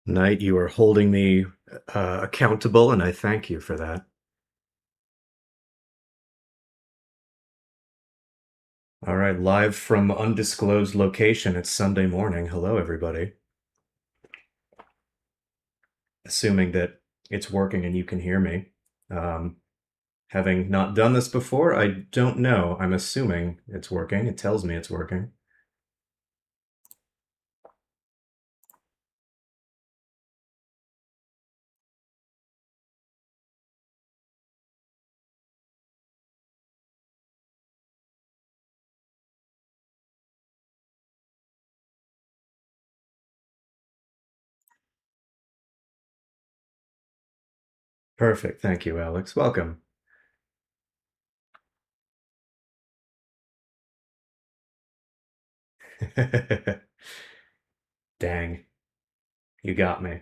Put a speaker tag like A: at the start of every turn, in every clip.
A: Knight, you are holding me accountable, and I thank you for that. All right, live from undisclosed location. It's Sunday morning. Hello, everybody. Assuming that it's working and you can hear me. Um, Having not done this before, I don't know. I'm assuming it's working. It tells me it's working. Perfect. Thank you, Alex. Welcome. Dang, you got me.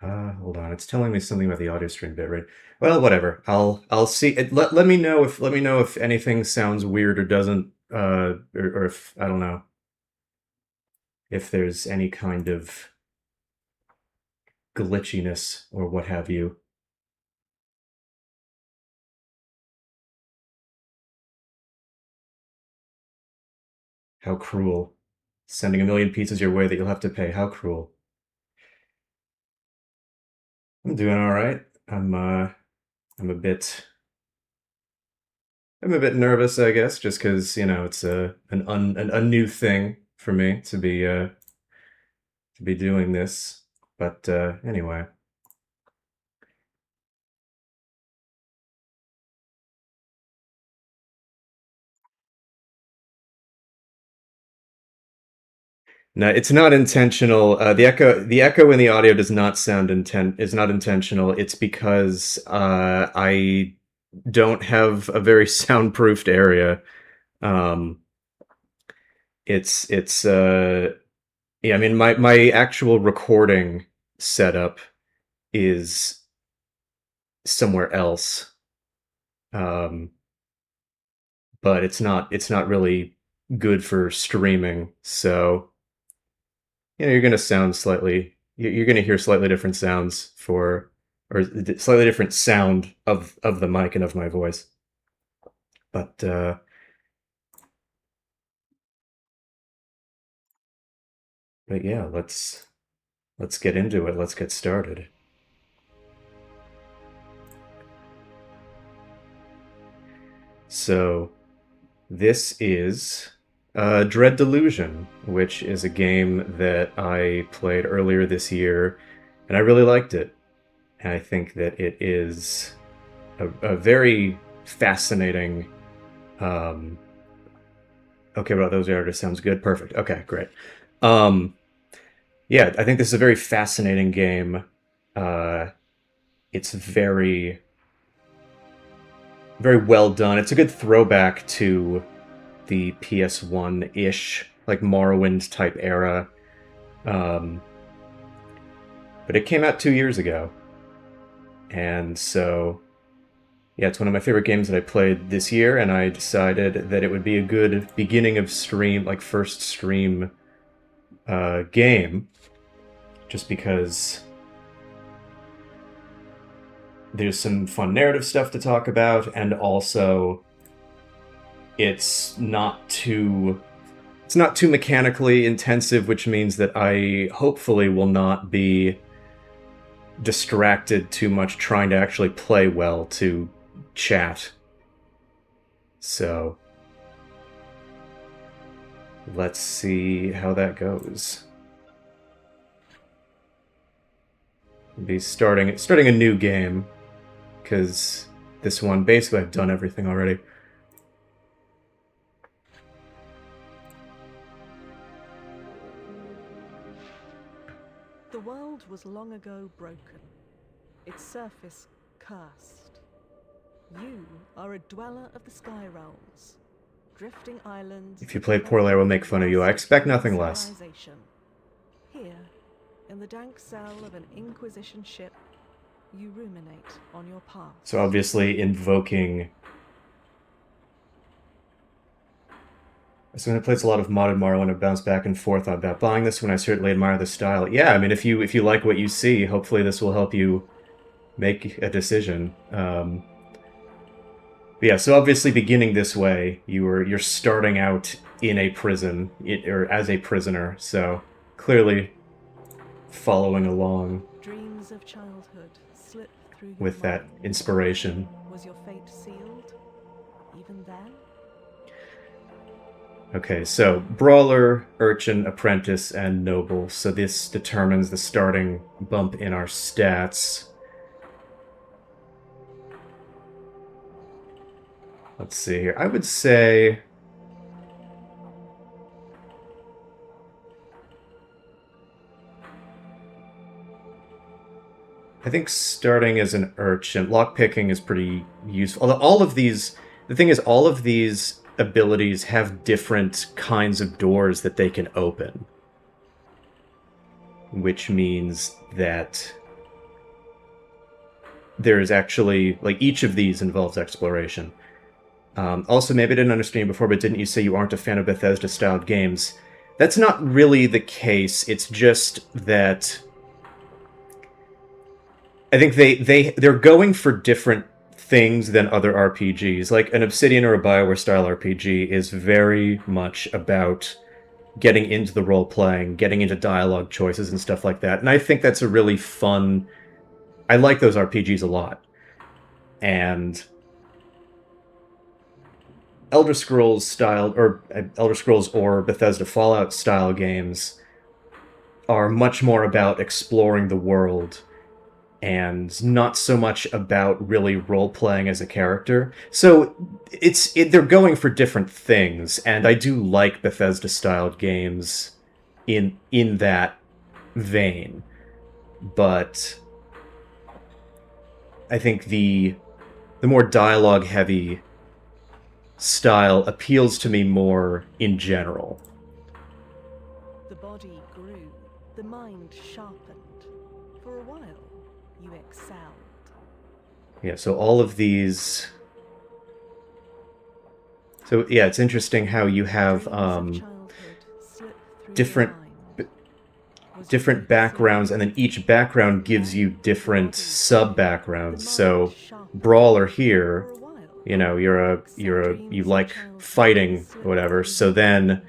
A: Hold on. It's telling me something about the audio stream bitrate. Well, whatever. I'll see it. Let me know if anything sounds weird or doesn't or if I don't know if there's any kind of glitchiness or what have you. How cruel. Sending a million pizzas your way that you'll have to pay. How cruel. I'm doing all right. I'm a bit I'm a bit nervous, I guess, just because it's a new thing for me to be doing this. But anyway, no, it's not intentional. The echo in the audio does not sound is not intentional. It's because I don't have a very soundproofed area. Um, it's yeah. I mean, my actual recording setup is somewhere else. Um, but it's not really good for streaming. So you're going to sound slightly. You're going to hear slightly different sounds or slightly different sound of the mic and of my voice. But but yeah, let's get into it. Let's get started. So this is Dread Delusion, which is a game that I played earlier this year, and I really liked it. And I think that it is a very fascinating. Um, okay, well, those are sounds good. Perfect. Okay, great. Um, yeah, I think this is a very fascinating game. Uh, it's very well done. It's a good throwback to the PS1 ish, like Morrowind type era. Um, but it came out 2 years ago, and so yeah, it's one of my favorite games that I played this year, and I decided that it would be a good beginning of stream, like first stream game, just because there's some fun narrative stuff to talk about, and also it's not too it's not too mechanically intensive, which means that I hopefully will not be distracted too much trying to actually play well to chat. So let's see how that goes. Be starting a new game because this one basically I've done everything already.
B: The world was long ago broken, its surface cursed. You are a dweller of the sky realms, drifting islands.
A: If you play poorly, I will make fun of you. I expect nothing less.
B: Here, in the dank cell of an Inquisition ship, you ruminate on your past.
A: So obviously invoking... Someone who plays a lot of modded Marlin and bounce back and forth about buying this one. I certainly admire the style. Yeah, I mean, if you like what you see, hopefully this will help you make a decision. But yeah, so obviously beginning this way, you're starting out in a prison, or as a prisoner, so clearly following along
B: Dreams of childhood slip through your
A: with that
B: mind.
A: inspiration.
B: Was your fate sealed, even then?
A: Okay, so Brawler, Urchin, Apprentice, and Noble. So this determines the starting bump in our stats. Let's see here. I would say... I think starting as an Urchin, lockpicking is pretty useful. Although all of these... The thing is, all of these abilities have different kinds of doors that they can open. Which means that there's actually... Like, each of these involves exploration. Also, maybe I didn't understand you before, but didn't you say you aren't a fan of Bethesda-styled games? That's not really the case. It's just that... I think they're going for different things than other RPGs. Like, an Obsidian or a BioWare-style RPG is very much about getting into the role-playing, getting into dialogue choices and stuff like that. And I think that's a really fun... I like those RPGs a lot. And... Elder Scrolls style, or Elder Scrolls or Bethesda Fallout style games are much more about exploring the world and not so much about really role-playing as a character. So they're going for different things, and I do like Bethesda-styled games in that vein. But I think the more dialogue-heavy style appeals to me more in general.
B: The body grew, the mind sharpened. For a while, you excelled.
A: Yeah, so all of these... So, yeah, it's interesting how you have different backgrounds, and then each background gives you different sub-backgrounds. So, Brawler here, you know, you like fighting, whatever, so then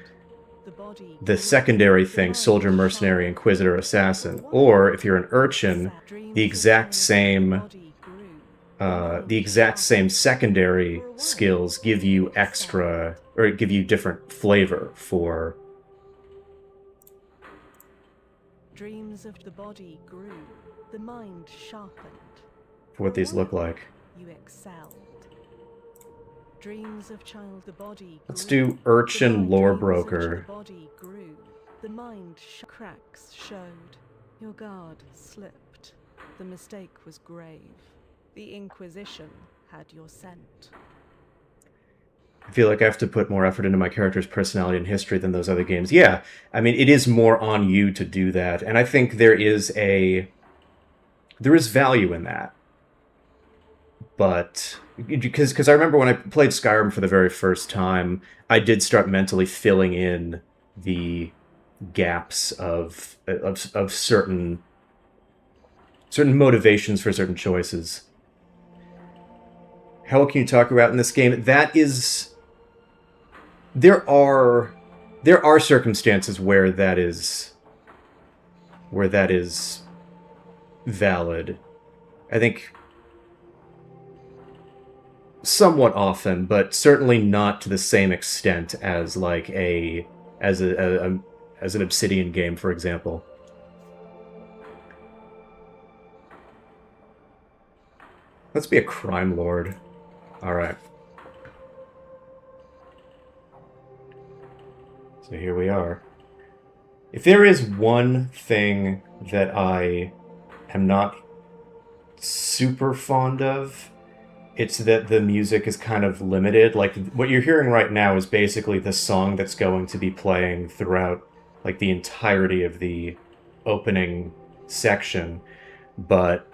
A: the secondary thing, Soldier, Mercenary, Inquisitor, Assassin. Or, if you're an Urchin, the exact same secondary skills give you extra, or give you different flavor for...
B: Dreams of the body grew, the mind sharpened.
A: For what these look like.
B: You excelled. Dreams of child, the body grew.
A: Let's do Urchin Lore Broker.
B: The body grew, the mind cracks showed. Your guard slipped. The mistake was grave. The Inquisition had your scent.
A: I feel like I have to put more effort into my character's personality and history than those other games. Yeah, I mean, it is more on you to do that, and I think there is value in that. But, because I remember when I played Skyrim for the very first time, I did start mentally filling in the gaps of certain motivations for certain choices. How can you talk about in this game? That is... There are circumstances where that is valid. I think somewhat often, but certainly not to the same extent as like as an Obsidian game, for example. Let's be a crime lord. All right. So here we are. If there is one thing that I am not super fond of, It's that the music is kind of limited. Like, what you're hearing right now is basically the song that's going to be playing throughout, like, the entirety of the opening section. But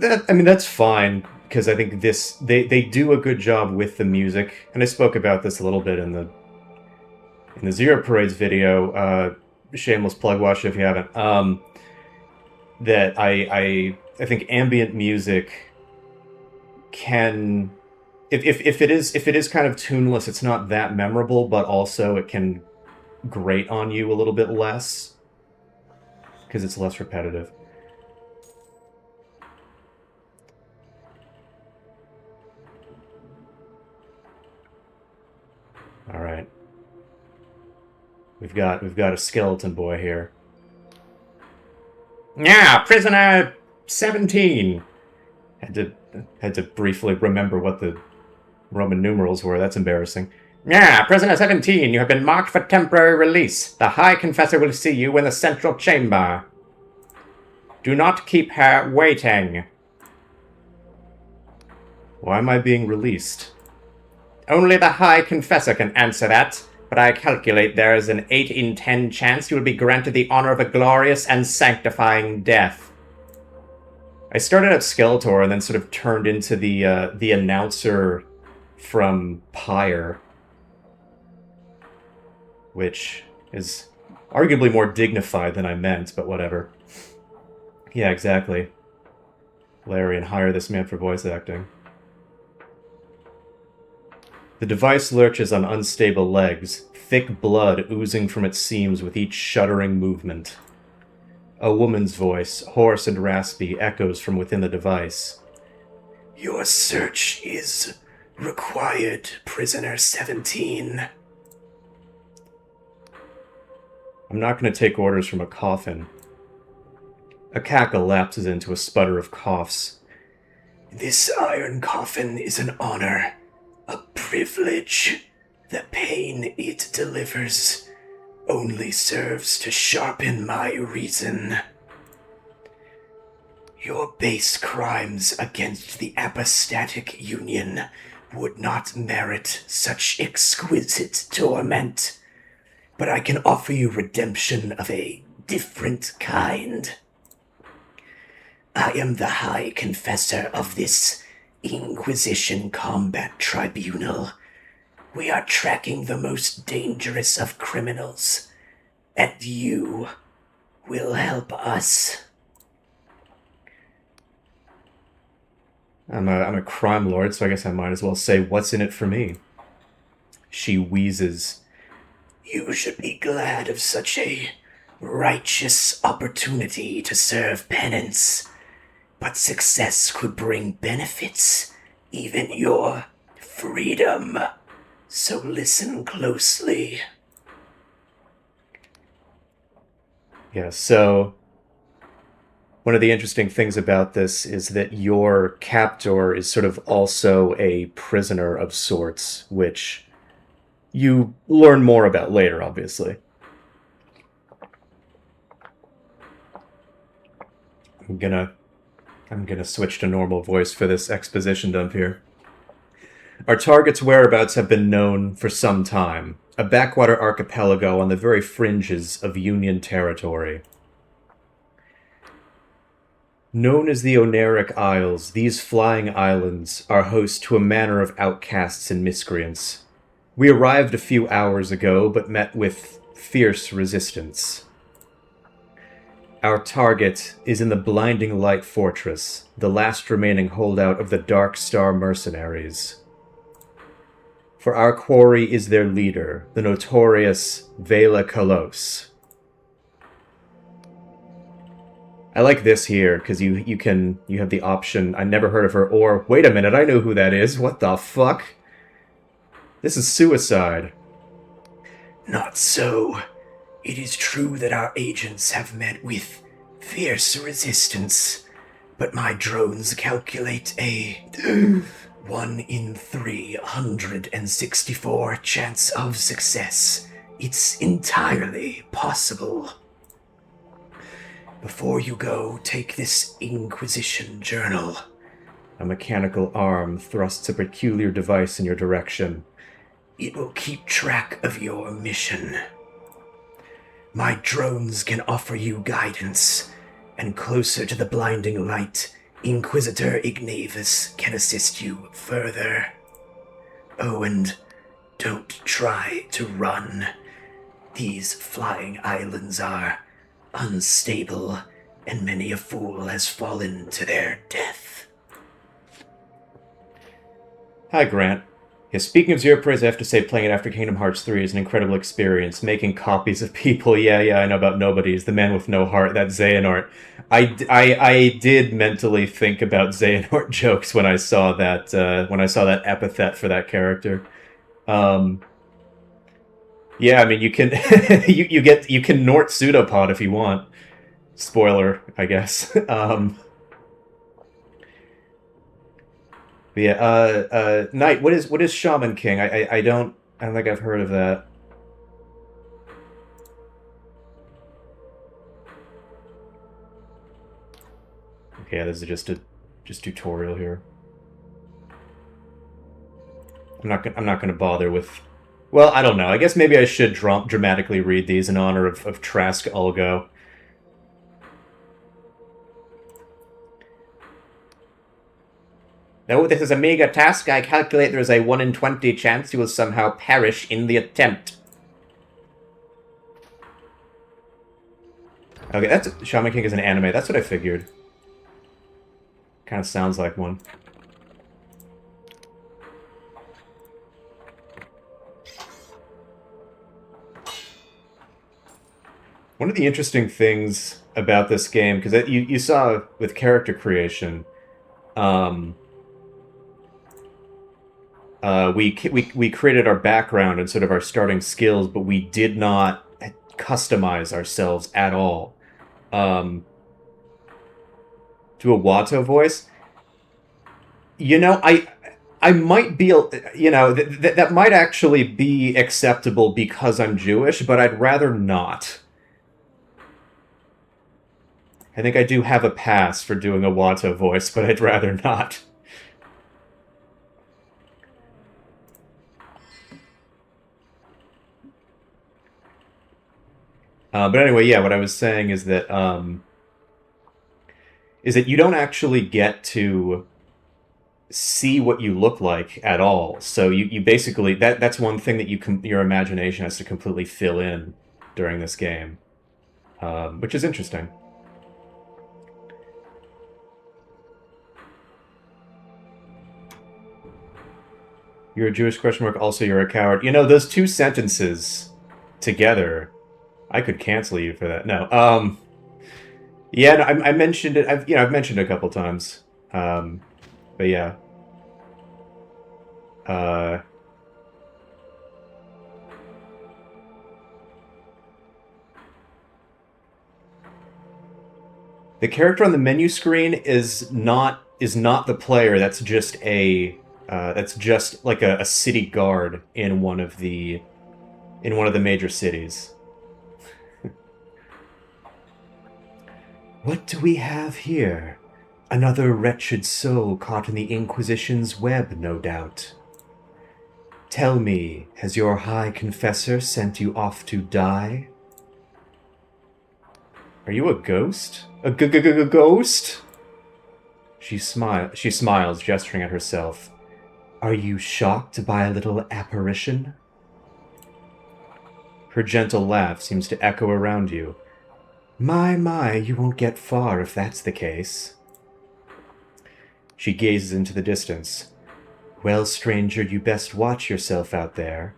A: I mean, that's fine because I think they do a good job with the music, and I spoke about this a little bit in the Zero Parades video. Shameless plug, watch it if you haven't. That I think ambient music can, if it is kind of tuneless, it's not that memorable, but also it can grate on you a little bit less because it's less repetitive. All right. We've got a skeleton boy here. Yeah, prisoner 17. Had to briefly remember what the Roman numerals were. That's embarrassing. Yeah, prisoner 17, you have been marked for temporary release. The High Confessor will see you in the central chamber. Do not keep her waiting. Why am I being released? Only the High Confessor can answer that, but I calculate there is an 8 in 10 chance you will be granted the honor of a glorious and sanctifying death. I started at Skeletor and then sort of turned into the announcer from Pyre, which is arguably more dignified than I meant, but whatever. Yeah, exactly. Larry, and hire this man for voice acting. The device lurches on unstable legs, thick blood oozing from its seams with each shuddering movement. A woman's voice, hoarse and raspy, echoes from within the device. Your search is required, prisoner 17. I'm not going to take orders from a coffin. A cackle lapses into a sputter of coughs. This iron coffin is an honor, a privilege. The pain it delivers only serves to sharpen my reason. Your base crimes against the apostatic union would not merit such exquisite torment, but I can offer you redemption of a different kind. I am the High Confessor of this Inquisition Combat Tribunal. We are tracking the most dangerous of criminals, and you will help us. I'm a crime lord, so I guess I might as well say, what's in it for me? She wheezes. You should be glad of such a righteous opportunity to serve penance. But success could bring benefits, even your freedom. So listen closely. Yeah, so one of the interesting things about this is that your captor is sort of also a prisoner of sorts, which you learn more about later, obviously. I'm gonna switch to normal voice for this exposition dump here. Our target's whereabouts have been known for some time. A backwater archipelago on the very fringes of Union territory. Known as the Oneric Isles, these flying islands are host to a manor of outcasts and miscreants. We arrived a few hours ago, but met with fierce resistance. Our target is in the Blinding Light Fortress, the last remaining holdout of the Dark Star mercenaries. For our quarry is their leader, the notorious Vela Kalos. I like this here, because you have the option, I never heard of her, or, wait a minute, I know who that is, what the fuck? This is suicide. Not so. It is true that our agents have met with fierce resistance, but my drones calculate a 1 in 364 chance of success. It's entirely possible. Before you go, take this Inquisition journal. A mechanical arm thrusts a peculiar device in your direction. It will keep track of your mission. My drones can offer you guidance, and closer to the blinding light, Inquisitor Ignavus can assist you further. Oh, and don't try to run. These flying islands are unstable, and many a fool has fallen to their death. Hi, Grant. Yeah, speaking of Zero Praise, I have to say playing it after Kingdom Hearts 3 is an incredible experience. Making copies of people, yeah, I know about Nobodies, the man with no heart, that Xehanort. I did mentally think about Xehanort jokes when I saw that epithet for that character. Yeah, I mean you can you can Nort Pseudopod if you want. Spoiler, I guess. But yeah, Knight, what is Shaman King? I don't think I've heard of that. Okay, this is just tutorial here. I'm not gonna bother with. Well, I don't know. I guess maybe I should dramatically read these in honor of Trask Ulgo. No, this is a meager task. I calculate there is a 1 in 20 chance you will somehow perish in the attempt. Okay, that's Shaman King is an anime. That's what I figured. Kind of sounds like one. One of the interesting things about this game, because you saw with character creation, we created our background and sort of our starting skills, but we did not customize ourselves at all. Do a Watto voice. You know, I might be, you know, that might actually be acceptable because I'm Jewish, but I'd rather not. I think I do have a pass for doing a Watto voice, but I'd rather not. But anyway, yeah, what I was saying is that you don't actually get to see what you look like at all. So you basically that's one thing that your imagination has to completely fill in during this game, which is interesting. You're a Jewish question mark. Also, you're a coward. You know those two sentences together. I could cancel you for that. No. Yeah, no, I mentioned it. I've mentioned it a couple times. But yeah. The character on the menu screen is not the player. That's just like a city guard in one of the major cities. What do we have here? Another wretched soul caught in the Inquisition's web, no doubt. Tell me, has your high confessor sent you off to die? Are you a ghost? A ghost? She smiles, gesturing at herself. Are you shocked by a little apparition? Her gentle laugh seems to echo around you. My, you won't get far if that's the case. She gazes into the distance. Well, stranger, you best watch yourself out there.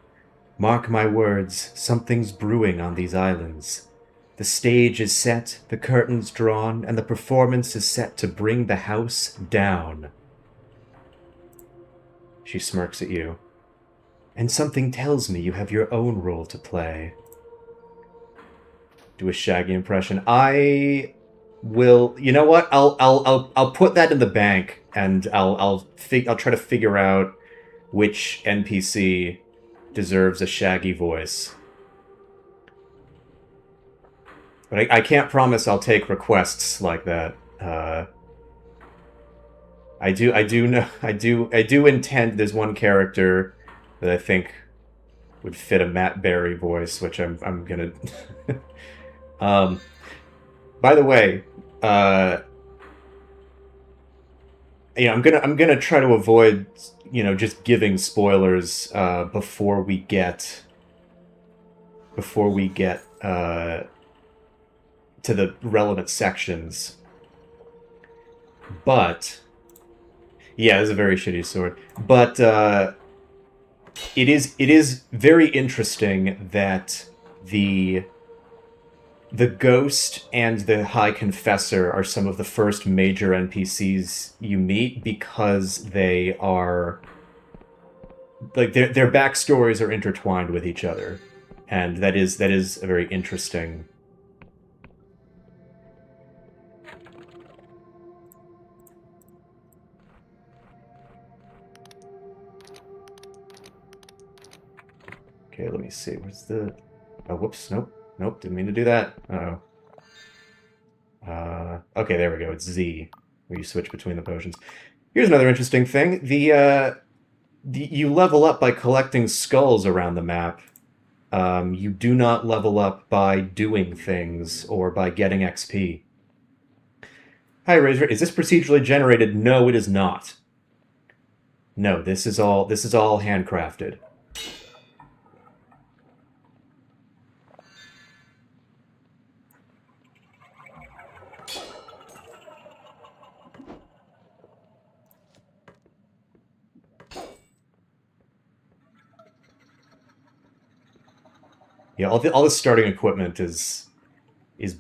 A: Mark my words, something's brewing on these islands. The stage is set, the curtains drawn, and the performance is set to bring the house down. She smirks at you. And something tells me you have your own role to play. Do a Shaggy impression. I will. You know what? I'll put that in the bank, and I'll try to figure out which NPC deserves a Shaggy voice. But I can't promise I'll take requests like that. I do know, I do intend. There's one character that I think would fit a Matt Berry voice, which I'm gonna. um, by the way, uh, I'm gonna try to avoid, just giving spoilers before we get to the relevant sections. But yeah, it's a very shitty sword. But it is very interesting that the Ghost and the High Confessor are some of the first major NPCs you meet because they are like their backstories are intertwined with each other, and that is a very interesting. Okay, let me see. Where's the? Oh, whoops! Nope, nope. Didn't mean to do that. Uh-oh. Okay, there we go. It's Z, where you switch between the potions. Here's another interesting thing. You level up by collecting skulls around the map. You do not level up by doing things or by getting XP. Hi, Razor. Is this procedurally generated? No, it is not. No, this is all handcrafted. Yeah, all the starting equipment is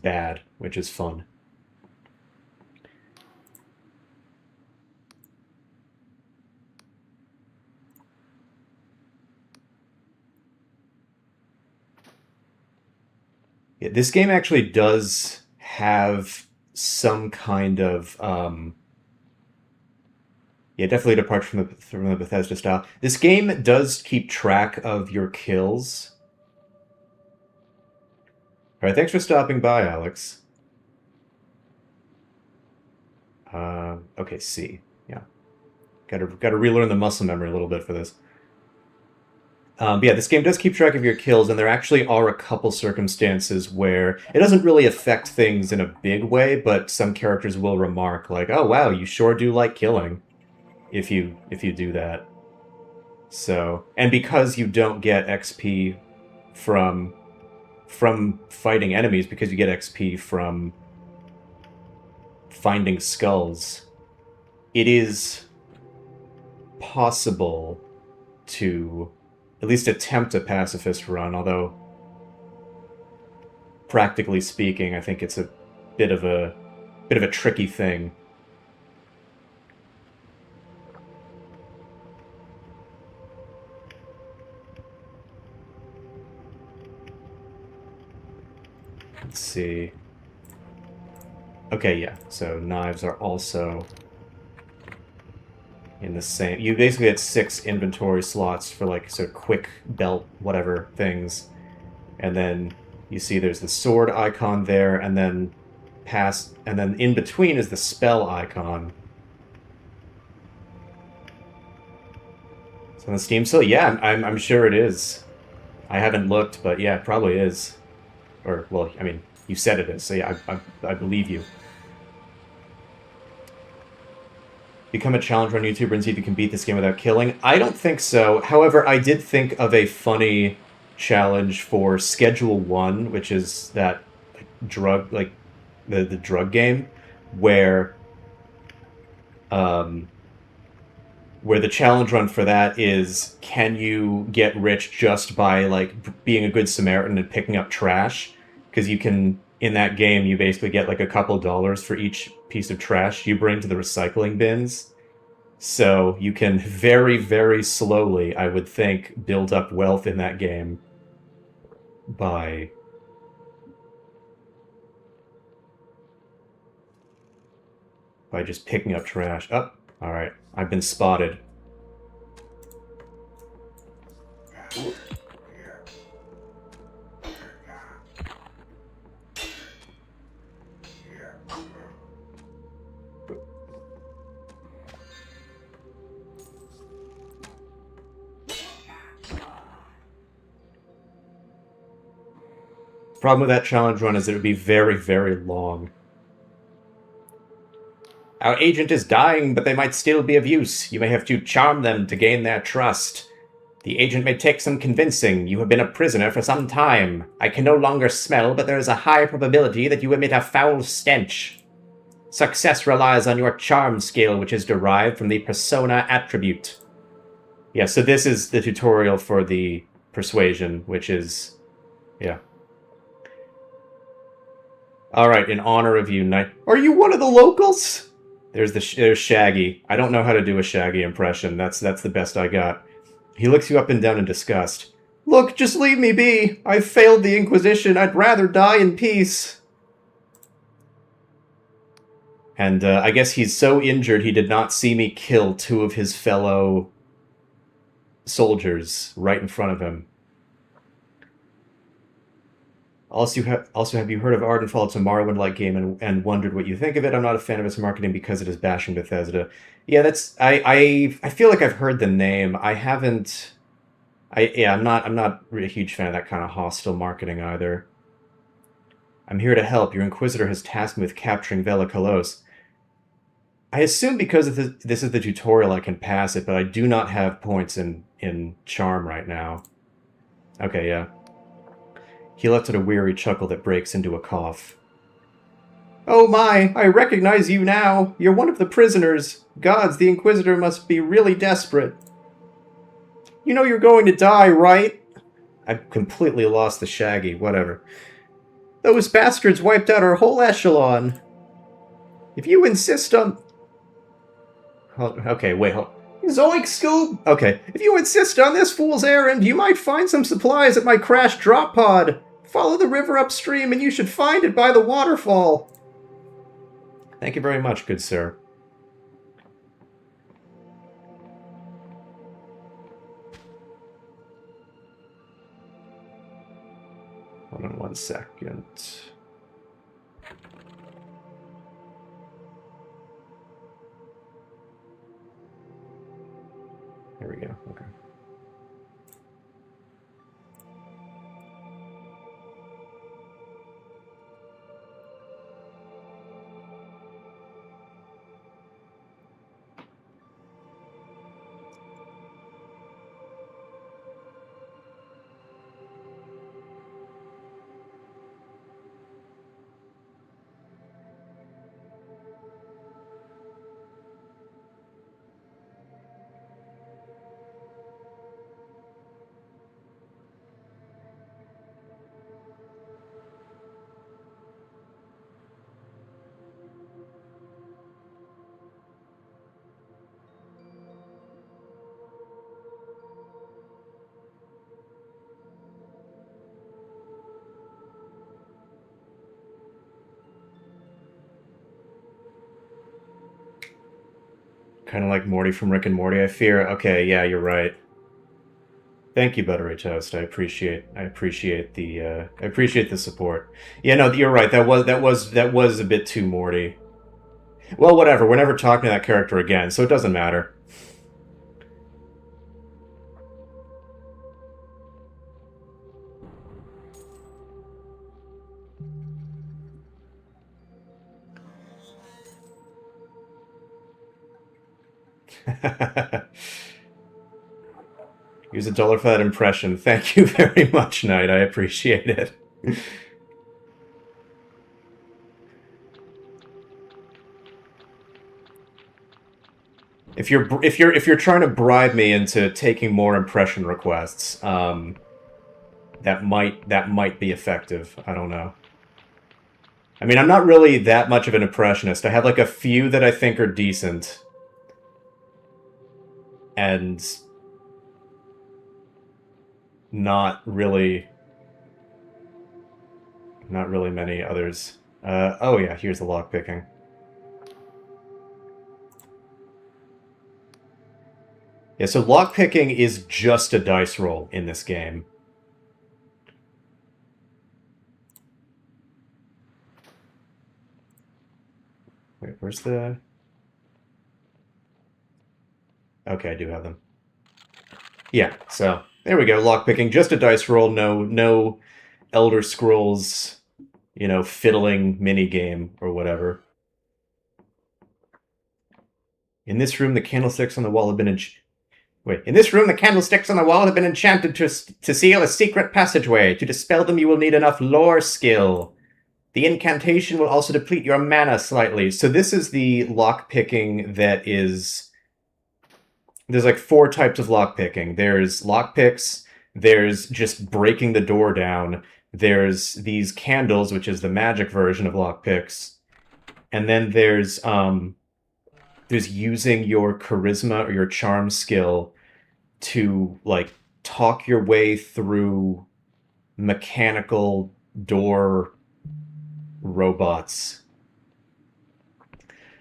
A: bad, which is fun. Yeah, this game actually does have some kind of yeah, definitely depart from the Bethesda style. This game does keep track of your kills. All right, thanks for stopping by, Alex. Okay, C. Yeah, gotta relearn the muscle memory a little bit for this. But yeah, this game does keep track of your kills, and there actually are a couple circumstances where it doesn't really affect things in a big way, but some characters will remark like, "Oh wow, you sure do like killing," if you do that. So, and because you don't get XP from fighting enemies, because you get XP from finding skulls, it is possible to at least attempt a pacifist run, although practically speaking, I think it's a bit of a tricky thing. Let's see. Okay, yeah. So knives are also in the same. You basically had 6 inventory slots for like sort of quick belt whatever things, and then you see there's the sword icon there, and then in between is the spell icon. So on the Steam still, yeah, I'm sure it is. I haven't looked, but yeah, it probably is. Or well, I mean, you said it is, so yeah, I believe you. Become a challenger on YouTube and see if you can beat this game without killing. I don't think so. However, I did think of a funny challenge for Schedule 1, which is that drug, like the drug game, where um where the challenge run for that is, can you get rich just by like being a good Samaritan and picking up trash? Because you can, in that game, you basically get like a couple dollars for each piece of trash you bring to the recycling bins. So you can very, very slowly, I would think, build up wealth in that game by just picking up trash. Oh, all right. I've been spotted. problem with that challenge run is that it would be very, very long. Our agent is dying, but they might still be of use. You may have to charm them to gain their trust. The agent may take some convincing. You have been a prisoner for some time. I can no longer smell, but there is a high probability that you emit a foul stench. Success relies on your charm skill, which is derived from the persona attribute. Yeah, so this is the tutorial for the persuasion, which is... yeah. Alright, in honor of you, Knight... Are you one of the locals? There's Shaggy. I don't know how to do a Shaggy impression. That's the best I got. He looks you up and down in disgust. Look, just leave me be. I've failed the Inquisition. I'd rather die in peace. And I guess he's so injured he did not see me kill two of his fellow soldiers right in front of him. Also, have you heard of Ardenfall? It's a Morrowind-like game and wondered what you think of it. I'm not a fan of its marketing because it is bashing Bethesda. Yeah, that's I feel like I've heard the name. I haven't. I'm not a huge fan of that kind of hostile marketing either. I'm here to help. Your Inquisitor has tasked me with capturing Vela Kalos. I assume because this is the tutorial I can pass it, but I do not have points in Charm right now. Okay, yeah. He left a weary chuckle that breaks into a cough. Oh my, I recognize you now. You're one of the prisoners. Gods, the Inquisitor must be really desperate. You know you're going to die, right? I've completely lost the Shaggy, whatever. Those bastards wiped out our whole echelon. If you insist on... okay, wait, hold... Zoink, Scoob! Okay, if you insist on this fool's errand, you might find some supplies at my crashed drop pod. Follow the river upstream and you should find it by the waterfall. Thank you very much, good sir. Hold on 1 second. There we go, okay. Kind of like Morty from Rick and Morty, I fear. Okay, yeah, you're right. Thank you, Buttery Toast. I appreciate the support. Yeah, no, you're right. That was a bit too Morty. Well, whatever. We're never talking to that character again, so it doesn't matter. Use $1 for that impression. Thank you very much, Knight. I appreciate it. If you're trying to bribe me into taking more impression requests, that might be effective. I don't know. I mean, I'm not really that much of an impressionist. I have like a few that I think are decent. And not really many others. Oh yeah, here's the lockpicking. Yeah, so lockpicking is just a dice roll in this game. Wait, where's the... Okay, I do have them. Yeah, so there we go, lockpicking, just a dice roll, no Elder Scrolls, you know, fiddling minigame or whatever. In this room, the candlesticks on the wall have been in this room, the candlesticks on the wall have been enchanted to seal a secret passageway. To dispel them, you will need enough lore skill. The incantation will also deplete your mana slightly. So this is the lockpicking that is... There's like 4 types of lockpicking. There's lockpicks, there's just breaking the door down, there's these candles, which is the magic version of lockpicks, and then there's using your charisma or your charm skill to, like, talk your way through mechanical door robots.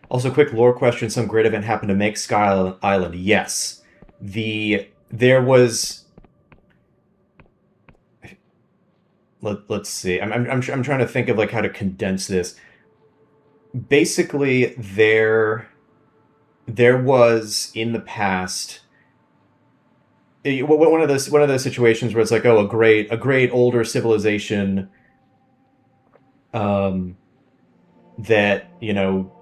A: Also, quick lore question: some great event happened to make Sky Island? Yes, there was. Let's see. I'm trying to think of like how to condense this. Basically, there was in the past one of those situations where it's like, oh, a great older civilization that, you know,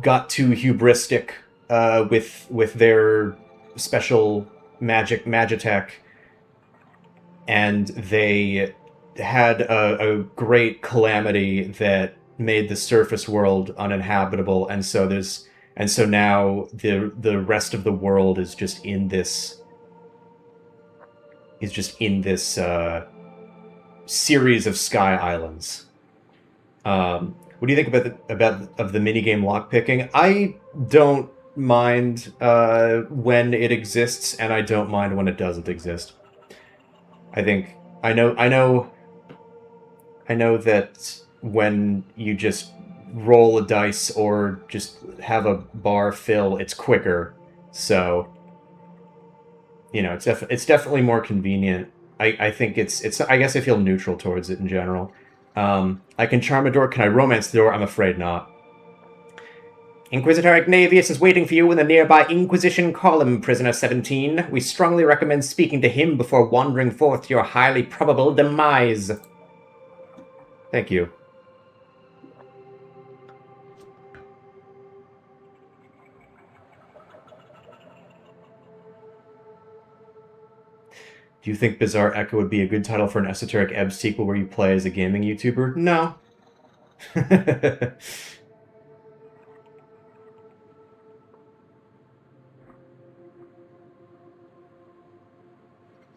A: got too hubristic with their special magitech, and they had a great calamity that made the surface world uninhabitable, and so now the rest of the world is just in this series of sky islands. What do you think about the minigame lockpicking? I don't mind when it exists, and I don't mind when it doesn't exist. I know that when you just roll a dice or just have a bar fill, it's quicker. So, you know, it's definitely more convenient. I think it's I guess I feel neutral towards it in general. I can charm a door. Can I romance the door? I'm afraid not. Inquisitor Ignavius is waiting for you in the nearby Inquisition column, Prisoner 17. We strongly recommend speaking to him before wandering forth to your highly probable demise. Thank you. Do you think Bizarre Echo would be a good title for an Esoteric Ebb sequel where you play as a gaming YouTuber? No.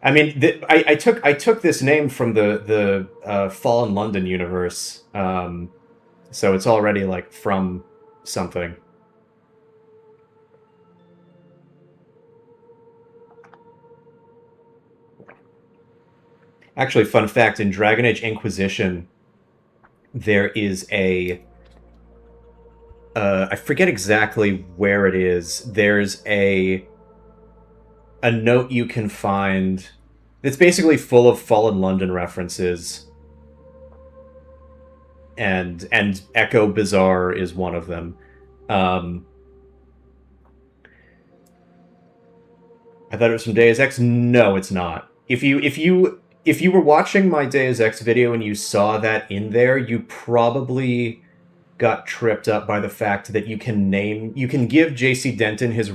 A: I mean, I took this name from the Fallen London universe, so it's already like from something. Actually, fun fact: in Dragon Age Inquisition, there is a I forget exactly where it is. There's a note you can find that's basically full of Fallen London references, and Echo Bazaar is one of them. I thought it was from Deus Ex. No, it's not. If you were watching my Deus Ex video and you saw that in there, you probably got tripped up by the fact that you can give JC Denton his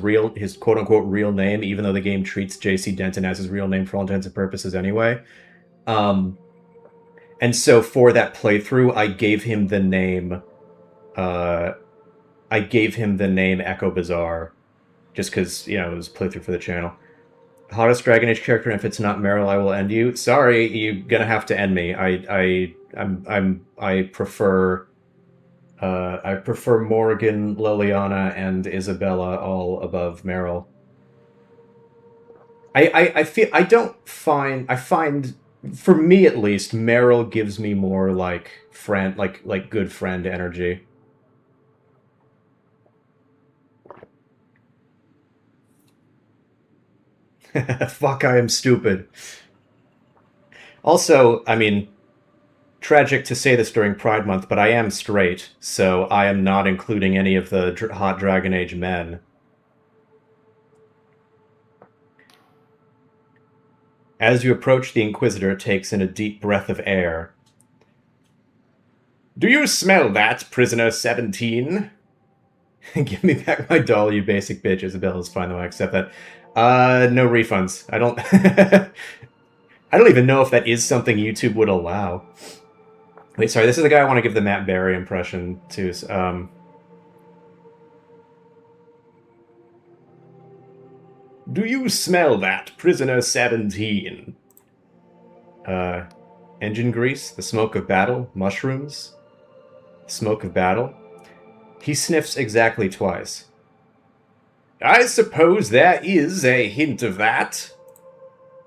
A: quote unquote real name, even though the game treats JC Denton as his real name for all intents and purposes anyway. And so for that playthrough, I gave him the name Echo Bazaar, just because, you know, it was a playthrough for the channel. Hottest Dragon Age character, and if it's not Meryl, I will end you. Sorry, you're gonna have to end me. I prefer Morgan, Liliana, and Isabella all above Meryl. I find, for me at least, Meryl gives me more like friend, like good friend energy. Fuck, I am stupid. Also, I mean, tragic to say this during Pride Month, but I am straight, so I am not including any of the hot Dragon Age men. As you approach, the Inquisitor takes in a deep breath of air. Do you smell that, prisoner 17? Give me back my doll, you basic bitch. Isabella's fine, though. I accept that. No refunds. I don't... I don't even know if that is something YouTube would allow. Wait, sorry, this is the guy I want to give the Matt Berry impression to. Do you smell that, prisoner 17? Engine grease, the smoke of battle, mushrooms, smoke of battle. He sniffs exactly twice. I suppose there is a hint of that.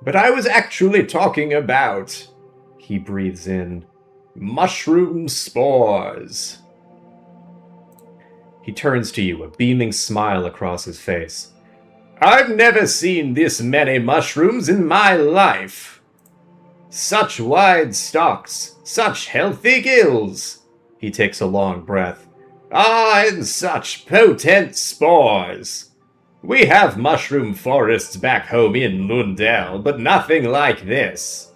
A: But I was actually talking about... He breathes in. Mushroom spores. He turns to you, a beaming smile across his face. I've never seen this many mushrooms in my life. Such wide stalks, such healthy gills. He takes a long breath. Ah, and such potent spores. We have mushroom forests back home in Lundell, but nothing like this.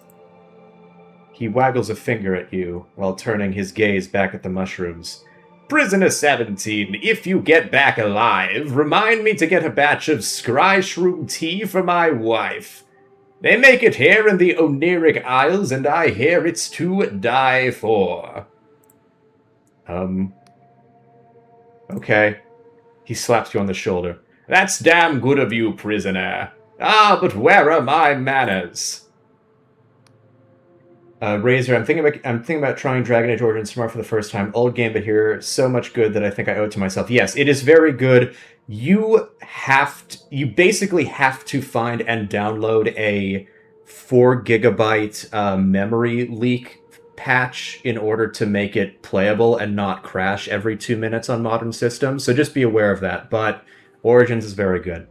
A: He waggles a finger at you, while turning his gaze back at the mushrooms. Prisoner 17, if you get back alive, remind me to get a batch of scry shroom tea for my wife. They make it here in the Oniric Isles, and I hear it's to die for. Okay. He slaps you on the shoulder. That's damn good of you, prisoner. Ah, but where are my manners? Razor, I'm thinking about trying Dragon Age Origins Smart for the first time. Old game, but here so much good that I think I owe it to myself. Yes, it is very good. You basically have to find and download a 4 gigabyte memory leak patch in order to make it playable and not crash every 2 minutes on modern systems. So just be aware of that. But Origins is very good.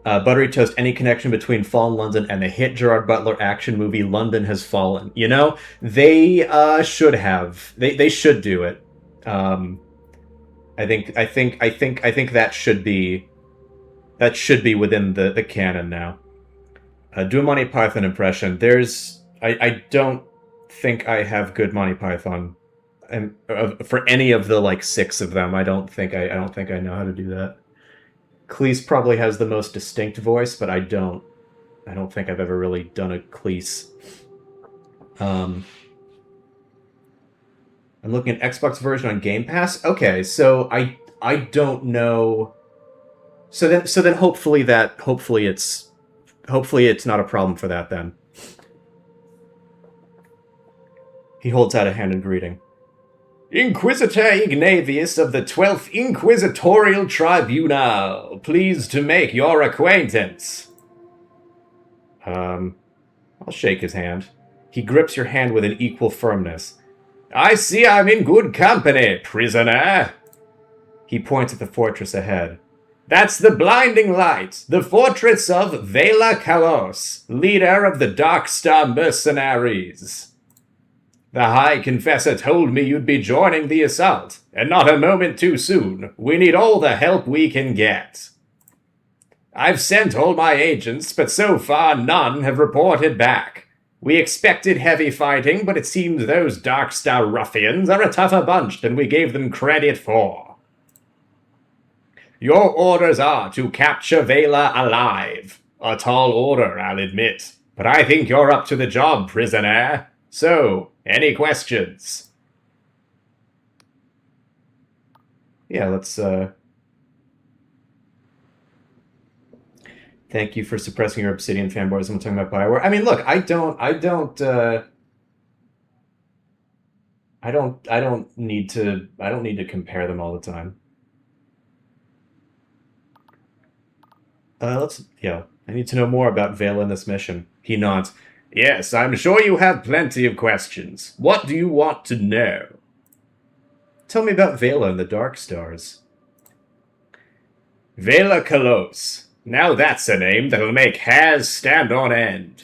A: Buttery Toast, any connection between Fallen London and the hit Gerard Butler action movie London Has Fallen? You know, they should have. They should do it. I think that should be within the canon now. Do a Monty Python impression. I don't think I have good Monty Python, and for any of the like 6 of them, I don't think I know how to do that. Cleese probably has the most distinct voice, but I don't think I've ever really done a Cleese. I'm looking at Xbox version on Game Pass. Okay, so I don't know. So then hopefully it's not a problem for that then. He holds out a hand in greeting. Inquisitor Ignavius of the 12th Inquisitorial Tribunal, pleased to make your acquaintance. I'll shake his hand. He grips your hand with an equal firmness. I see I'm in good company, prisoner. He points at the fortress ahead. That's the Blinding Light, the fortress of Vela Kalos, leader of the Darkstar Mercenaries. The High Confessor told me you'd be joining the assault, and not a moment too soon. We need all the help we can get. I've sent all my agents, but so far none have reported back. We expected heavy fighting, but it seems those Darkstar ruffians are a tougher bunch than we gave them credit for. Your orders are to capture Vela alive. A tall order, I'll admit, but I think you're up to the job, prisoner. So, any questions? Yeah, let's, Thank you for suppressing your Obsidian fanboys. I'm talking about Bioware. I mean, look, I don't need to compare them all the time. I need to know more about Vela in this mission. He nods. Yes, I'm sure you have plenty of questions. What do you want to know? Tell me about Vela and the Darkstars. Vela Kalos. Now that's a name that'll make hairs stand on end.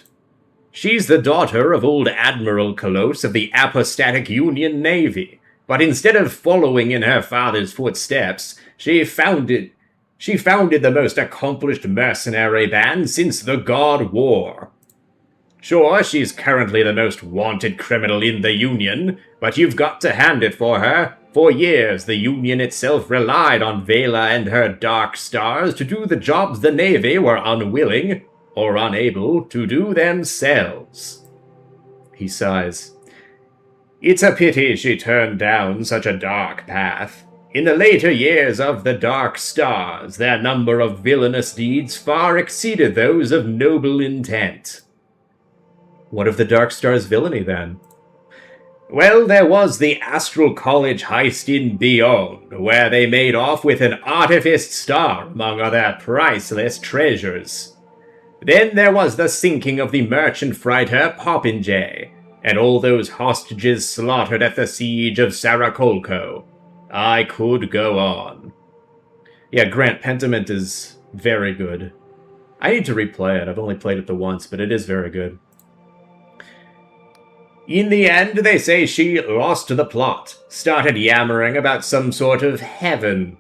A: She's the daughter of old Admiral Kalos of the Apostatic Union Navy, but instead of following in her father's footsteps, she founded She founded the most accomplished mercenary band since the God War. Sure, she's currently the most wanted criminal in the Union, but you've got to hand it for her. For years, the Union itself relied on Vela and her Dark Stars to do the jobs the Navy were unwilling, or unable, to do themselves. He sighs. It's a pity she turned down such a dark path. In the later years of the Dark Stars, their number of villainous deeds far exceeded those of noble intent. What of the Dark Stars' villainy, then? Well, there was the Astral College heist in Beyond, where they made off with an artifice star among other priceless treasures. Then there was the sinking of the merchant freighter Popinjay, and all those hostages slaughtered at the siege of Sarakolko. I could go on. Yeah, Grant, Pentiment is very good. I need to replay it. I've only played it the once, but it is very good. In the end, they say she lost the plot, started yammering about some sort of heaven.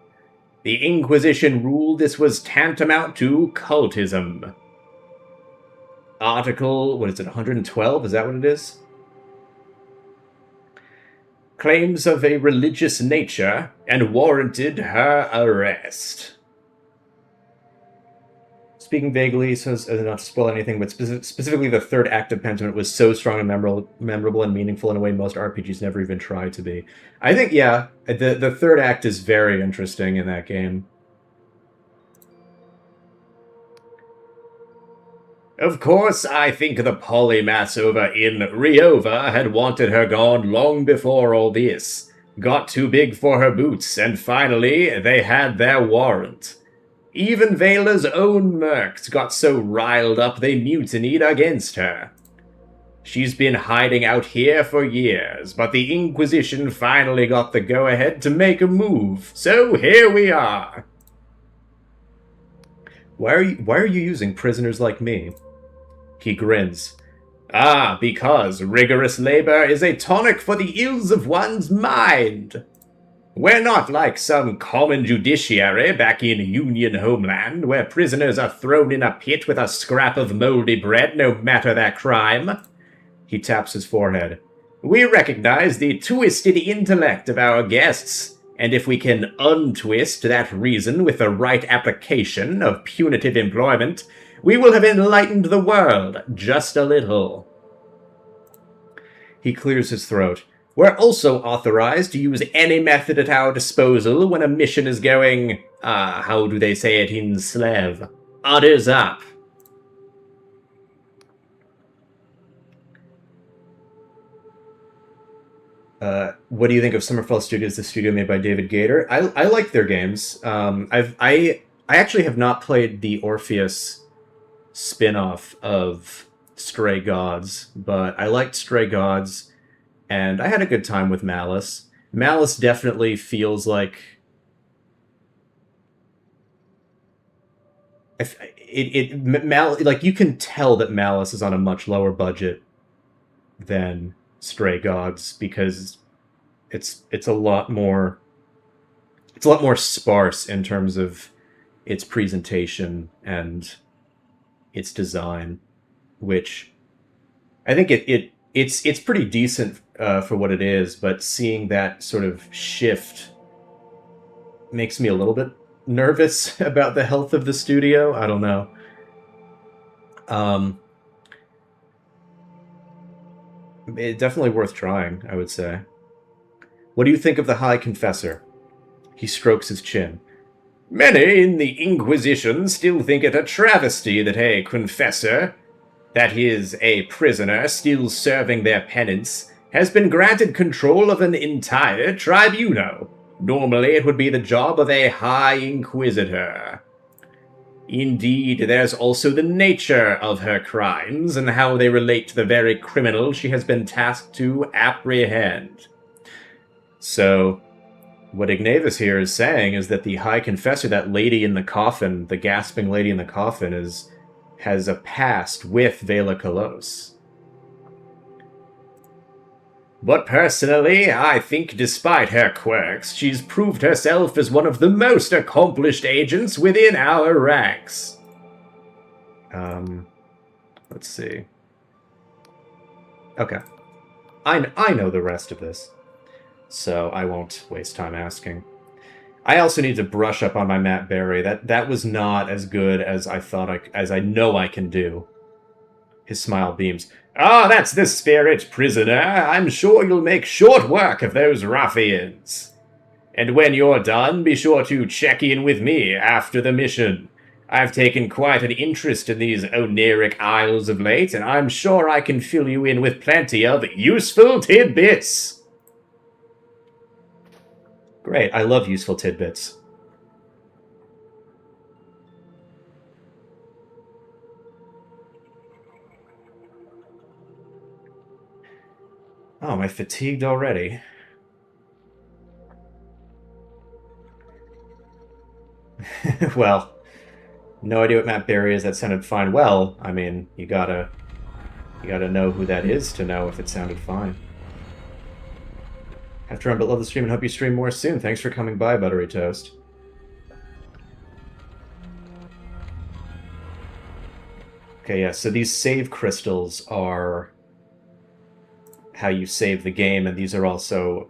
A: The Inquisition ruled this was tantamount to cultism. Article, 112? Is that what it is? Claims of a religious nature and warranted her arrest. Speaking vaguely, so as not to spoil anything, but specifically the third act of Pentiment was so strong and memorable and meaningful in a way most RPGs never even try to be. I think, yeah, the third act is very interesting in that game. Of course, I think the polymaths over in Ryova had wanted her gone long before all this. Got too big for her boots, and finally, they had their warrant. Even Vela's own mercs got so riled up they mutinied against her. She's been hiding out here for years, but the Inquisition finally got the go-ahead to make a move, so here we are. Why are you using prisoners like me? He grins. Ah, because rigorous labor is a tonic for the ills of one's mind. We're not like some common judiciary back in Union homeland, where prisoners are thrown in a pit with a scrap of moldy bread no matter their crime. He taps his forehead. We recognize the twisted intellect of our guests, and if we can untwist that reason with the right application of punitive employment, we will have enlightened the world just a little. He clears his throat. We're also authorized to use any method at our disposal when a mission is going, how do they say it in Slav? Udders up. What do you think of Summerfell Studios, the studio made by David Gator? I like their games. I actually have not played the Orpheus spin-off of Stray Gods, but I liked Stray Gods, and I had a good time with Malice. Malice definitely feels like like you can tell that Malice is on a much lower budget than Stray Gods because it's a lot more sparse in terms of its presentation and its design, which I think it's pretty decent for what it is, but seeing that sort of shift makes me a little bit nervous about the health of the studio. I don't know. It's definitely worth trying, I would say. What do you think of the High Confessor? He strokes his chin. Many in the Inquisition still think it a travesty that a confessor, that is, a prisoner still serving their penance, has been granted control of an entire tribunal. Normally it would be the job of a High Inquisitor. Indeed, there's also the nature of her crimes and how they relate to the very criminal she has been tasked to apprehend. So, what Ignavis here is saying is that the High Confessor, that lady in the coffin, the gasping lady in the coffin, has a past with Vela Kalos. But personally, I think despite her quirks, she's proved herself as one of the most accomplished agents within our ranks. Let's see. Okay. I know the rest of this, so I won't waste time asking. I also need to brush up on my Matt Berry. That was not as good as I thought as I know I can do. His smile beams. Ah, that's the spirit, prisoner. I'm sure you'll make short work of those ruffians. And when you're done, be sure to check in with me after the mission. I've taken quite an interest in these Oneric Isles of late, and I'm sure I can fill you in with plenty of useful tidbits. Great, I love useful tidbits. Oh, am I fatigued already? Well, no idea what Matt Berry is. That sounded fine. Well, I mean, you gotta know who that is to know if it sounded fine. Have to run, but love the stream and hope you stream more soon. Thanks for coming by, Buttery Toast. Okay, yeah, so these save crystals are how you save the game, and these are also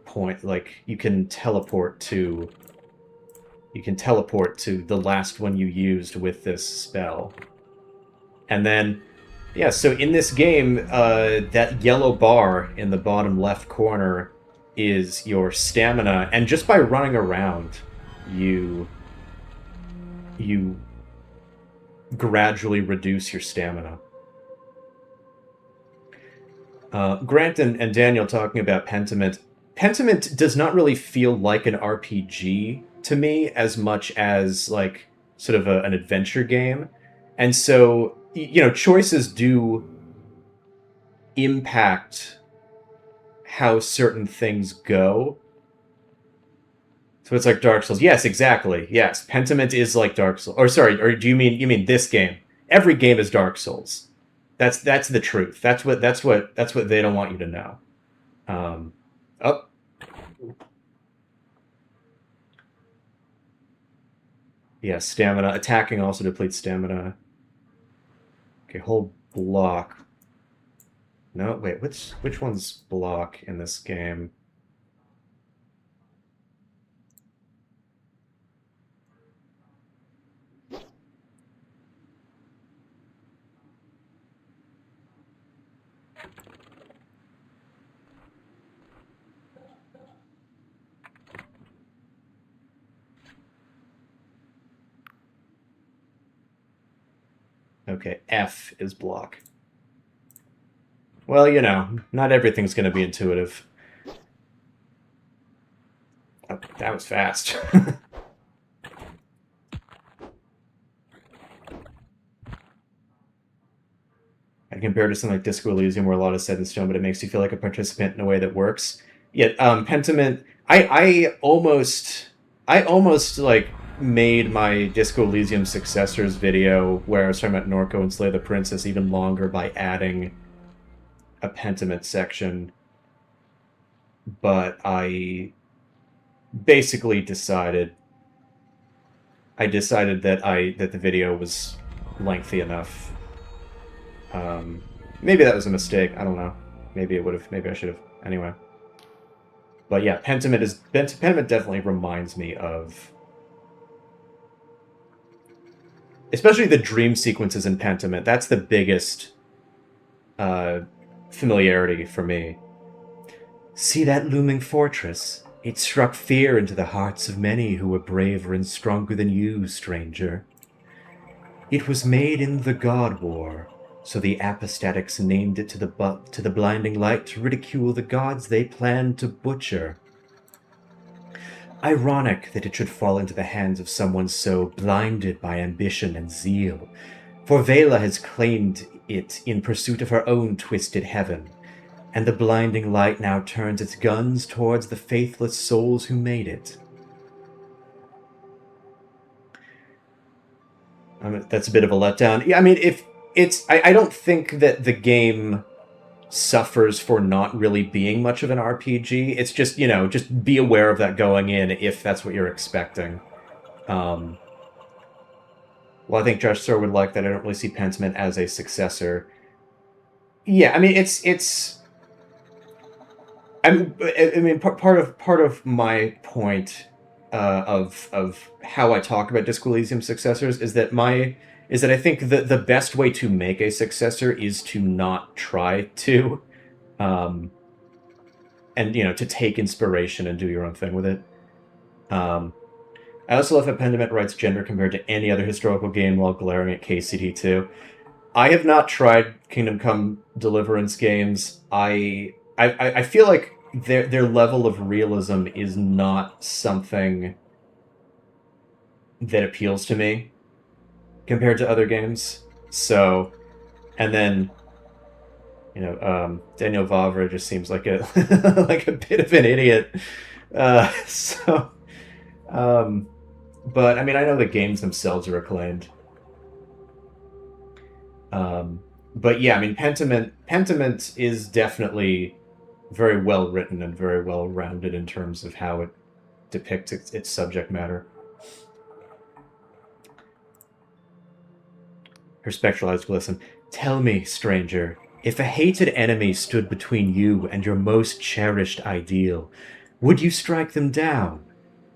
A: you can teleport to the last one you used with this spell. And then yeah, so in this game, that yellow bar in the bottom left corner is your stamina, and just by running around, you gradually reduce your stamina. Grant and Daniel talking about Pentiment. Pentiment does not really feel like an RPG to me as much as like sort of an adventure game. And so, choices do impact how certain things go. So it's like Dark Souls. Yes, exactly. Yes, Pentiment is like Dark Souls. Or sorry, or do you mean this game? Every game is Dark Souls. That's the truth. That's what they don't want you to know. Oh. Yeah, stamina. Attacking also depletes stamina. Okay, hold block. No, wait, which one's block in this game? Okay, F is block. Well, not everything's going to be intuitive. Oh, that was fast. I compare to something like Disco Elysium, where a lot is set in stone, but it makes you feel like a participant in a way that works. Yet, Pentiment, I almost like made my Disco Elysium successors video where I was talking about Norco and Slay the Princess even longer by adding a Pentiment section, but I basically decided that the video was lengthy enough. Maybe that was a mistake. I don't know. Maybe I should have. Anyway. But yeah, Pentiment definitely reminds me of, especially the dream sequences in Pentiment. That's the biggest familiarity for me. See that looming fortress? It struck fear into the hearts of many who were braver and stronger than you, stranger. It was made in the God War, so the apostatics named it to the blinding light to ridicule the gods they planned to butcher. Ironic that it should fall into the hands of someone so blinded by ambition and zeal, for Vela has claimed it in pursuit of her own twisted heaven, and the blinding light now turns its guns towards the faithless souls who made it. That's a bit of a letdown. Yeah, I mean, I don't think that the game suffers for not really being much of an RPG. It's just, just be aware of that going in if that's what you're expecting. Um, well, I think Josh Sir would like that. I don't really see Pentiment as a successor. Yeah, I mean, part of my point of how I talk about Disco Elysium successors is that I think the best way to make a successor is to not try to, um, and to take inspiration and do your own thing with it. Um, I also love how Pendiment writes gender compared to any other historical game while glaring at KCD2. I have not tried Kingdom Come Deliverance games. I feel like their level of realism is not something that appeals to me compared to other games. So, and then Daniel Vavra just seems like a like a bit of an idiot. So, um, but I mean, I know the games themselves are acclaimed. Um, but yeah, I mean, Pentiment is definitely very well written and very well rounded in terms of how it depicts its subject matter. Her spectralized glisten. Tell me, stranger, if a hated enemy stood between you and your most cherished ideal, would you strike them down?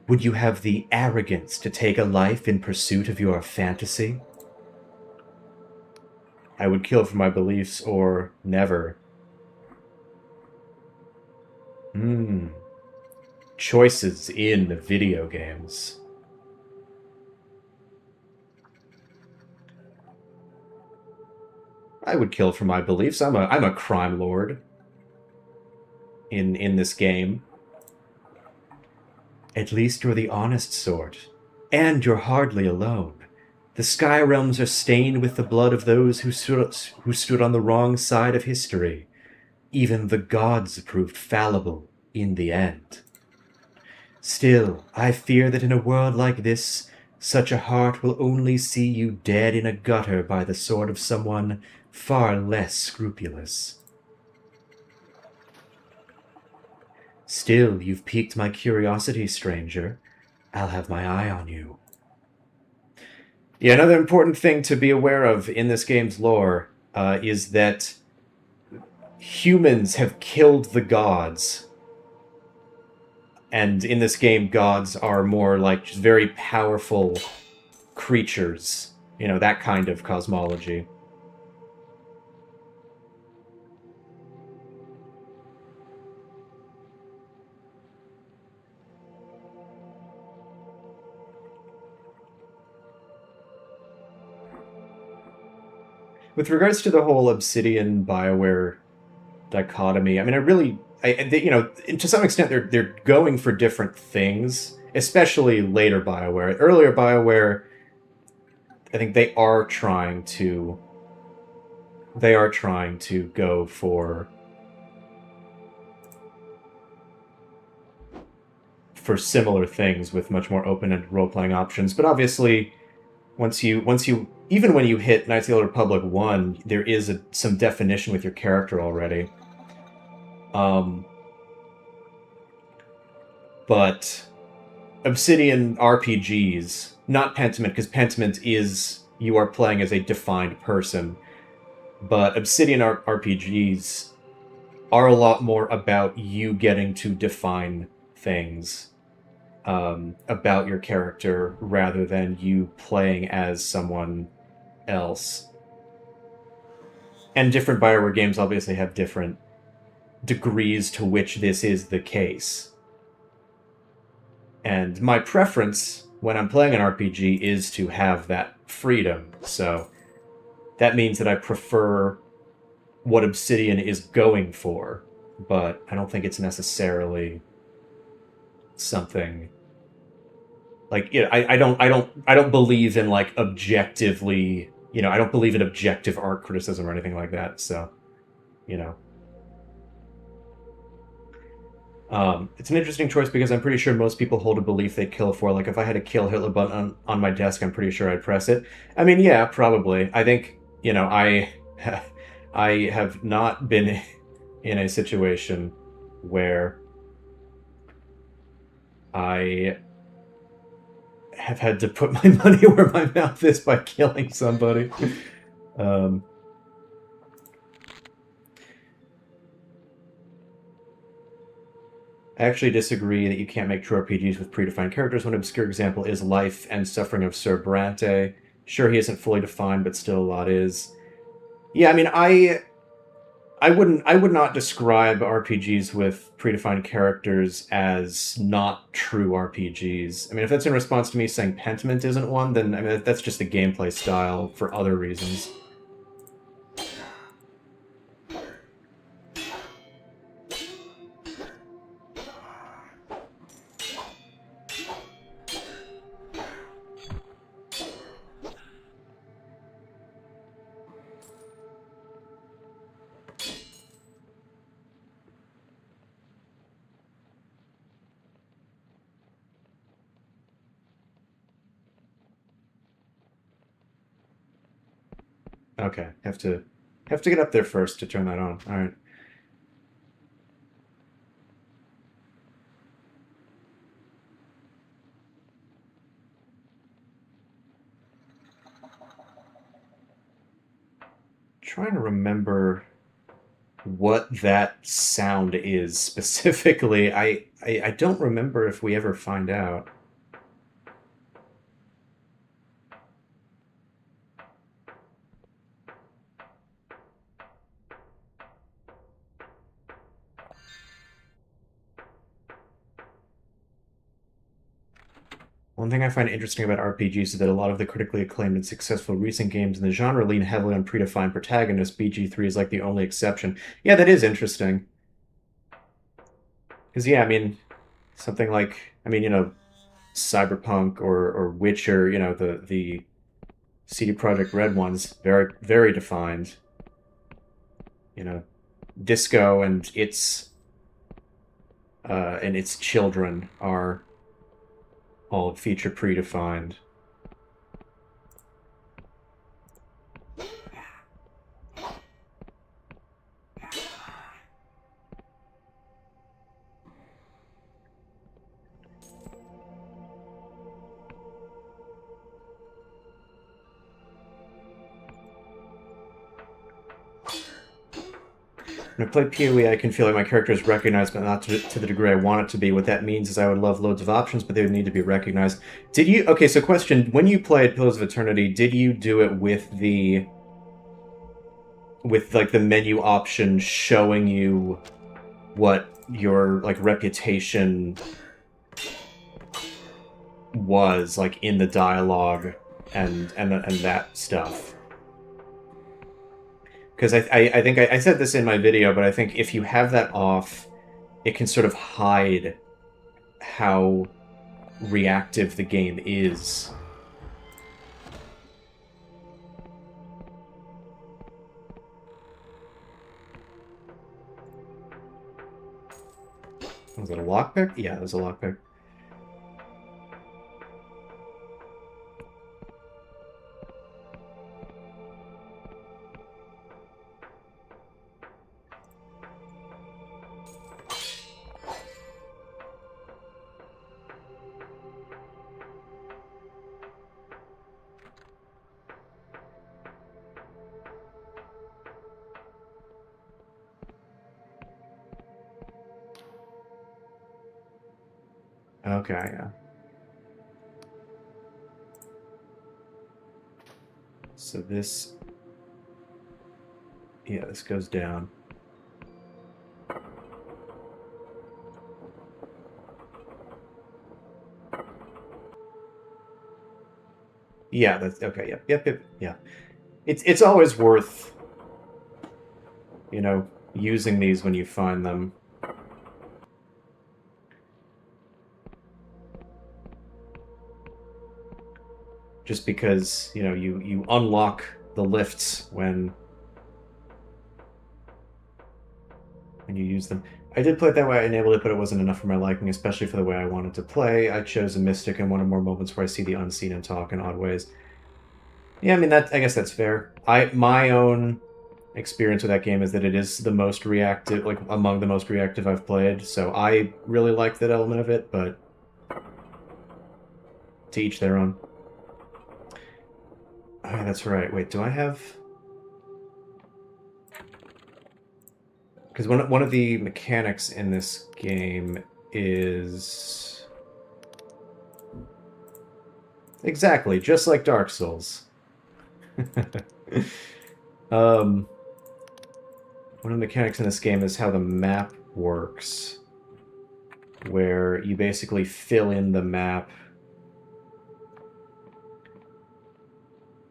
A: Would you have the arrogance to take a life in pursuit of your fantasy? I would kill for my beliefs or never. Hmm. Choices in video games. I would kill for my beliefs. I'm a crime lord in this game. At least you're the honest sort. And you're hardly alone. The Sky Realms are stained with the blood of those who stood on the wrong side of history. Even the gods proved fallible in the end. Still, I fear that in a world like this, such a heart will only see you dead in a gutter by the sword of someone far less scrupulous. Still, you've piqued my curiosity, stranger. I'll have my eye on you. Yeah, another important thing to be aware of in this game's lore is that humans have killed the gods. And in this game, gods are more like just very powerful creatures. That kind of cosmology. With regards to the whole Obsidian BioWare dichotomy, I mean, to some extent, they're going for different things, especially later BioWare. Earlier BioWare, I think they are trying to go for similar things with much more open-ended role-playing options. But obviously, once you even when you hit Knights of the Old Republic 1, there is some definition with your character already. But Obsidian RPGs, not Pentiment, because Pentiment is you are playing as a defined person, but Obsidian RPGs are a lot more about you getting to define things about your character rather than you playing as someone else. And different BioWare games obviously have different degrees to which this is the case. And my preference when I'm playing an RPG is to have that freedom. So that means that I prefer what Obsidian is going for, but I don't think it's necessarily something like I don't believe in like objectively, I don't believe in objective art criticism or anything like that. So, it's an interesting choice because I'm pretty sure most people hold a belief they'd kill for. Like, if I had a kill Hitler button on my desk, I'm pretty sure I'd press it. I mean, yeah, probably. I think, I I have not been in a situation where I have had to put my money where my mouth is by killing somebody. I actually disagree that you can't make true RPGs with predefined characters. One obscure example is Life and Suffering of Sir Brante. Sure, he isn't fully defined, but still a lot is. Yeah, I mean, I would not describe RPGs with predefined characters as not true RPGs. I mean, if that's in response to me saying Pentiment isn't one, then I mean that's just a gameplay style for other reasons. Okay, have to get up there first to turn that on. All right. Trying to remember what that sound is specifically. I don't remember if we ever find out. One thing I find interesting about RPGs is that a lot of the critically acclaimed and successful recent games in the genre lean heavily on predefined protagonists. BG3 is like the only exception. Yeah, that is interesting. Because, yeah, I mean, something like, I mean, Cyberpunk or Witcher, the CD Projekt Red ones, very, very defined. You know, Disco and its children are all feature predefined. When I play PoE, I can feel like my character is recognized, but not to the degree I want it to be. What that means is I would love loads of options, but they would need to be recognized. Did you... Okay, so question. When you played Pillars of Eternity, did you do it with like, the menu option showing you what your, like, reputation was, like, in the dialogue and that stuff? Because I think I said this in my video, but I think if you have that off, it can sort of hide how reactive the game is. Was it a lockpick? Yeah, it was a lockpick. Okay, yeah. So this... Yeah, this goes down. Yeah, that's... Okay, yep, yeah. It's always worth, using these when you find them. Just because, you unlock the lifts when you use them. I did play it that way. I enabled it, but it wasn't enough for my liking, especially for the way I wanted to play. I chose a mystic and wanted more moments where I see the unseen and talk in odd ways. Yeah, I mean, I guess that's fair. My own experience with that game is that it is the most reactive, like among the most reactive I've played. So I really like that element of it, but to each their own. Oh, yeah, that's right. Wait, do I have? Because one of the mechanics in this game is exactly just like Dark Souls. um, one of the mechanics in this game is how the map works, where you basically fill in the map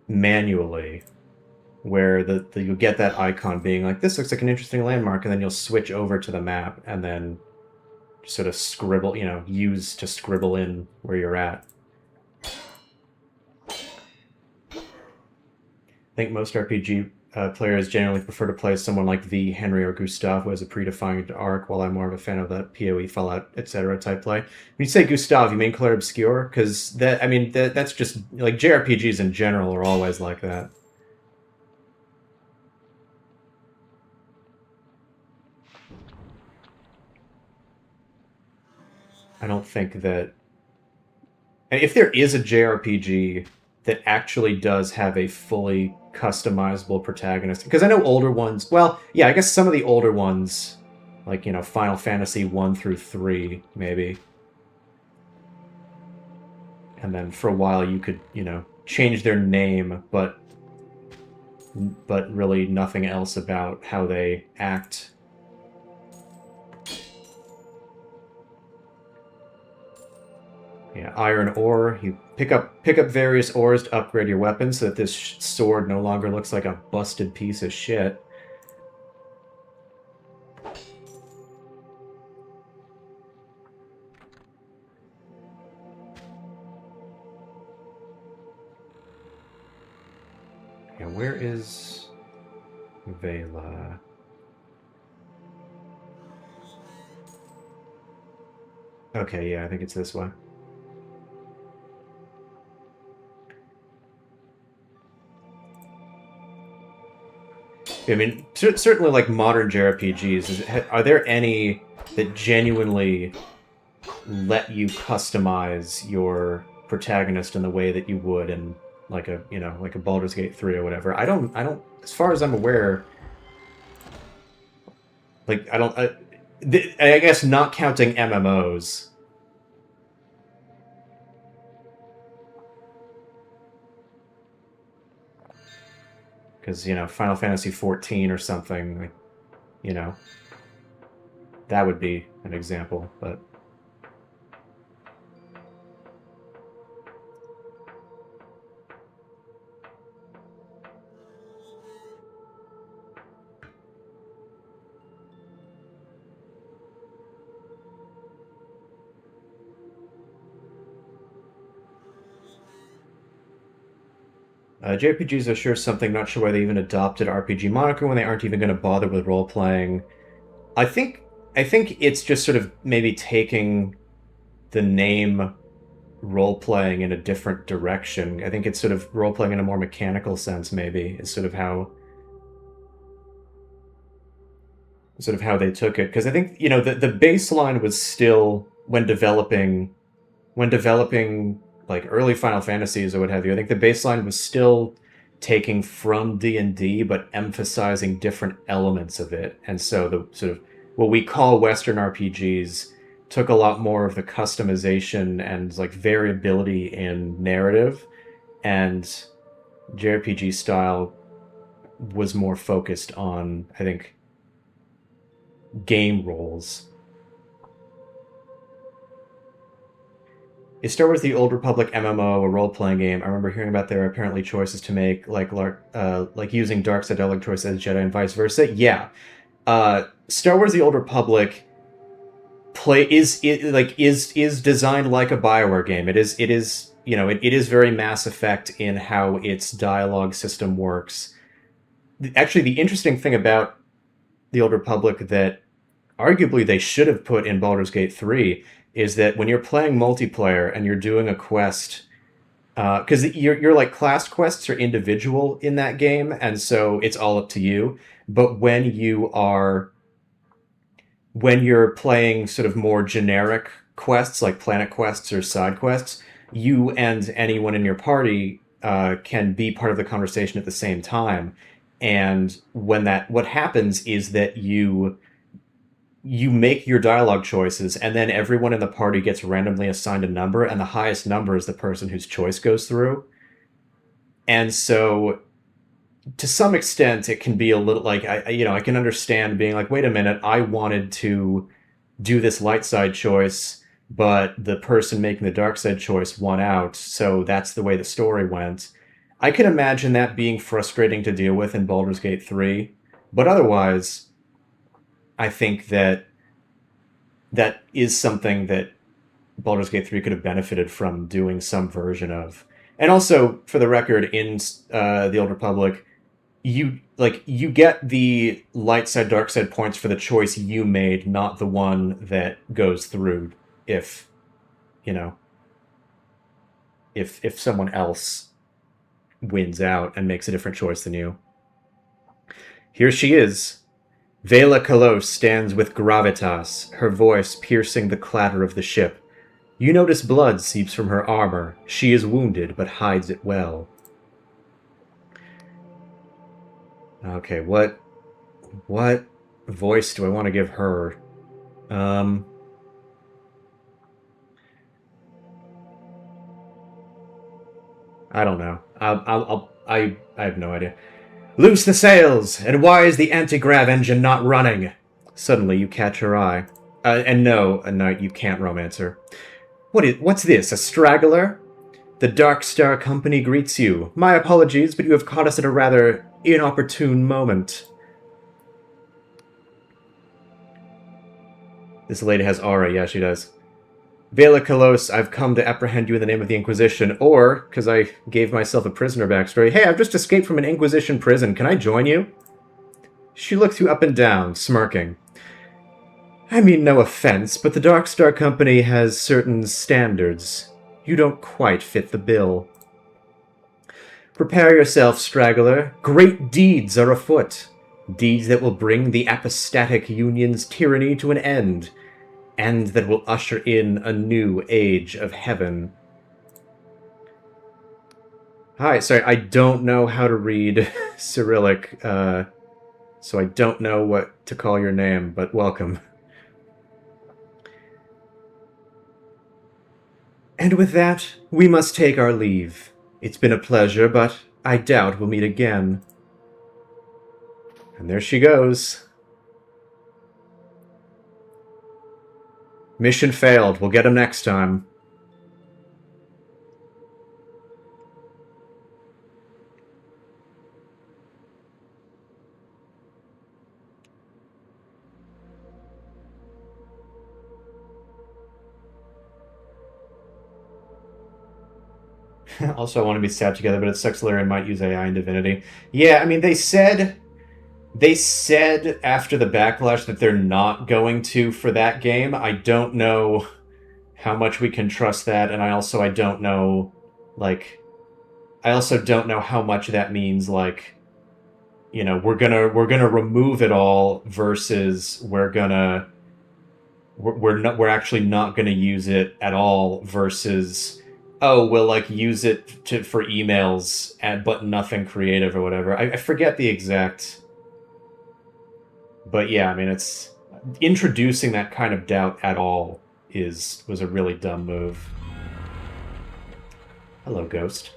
A: manually, where you'll get that icon being like, this looks like an interesting landmark, and then you'll switch over to the map and then sort of scribble, use to scribble in where you're at. I think most RPG players generally prefer to play someone like V, Henry, or Gustav, who has a predefined arc, while I'm more of a fan of that PoE, Fallout, etc. type play. When you say Gustav, you mean Clair Obscur? Because that's just like JRPGs in general are always like that. I don't think that if there is a JRPG that actually does have a fully customizable protagonist, because I know older ones, well, yeah, I guess some of the older ones, like, Final Fantasy 1 through 3, maybe. And then for a while you could, change their name, but really nothing else about how they act. Yeah, iron ore. You pick up various ores to upgrade your weapon so that this sword no longer looks like a busted piece of shit. Yeah, where is Vela? Okay, yeah, I think it's this way. I mean, certainly like modern JRPGs, are there any that genuinely let you customize your protagonist in the way that you would in like a Baldur's Gate 3 or whatever? I don't as far as I'm aware, like I guess not counting MMOs. Because Final Fantasy 14 or something, like, you know that would be an example. But JRPGs are sure something. Not sure why they even adopted RPG moniker when they aren't even going to bother with role playing. I think I think it's just sort of maybe taking the name role playing in a different direction. I think it's sort of role playing in a more mechanical sense. Maybe is sort of how they took it. Because I think the baseline was still when developing like early Final Fantasies or what have you. I think the baseline was still taking from D&D but emphasizing different elements of it. And so the sort of what we call Western RPGs took a lot more of the customization and like variability in narrative, and JRPG style was more focused on, I think, game roles. Is Star Wars: The Old Republic MMO a role-playing game? I remember hearing about their apparently choices to make, like using dark psychedelic choice as Jedi and vice versa. Yeah, Star Wars: The Old Republic is designed like a Bioware game. It is very Mass Effect in how its dialogue system works. Actually, the interesting thing about The Old Republic that arguably they should have put in Baldur's Gate 3 is that when you're playing multiplayer and you're doing a quest, because your like class quests are individual in that game, and so it's all up to you. But when you're playing sort of more generic quests like planet quests or side quests, you and anyone in your party can be part of the conversation at the same time. And what happens is that you make your dialogue choices, and then everyone in the party gets randomly assigned a number, and the highest number is the person whose choice goes through. And so to some extent it can be a little like I can understand being like, wait a minute, I wanted to do this light side choice, but the person making the dark side choice won out, so that's the way the story went. I can imagine that being frustrating to deal with in Baldur's Gate 3, but otherwise I think that that is something that Baldur's Gate 3 could have benefited from doing some version of. And also, for the record, in the Old Republic, you get the light side dark side points for the choice you made, not the one that goes through. If you know if someone else wins out and makes a different choice than you. Here she is. Vela Kalos stands with gravitas, her voice piercing the clatter of the ship. You notice blood seeps from her armor. She is wounded, but hides it well. Okay, what voice do I want to give her? Um, I don't know. I have no idea. Loose the sails! And why is the anti-grav engine not running? Suddenly, you catch her eye. And no, a knight, you can't romance her. What's this, a straggler? The Dark Star Company greets you. My apologies, but you have caught us at a rather inopportune moment. This lady has aura. Yeah, she does. Vela Kalos, I've come to apprehend you in the name of the Inquisition, or, because I gave myself a prisoner backstory, hey, I've just escaped from an Inquisition prison. Can I join you? She looks you up and down, smirking. I mean no offense, but the Dark Star Company has certain standards. You don't quite fit the bill. Prepare yourself, straggler. Great deeds are afoot. Deeds that will bring the apostatic Union's tyranny to an end, and that will usher in a new age of heaven. Hi, sorry, I don't know how to read Cyrillic, so I don't know what to call your name, but welcome. And with that, we must take our leave. It's been a pleasure, but I doubt we'll meet again. And there she goes. Mission failed. We'll get him next time. Also, I want to be stabbed together, but it sucks Larian might use AI in Divinity. Yeah, I mean, they said after the backlash that they're not going to for that game. I don't know how much we can trust that, and I don't know, like, I also don't know how much that means, like, we're gonna remove it all versus we're actually not gonna use it at all versus, oh, we'll like use it for emails and but nothing creative or whatever. I forget the exact, but yeah, I mean, it's introducing that kind of doubt at all was a really dumb move. Hello, Ghost.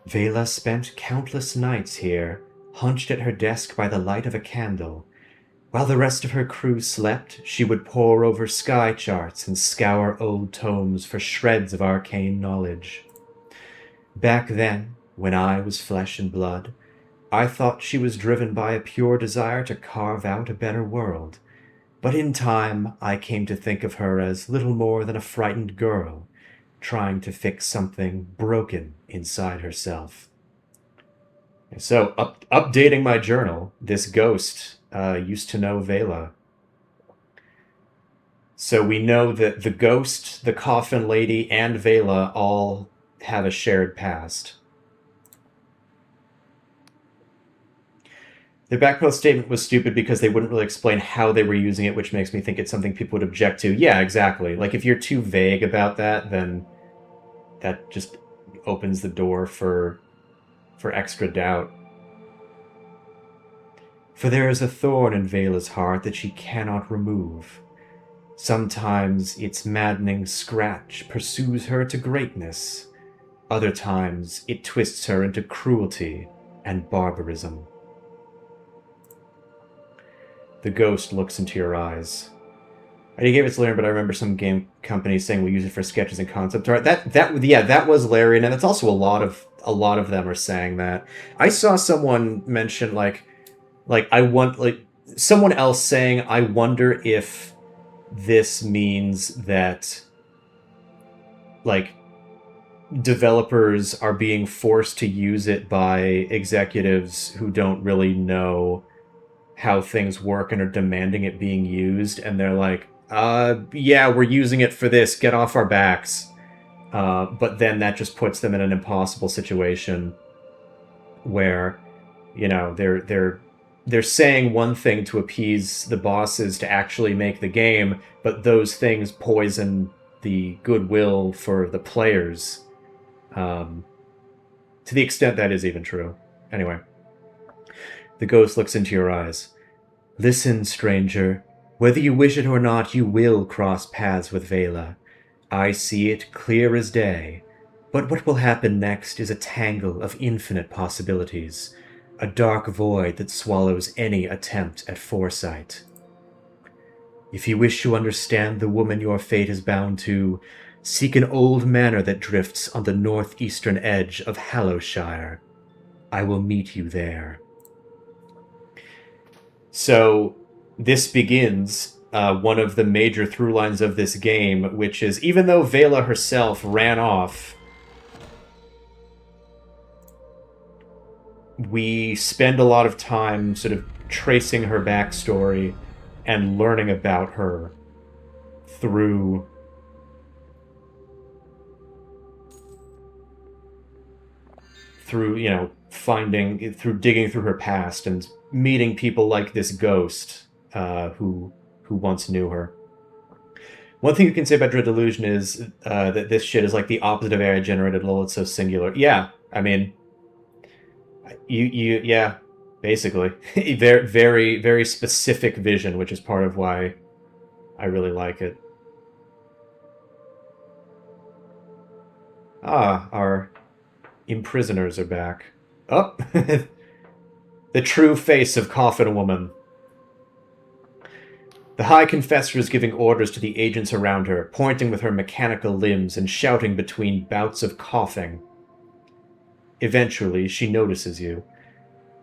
A: Vela spent countless nights here, hunched at her desk by the light of a candle. While the rest of her crew slept, she would pore over sky charts and scour old tomes for shreds of arcane knowledge. Back then, when I was flesh and blood, I thought she was driven by a pure desire to carve out a better world. But in time, I came to think of her as little more than a frightened girl, trying to fix something broken inside herself. And so, updating my journal, this ghost used to know Vela. So we know that the ghost, the coffin lady, and Vela all have a shared past. The backpedal statement was stupid because they wouldn't really explain how they were using it, which makes me think it's something people would object to. Yeah, exactly. Like, if you're too vague about that, then that just opens the door for extra doubt. For there is a thorn in Vela's heart that she cannot remove. Sometimes its maddening scratch pursues her to greatness. Other times it twists her into cruelty and barbarism. The ghost looks into your eyes. I gave it to Larian, but I remember some game companies saying we'll use it for sketches and concept art. That was Larian, and that's also a lot of them are saying that. I saw someone mention someone else saying, I wonder if this means that like developers are being forced to use it by executives who don't really know how things work and are demanding it being used, and they're like, yeah, we're using it for this, get off our backs. But then that just puts them in an impossible situation where, you know, they're saying one thing to appease the bosses to actually make the game, but those things poison the goodwill for the players. To the extent that is even true. Anyway, the ghost looks into your eyes. Listen, stranger. Whether you wish it or not, you will cross paths with Vela. I see it clear as day. But what will happen next is a tangle of infinite possibilities, a dark void that swallows any attempt at foresight. If you wish to understand the woman your fate is bound to, seek an old manor that drifts on the northeastern edge of Hallowshire. I will meet you there. So, this begins one of the major through lines of this game, which is, even though Vela herself ran off, we spend a lot of time sort of tracing her backstory and learning about her through digging through her past and meeting people like this ghost who once knew her. One thing you can say about Dread Delusion is that this shit is like the opposite of AI generated. Lol, it's so singular. Yeah, I mean, yeah, basically, very very very specific vision, which is part of why I really like it. Our imprisoners are back. Oh, the true face of Coffin Woman. The High Confessor is giving orders to the agents around her, pointing with her mechanical limbs and shouting between bouts of coughing. Eventually, she notices you.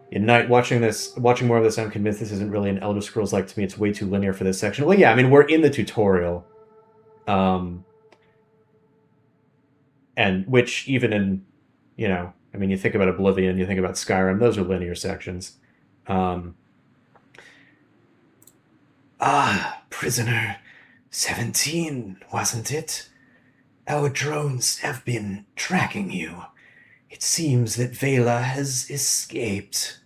A: In night, watching more of this, I'm convinced this isn't really an Elder Scrolls-like to me. It's way too linear for this section. Well, yeah, I mean, we're in the tutorial. And which, even in, you know, I mean, you think about Oblivion, you think about Skyrim, those are linear sections. Prisoner 17, wasn't it? Our drones have been tracking you. It seems that Vela has escaped.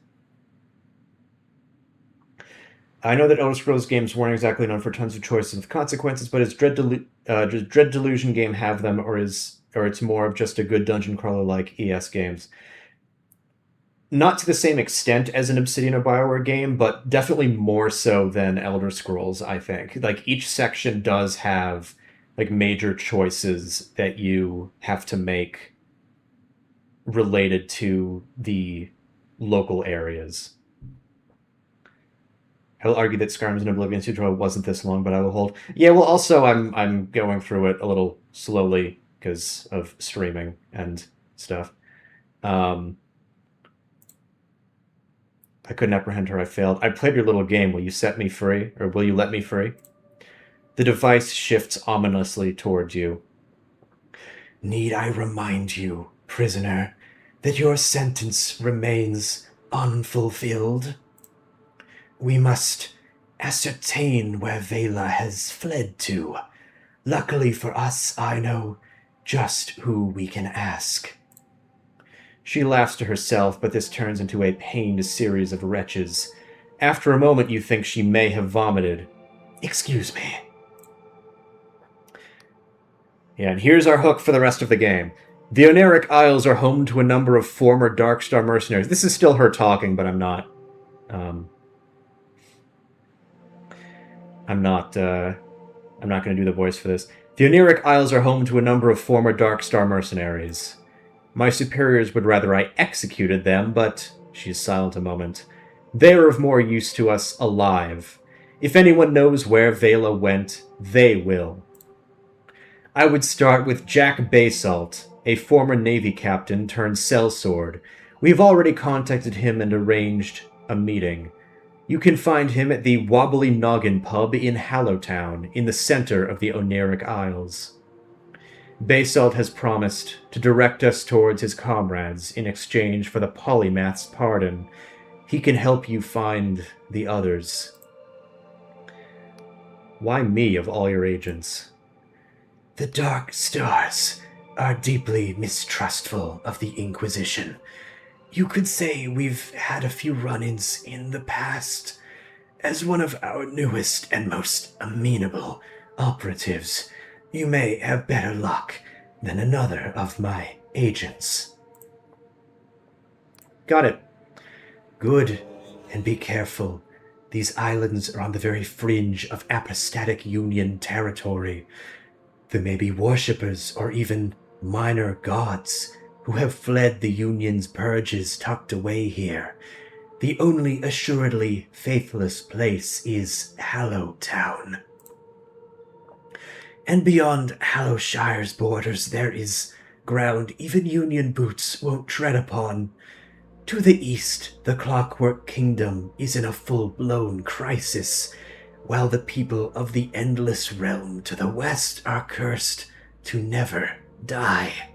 A: I know that Elder Scrolls games weren't exactly known for tons of choices of consequences, but does Dread Delusion game have them, or it's more of just a good dungeon crawler like ES games? Not to the same extent as an Obsidian or BioWare game, but definitely more so than Elder Scrolls, I think. Like, each section does have like major choices that you have to make related to the local areas. I will argue that Skyrim's and Oblivion tutorial wasn't this long, but I will hold. Yeah, well, also I'm going through it a little slowly because of streaming and stuff. I couldn't apprehend her. I failed. I played your little game. Will you set me free, or will you let me free? The device shifts ominously towards you. Need I remind you, prisoner, that your sentence remains unfulfilled? We must ascertain where Vela has fled to. Luckily for us, I know just who we can ask. She laughs to herself, but this turns into a pained series of retches. After a moment, you think she may have vomited. Excuse me. Yeah, and here's our hook for the rest of the game. The Oneric Isles are home to a number of former Darkstar mercenaries. This is still her talking, but I'm not going to do the voice for this. The Oneric Isles are home to a number of former Darkstar mercenaries. My superiors would rather I executed them, but she's silent a moment. They are of more use to us alive. If anyone knows where Vela went, they will. I would start with Jack Basalt, a former Navy captain turned sellsword. We've already contacted him and arranged a meeting. You can find him at the Wobbly Noggin pub in Hallowtown, in the center of the Oneric Isles. Basalt has promised to direct us towards his comrades in exchange for the polymath's pardon. He can help you find the others. Why me of all your agents? The Dark Stars are deeply mistrustful of the Inquisition. You could say we've had a few run-ins in the past. As one of our newest and most amenable operatives, you may have better luck than another of my agents. Got it. Good, and be careful. These islands are on the very fringe of apostatic Union territory. There may be worshippers or even minor gods who have fled the Union's purges tucked away here. The only assuredly faithless place is Hallowtown. And beyond Hallowshire's borders there is ground even Union boots won't tread upon. To the east, the Clockwork Kingdom is in a full-blown crisis, while the people of the Endless Realm to the west are cursed to never die.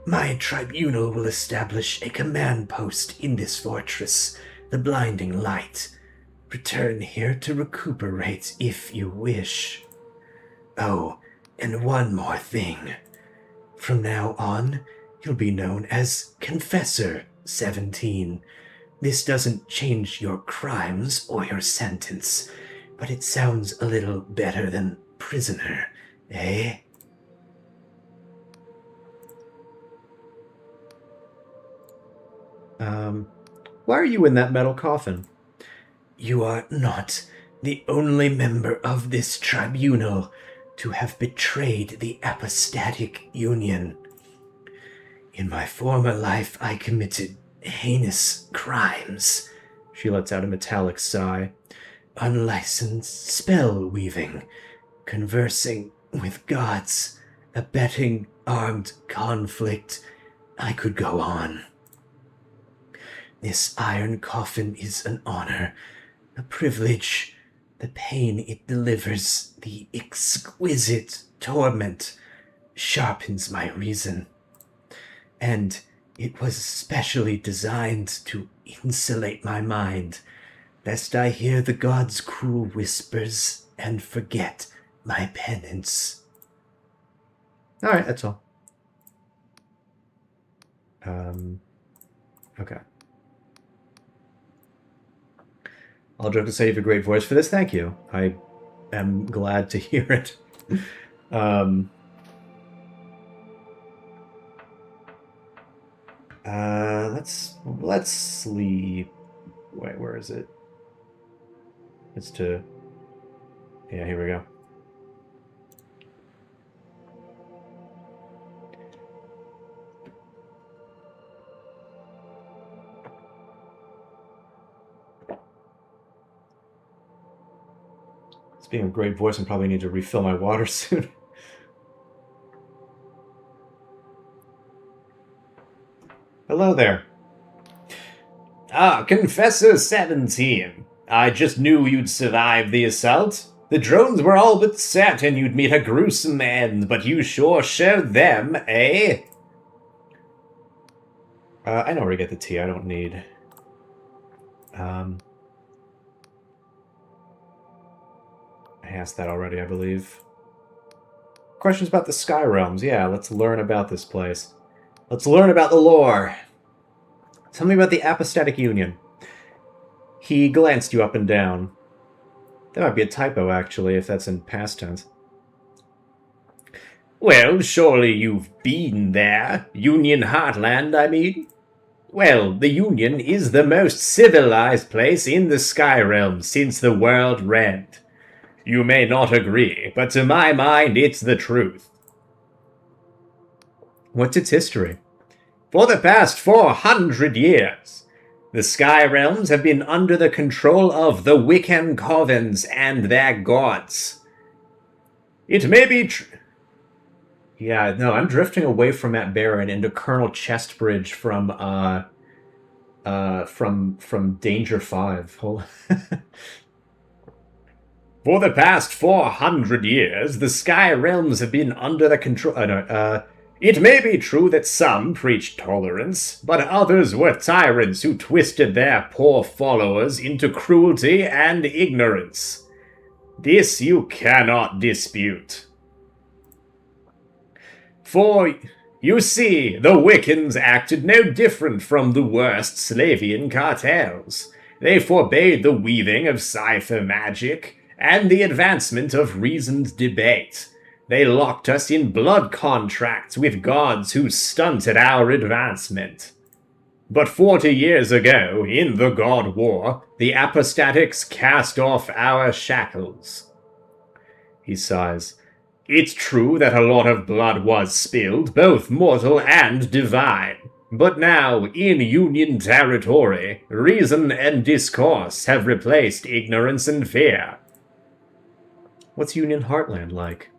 A: My tribunal will establish a command post in this fortress, the Blinding Light. Return here to recuperate if you wish. Oh, and one more thing. From now on, you'll be known as Confessor 17. This doesn't change your crimes or your sentence, but it sounds a little better than prisoner, eh? Why are you in that metal coffin? You are not the only member of this tribunal to have betrayed the apostatic union. In my former life, I committed heinous crimes. She lets out a metallic sigh. Unlicensed spell weaving, conversing with gods, abetting armed conflict. I could go on. This iron coffin is an honor, a privilege. The pain it delivers, the exquisite torment, sharpens my reason. And it was specially designed to insulate my mind, lest I hear the gods' cruel whispers and forget my penance. Alright, that's all. Okay. I'll joke to say you have a great voice for this. Thank you. I am glad to hear it. Let's sleep. Wait, where is it? It's to... Yeah, here we go. Speaking of great voice, I probably need to refill my water soon. Hello there. Ah, Confessor 17. I just knew you'd survive the assault. The drones were all but certain you'd meet a gruesome end, but you sure showed them, eh? I know where to get the tea. I don't need... I asked that already, I believe. Questions about the Sky Realms. Yeah, let's learn about this place. Let's learn about the lore. Tell me about the Apostatic Union. He glanced you up and down. That might be a typo, actually, if that's in past tense. Well, surely you've been there. Union Heartland, I mean. Well, the Union is the most civilized place in the Sky Realm since the world rent. You may not agree, but to my mind, it's the truth. What's its history? For the past 400 years, the Sky Realms have been under the control of the Wiccan Covens and their gods. It may be Yeah, no, I'm drifting away from Matt Baron into Colonel Chestbridge from Danger 5. For the past 400 years, the Sky Realms have been under the control... it may be true that some preached tolerance, but others were tyrants who twisted their poor followers into cruelty and ignorance. This you cannot dispute. For, you see, the Wiccans acted no different from the worst Slavian cartels. They forbade the weaving of cipher magic and the advancement of reasoned debate. They locked us in blood contracts with gods who stunted our advancement. But 40 years ago, in the God War, the apostatics cast off our shackles. He sighs. It's true that a lot of blood was spilled, both mortal and divine. But now, in Union territory, reason and discourse have replaced ignorance and fear. What's Union Heartland like?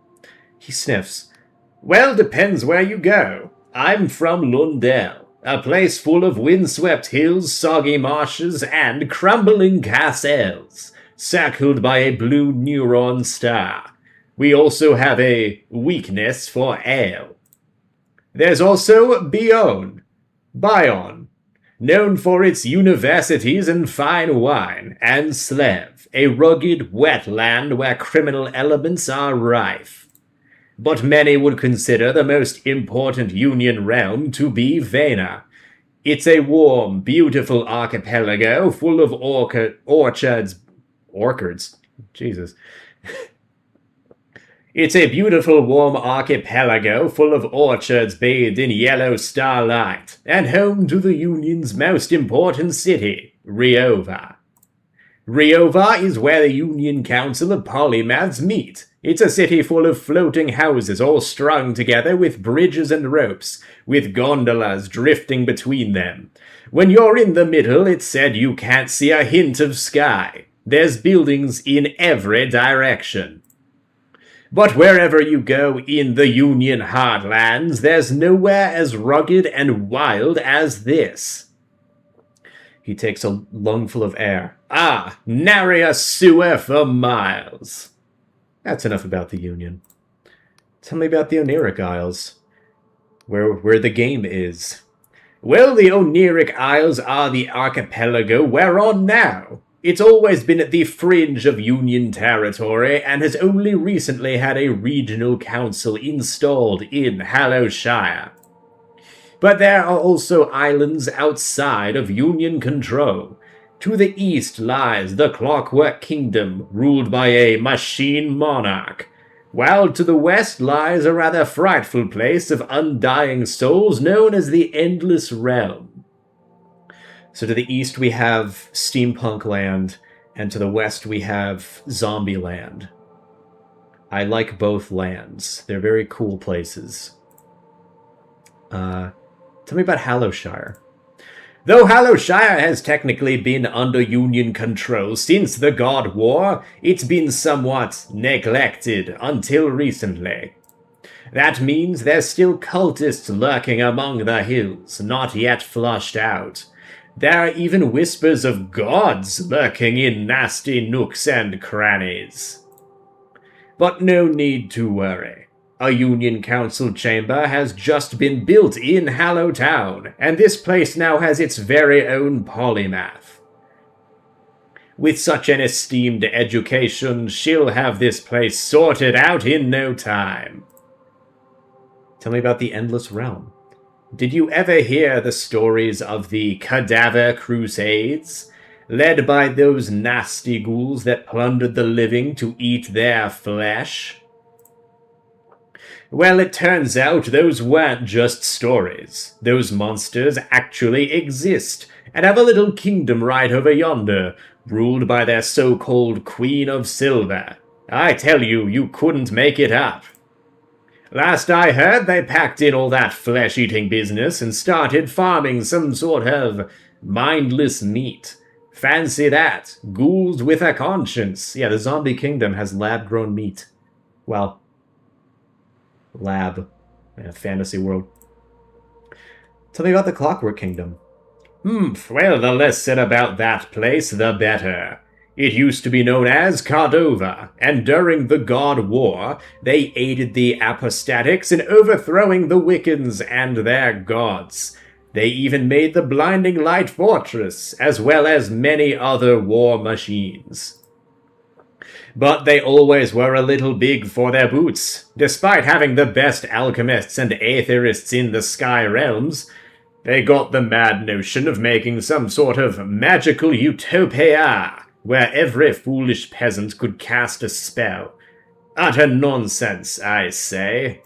A: He sniffs. Well, depends where you go. I'm from Lundell, a place full of windswept hills, soggy marshes, and crumbling castles, circled by a blue neutron star. We also have a weakness for ale. There's also Bion, known for its universities and fine wine, and Slev, a rugged wetland where criminal elements are rife. But many would consider the most important Union realm to be Vena. It's a warm, beautiful archipelago full of orchards. Jesus. It's a beautiful, warm archipelago full of orchards bathed in yellow starlight, and home to the Union's most important city, Riova. Riova is where the Union Council of Polymaths meet. It's a city full of floating houses all strung together with bridges and ropes, with gondolas drifting between them. When you're in the middle, it's said you can't see a hint of sky. There's buildings in every direction. But wherever you go in the Union Heartlands, there's nowhere as rugged and wild as this. He takes a lungful of air. Nary a sewer for miles. That's enough about the Union. Tell me about the Oniric Isles, where the game is. Well, the Oniric Isles are the archipelago we're on now. It's always been at the fringe of Union territory and has only recently had a regional council installed in Hallowshire. But there are also islands outside of Union control. To the east lies the Clockwork Kingdom, ruled by a machine monarch, while to the west lies a rather frightful place of undying souls known as the Endless Realm. So to the east we have Steampunk Land, and to the west we have Zombie Land. I like both lands. They're very cool places. Tell me about Hallowshire. Though Hallowshire has technically been under Union control since the God War, it's been somewhat neglected until recently. That means there's still cultists lurking among the hills, not yet flushed out. There are even whispers of gods lurking in nasty nooks and crannies. But no need to worry. A Union Council chamber has just been built in Hallowtown, and this place now has its very own polymath. With such an esteemed education, she'll have this place sorted out in no time. Tell me about the Endless Realm. Did you ever hear the stories of the Cadaver Crusades? Led by those nasty ghouls that plundered the living to eat their flesh? Well, it turns out those weren't just stories. Those monsters actually exist, and have a little kingdom right over yonder, ruled by their so-called Queen of Silver. I tell you, you couldn't make it up. Last I heard, they packed in all that flesh-eating business and started farming some sort of mindless meat. Fancy that. Ghouls with a conscience. Yeah, the zombie kingdom has lab-grown meat. Well, lab. Fantasy world. Tell me about the Clockwork Kingdom. Well, the less said about that place, the better. It used to be known as Cordova, and during the God War, they aided the apostatics in overthrowing the Wiccans and their gods. They even made the Blinding Light Fortress, as well as many other war machines. But they always were a little big for their boots. Despite having the best alchemists and aetherists in the Sky Realms, they got the mad notion of making some sort of magical utopia, where every foolish peasant could cast a spell. Utter nonsense, I say.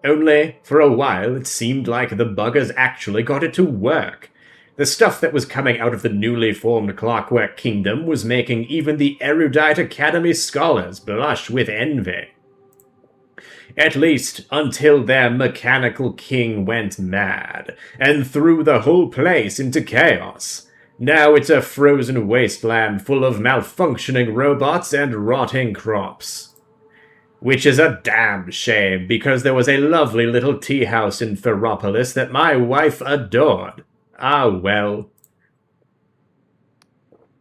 A: Only, for a while, it seemed like the buggers actually got it to work. The stuff that was coming out of the newly formed Clockwork Kingdom was making even the erudite Academy scholars blush with envy. At least until their mechanical king went mad, and threw the whole place into chaos. Now it's a frozen wasteland full of malfunctioning robots and rotting crops. Which is a damn shame, because there was a lovely little tea house in Ferropolis that my wife adored. Ah, well.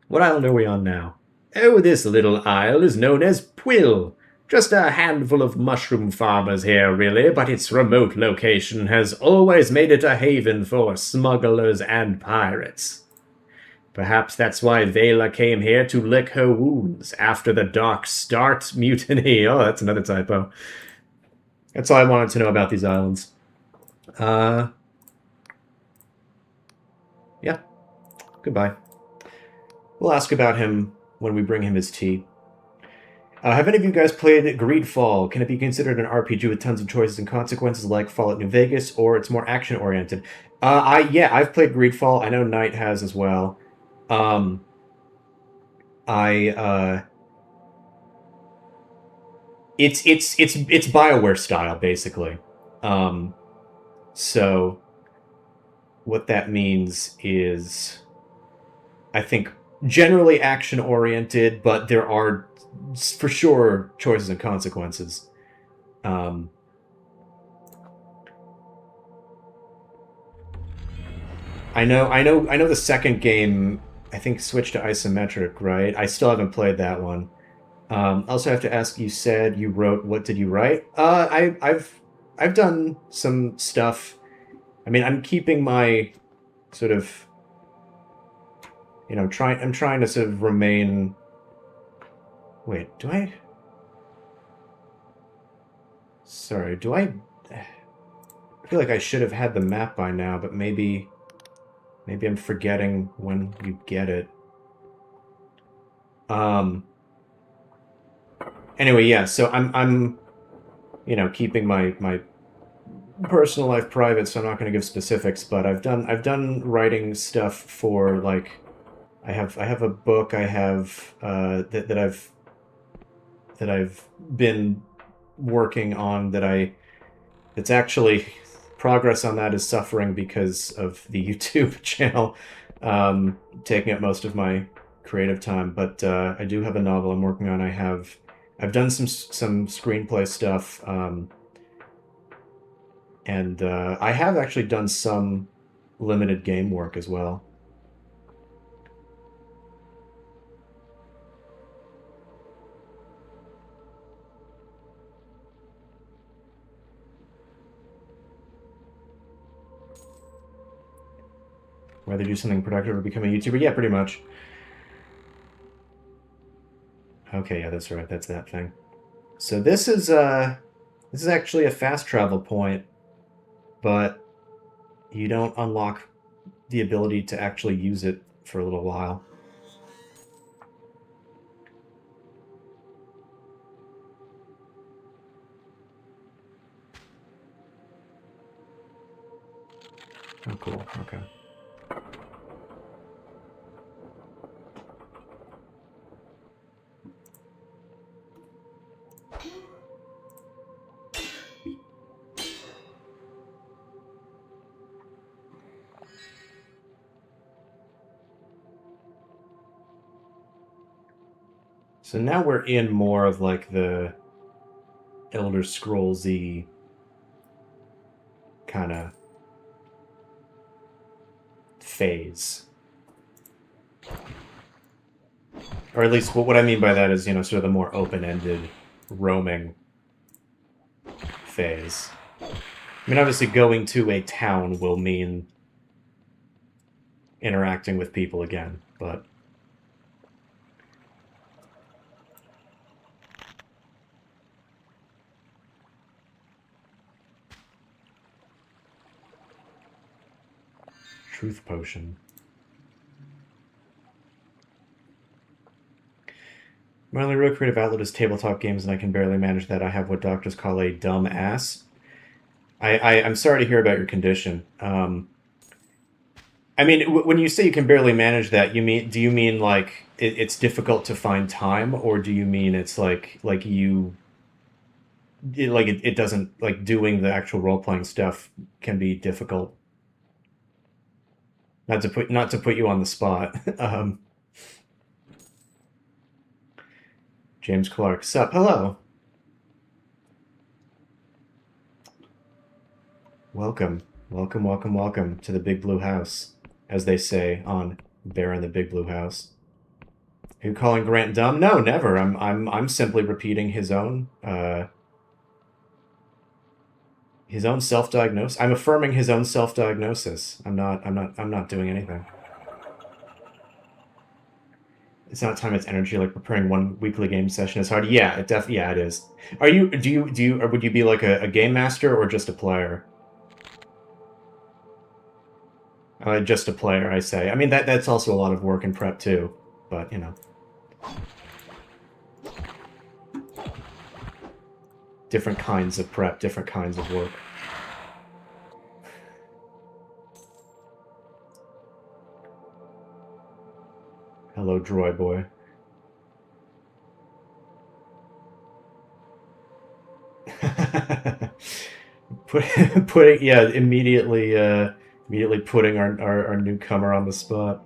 A: What island are we on now? Oh, this little isle is known as Pwill. Just a handful of mushroom farmers here, really, but its remote location has always made it a haven for smugglers and pirates. Perhaps that's why Vela came here to lick her wounds after the Dark Start mutiny. Oh, that's another typo. That's all I wanted to know about these islands. Yeah. Goodbye. We'll ask about him when we bring him his tea. Have any of you guys played Greedfall? Can it be considered an RPG with tons of choices and consequences like Fallout New Vegas, or it's more action-oriented? I've played Greedfall. I know Knight has as well. It's BioWare style, basically. So what that means is, I think, generally action-oriented, but there are for sure choices and consequences. I know the second game, I think, switched to isometric, right? I still haven't played that one. Also have to ask, you said you wrote, what did you write? I've done some stuff. I mean, I'm keeping my sort of, I'm trying to sort of remain. Wait, do I? Sorry, do I feel like I should have had the map by now, but maybe I'm forgetting when you get it. Anyway, yeah, so I'm keeping my personal life private, so I'm not going to give specifics, but I've done writing stuff for, like, I have a book I have that I've been working on it's actually, progress on that is suffering because of the YouTube channel taking up most of my creative time, but I do have a novel I'm working on. I've done some screenplay stuff, and I have actually done some limited game work as well. Whether do something productive or become a YouTuber? Yeah, pretty much. Okay, yeah, that's right. That's that thing. So this is This is actually a fast travel point, but you don't unlock the ability to actually use it for a little while. Oh, cool. Okay. So now we're in more of like the Elder Scrollsy kind of phase. Or at least what I mean by that is, you know, sort of the more open-ended roaming phase. I mean, obviously going to a town will mean interacting with people again, but... Truth Potion. My only real creative outlet is tabletop games, and I can barely manage that. I have what doctors call a dumb ass. I'm sorry to hear about your condition. I mean, when you say you can barely manage that, do you mean like it's difficult to find time, or do you mean it's like you it doesn't like doing the actual role playing stuff can be difficult? Not to put you on the spot. James Clark, sup? Hello. Welcome, welcome to the Big Blue House, as they say on Bear in the Big Blue House. Are you calling Grant dumb? No, never. I'm simply repeating his own self-diagnosis. I'm affirming his own self-diagnosis. I'm not doing anything. It's not time, it's energy. Like preparing one weekly game session is hard. Yeah, it is. Or would you be like a game master or just a player? Just a player, I say. I mean, that's also a lot of work and prep too, but you know. Different kinds of prep, different kinds of work. Hello, Droid Boy. Immediately putting our newcomer on the spot.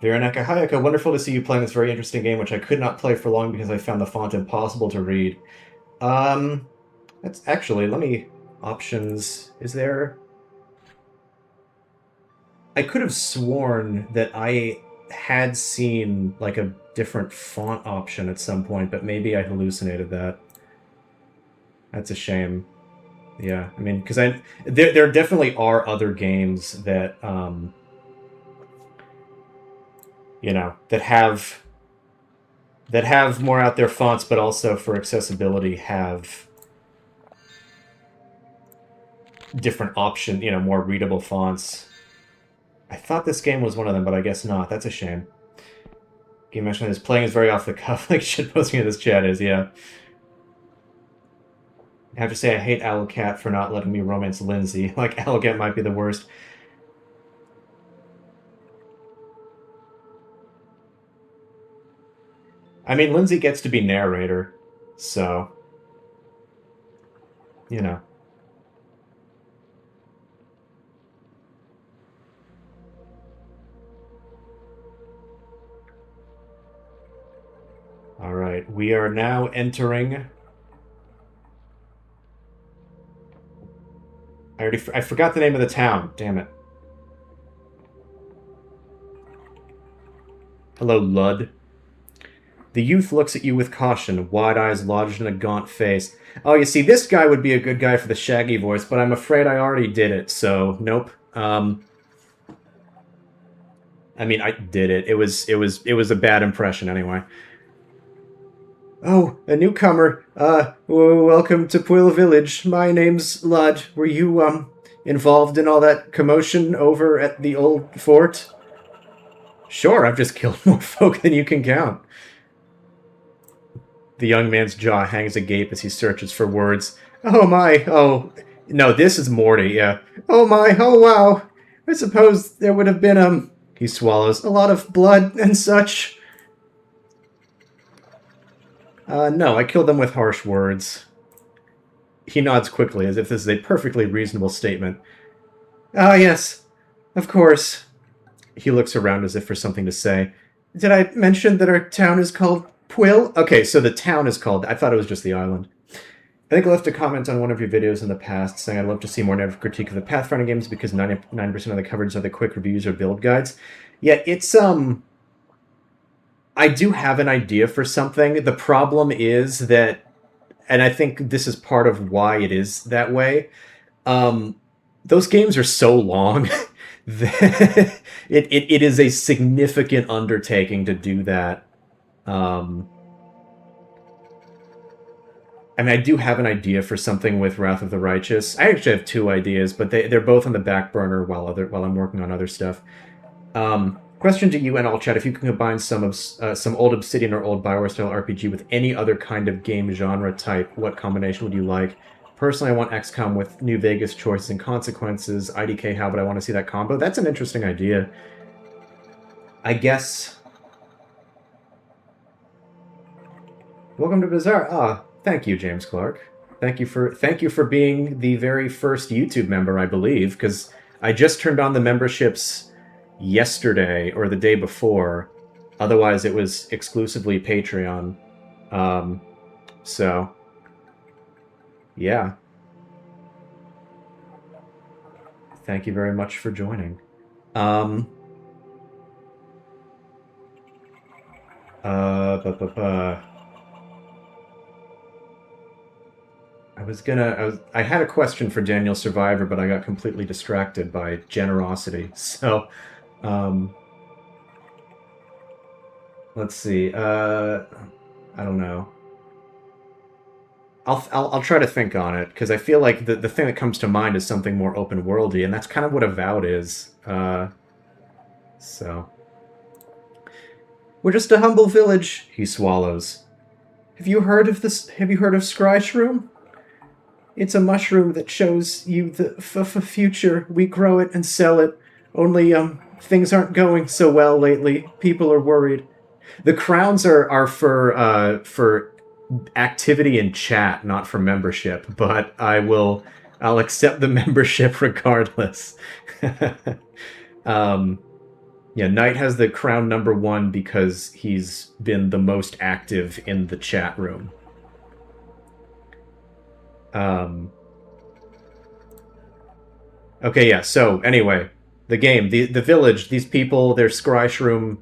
A: Veronica Hayaka, wonderful to see you playing this very interesting game, which I could not play for long because I found the font impossible to read. That's actually, let me... Options... Is there... I could have sworn that I had seen, like, a different font option at some point, but maybe I hallucinated that. That's a shame. Yeah, I mean, because there definitely are other games that, you know, that have more out there fonts, but also for accessibility have different option, you know, more readable fonts. I thought this game was one of them, but I guess not. That's a shame. Game mentioned is playing is very off the cuff, like shit posting in this chat is, yeah. I have to say I hate Owlcat for not letting me romance Lindsay. Like, Owlcat might be the worst. I mean, Lindsay gets to be narrator, so... You know. Alright, we are now entering... I forgot the name of the town, damn it. Hello, Lud. The youth looks at you with caution, wide eyes lodged in a gaunt face. Oh, you see, this guy would be a good guy for the Shaggy voice, but I'm afraid I already did it, so nope. I mean, I did it. It was a bad impression anyway. Oh, a newcomer. Welcome to Puil Village. My name's Lud. Were you, involved in all that commotion over at the old fort? Sure, I've just killed more folk than you can count. The young man's jaw hangs agape as he searches for words. Oh my, oh. No, this is Morty, yeah. Oh my, oh wow. I suppose there would have been, he swallows, a lot of blood and such. No, I killed them with harsh words. He nods quickly, as if this is a perfectly reasonable statement. Ah, yes, of course. He looks around as if for something to say. Did I mention that our town is called Puil? Okay, so the town is called... I thought it was just the island. I think I left a comment on one of your videos in the past saying I'd love to see more narrative critique of the Pathfinder games because 99% of the coverage are the quick reviews or build guides. Yeah, it's, I do have an idea for something. The problem is that, and I think this is part of why it is that way, those games are so long that it is a significant undertaking to do that. I mean, I do have an idea for something with Wrath of the Righteous. I actually have two ideas, but they're both on the back burner while I'm working on other stuff. Question to you and all chat: if you can combine some old Obsidian or old Bioware style RPG with any other kind of game genre type, what combination would you like? Personally, I want XCOM with New Vegas choices and consequences. IDK, how would I want to see that combo? That's an interesting idea. I guess. Welcome to Bazaar. Ah, thank you, James Clark. Thank you for being the very first YouTube member, I believe, because I just turned on the memberships yesterday or the day before. Otherwise, it was exclusively Patreon. So, yeah. Thank you very much for joining. I had a question for Daniel Survivor, but I got completely distracted by generosity. So, let's see. I don't know. I'll try to think on it, because I feel like the thing that comes to mind is something more open worldy, and that's kind of what Avowed is. So we're just a humble village, he swallows. Have you heard of this? Have you heard of Scry Shroom? It's a mushroom that shows you the future. We grow it and sell it. Only, things aren't going so well lately. People are worried. The crowns are for activity in chat, not for membership, but I'll accept the membership regardless. Yeah, Knight has the crown #1 because he's been the most active in the chat room. Okay, yeah, so anyway, the game, the village, these people, their scry shroom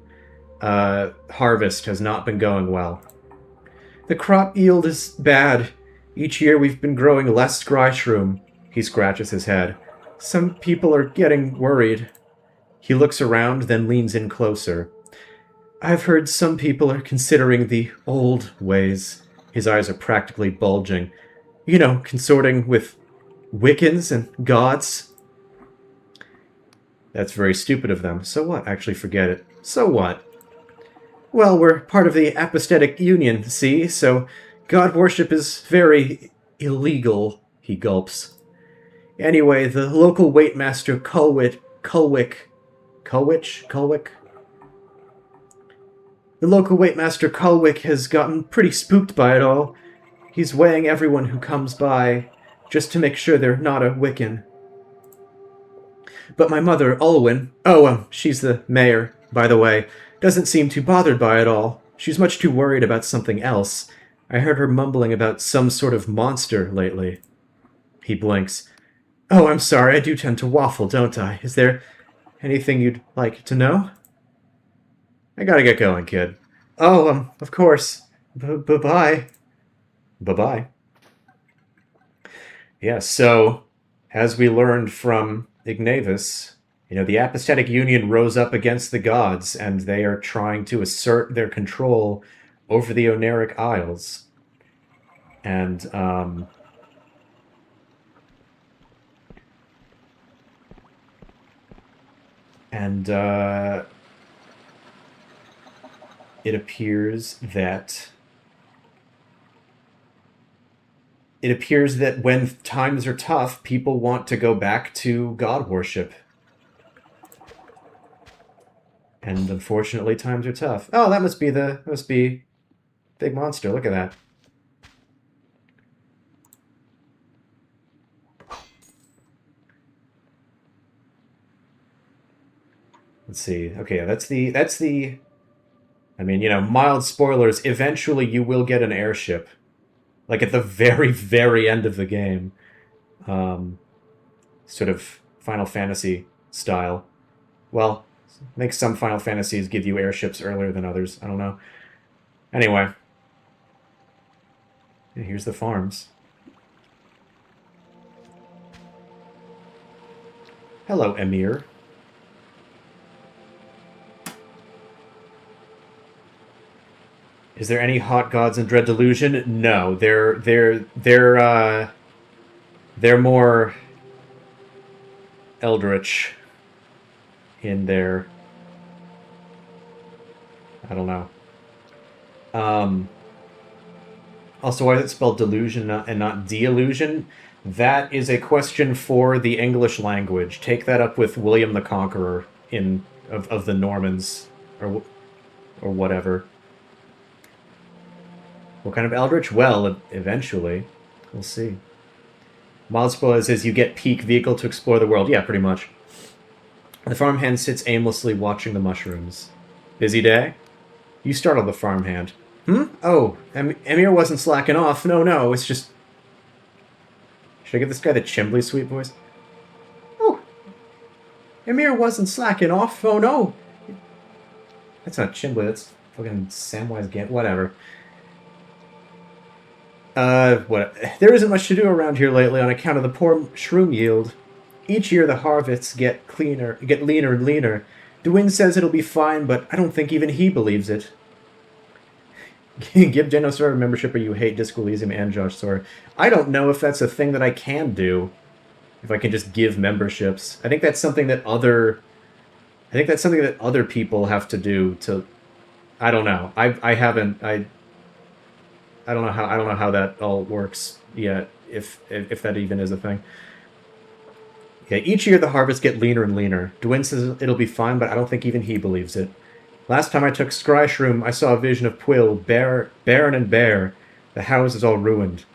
A: harvest has not been going well. The crop yield is bad. Each year we've been growing less scry shroom. He scratches his head. Some people are getting worried. He looks around, then leans in closer. I've heard some people are considering the old ways. His eyes are practically bulging. You know, consorting with Wiccans and gods. That's very stupid of them. So what? Actually, forget it. So what? Well, we're part of the Apostatic Union, see? So god worship is very illegal, he gulps. Anyway, the local waitmaster Kulwich? The local waitmaster Kulwick has gotten pretty spooked by it all. He's weighing everyone who comes by, just to make sure they're not a Wiccan. But my mother, Ulwyn, she's the mayor, by the way, doesn't seem too bothered by it all. She's much too worried about something else. I heard her mumbling about some sort of monster lately. He blinks. Oh, I'm sorry, I do tend to waffle, don't I? Is there anything you'd like to know? I gotta get going, kid. Oh, of course. Bye-bye. Bye-bye. Yeah, so, as we learned from Ignavis The apathetic union rose up against the gods, and they are trying to assert their control over the Oneric Isles. And and it appears that when times are tough, people want to go back to god worship. And unfortunately, times are tough. Oh, that must be big monster. Look at that. Let's see. Okay, that's the. I mean, mild spoilers. Eventually, you will get an airship, like at the very, very end of the game. Sort of Final Fantasy style. Well, make some Final Fantasies give you airships earlier than others. I don't know. Anyway, here's the farms. Hello, Emir. Is there any hot gods in Dread Delusion? No, they're more eldritch in their. I don't know. Also, why is it spelled delusion and not de-illusion? That is a question for the English language. Take that up with William the Conqueror of the Normans or whatever. What kind of eldritch? Well, eventually. We'll see. Mild spoiler says you get peak vehicle to explore the world. Yeah, pretty much. The farmhand sits aimlessly watching the mushrooms. Busy day? You startled the farmhand. Oh, Emir wasn't slacking off. No, it's just... Should I give this guy the Chimbly sweet voice? Oh, Emir wasn't slacking off. Oh, no. That's not Chimbly, that's fucking Samwise Gamgee. Whatever. There isn't much to do around here lately on account of the poor shroom yield. Each year the harvests get leaner and leaner. DeWin says it'll be fine, but I don't think even he believes it. Give Genosor a membership or you hate Disco Elysium and Josh Sor. I don't know if that's a thing that I can do. If I can just give memberships. I think that's something that other people have to do to... I don't know. I don't know how that all works yet, if that even is a thing. Okay, each year the harvests get leaner and leaner. Dwayne says it'll be fine, but I don't think even he believes it. Last time I took Scry Shroom, I saw a vision of Quill, barren and bare. The house is all ruined.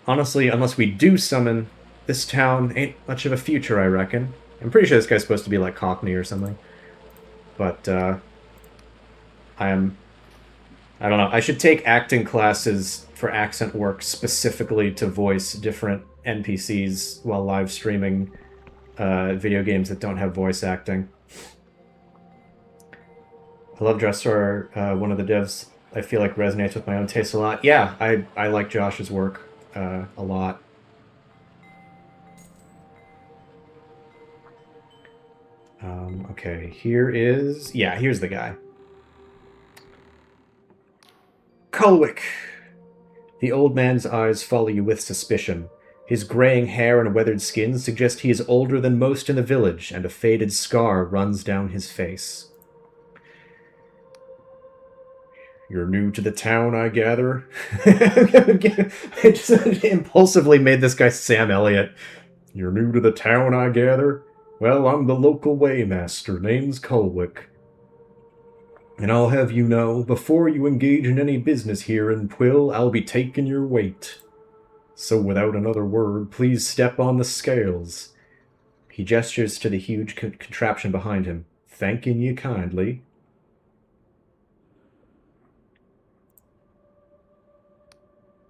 A: Honestly, unless we do summon, this town ain't much of a future, I reckon. I'm pretty sure this guy's supposed to be like Cockney or something. But, I don't know. I should take acting classes for accent work specifically to voice different NPCs while live streaming video games that don't have voice acting. I love Dressor, one of the devs I feel like resonates with my own taste a lot. Yeah, I like Josh's work a lot. Okay, here's the guy. Kulwick! The old man's eyes follow you with suspicion. His graying hair and weathered skin suggest he is older than most in the village, and a faded scar runs down his face. You're new to the town, I gather? I just impulsively made this guy Sam Elliott. You're new to the town, I gather? Well, I'm the local waymaster, name's Kulwick. And I'll have you know, before you engage in any business here in Pwill, I'll be taking your weight. So without another word, please step on the scales. He gestures to the huge contraption behind him, thanking you kindly.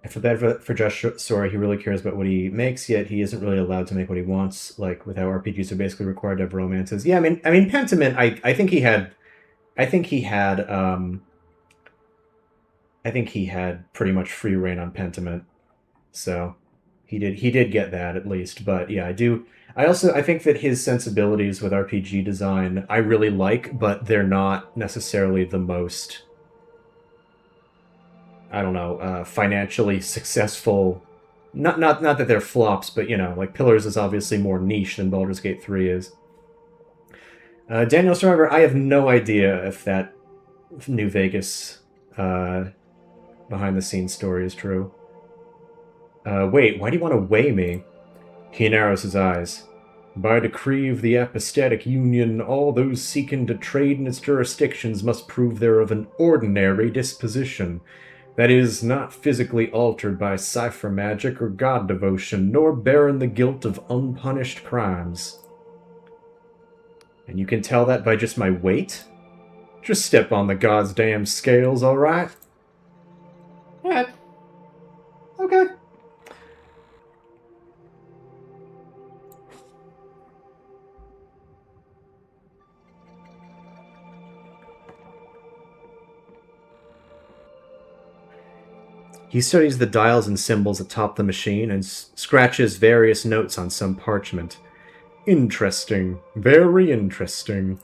A: I feel bad for Josh Sora. He really cares about what he makes, yet he isn't really allowed to make what he wants. Like with how RPGs are basically required to have romances. Yeah, I mean, Pentiment. I think he had pretty much free reign on Pentiment. So, He did get that at least, but yeah, I do. I think that his sensibilities with RPG design I really like, but they're not necessarily the most, I don't know, financially successful. Not that they're flops, but like Pillars is obviously more niche than Baldur's Gate 3 is. Daniel Survivor, I have no idea if that New Vegas uh, behind the scenes story is true. Wait, why do you want to weigh me? He narrows his eyes. By decree of the apostatic union, all those seeking to trade in its jurisdictions must prove they're of an ordinary disposition, that is, not physically altered by cipher magic or god devotion, nor bearing the guilt of unpunished crimes. And you can tell that by just my weight? Just step on the god's damn scales, alright? Yeah. Okay. He studies the dials and symbols atop the machine and scratches various notes on some parchment. Interesting. Very interesting.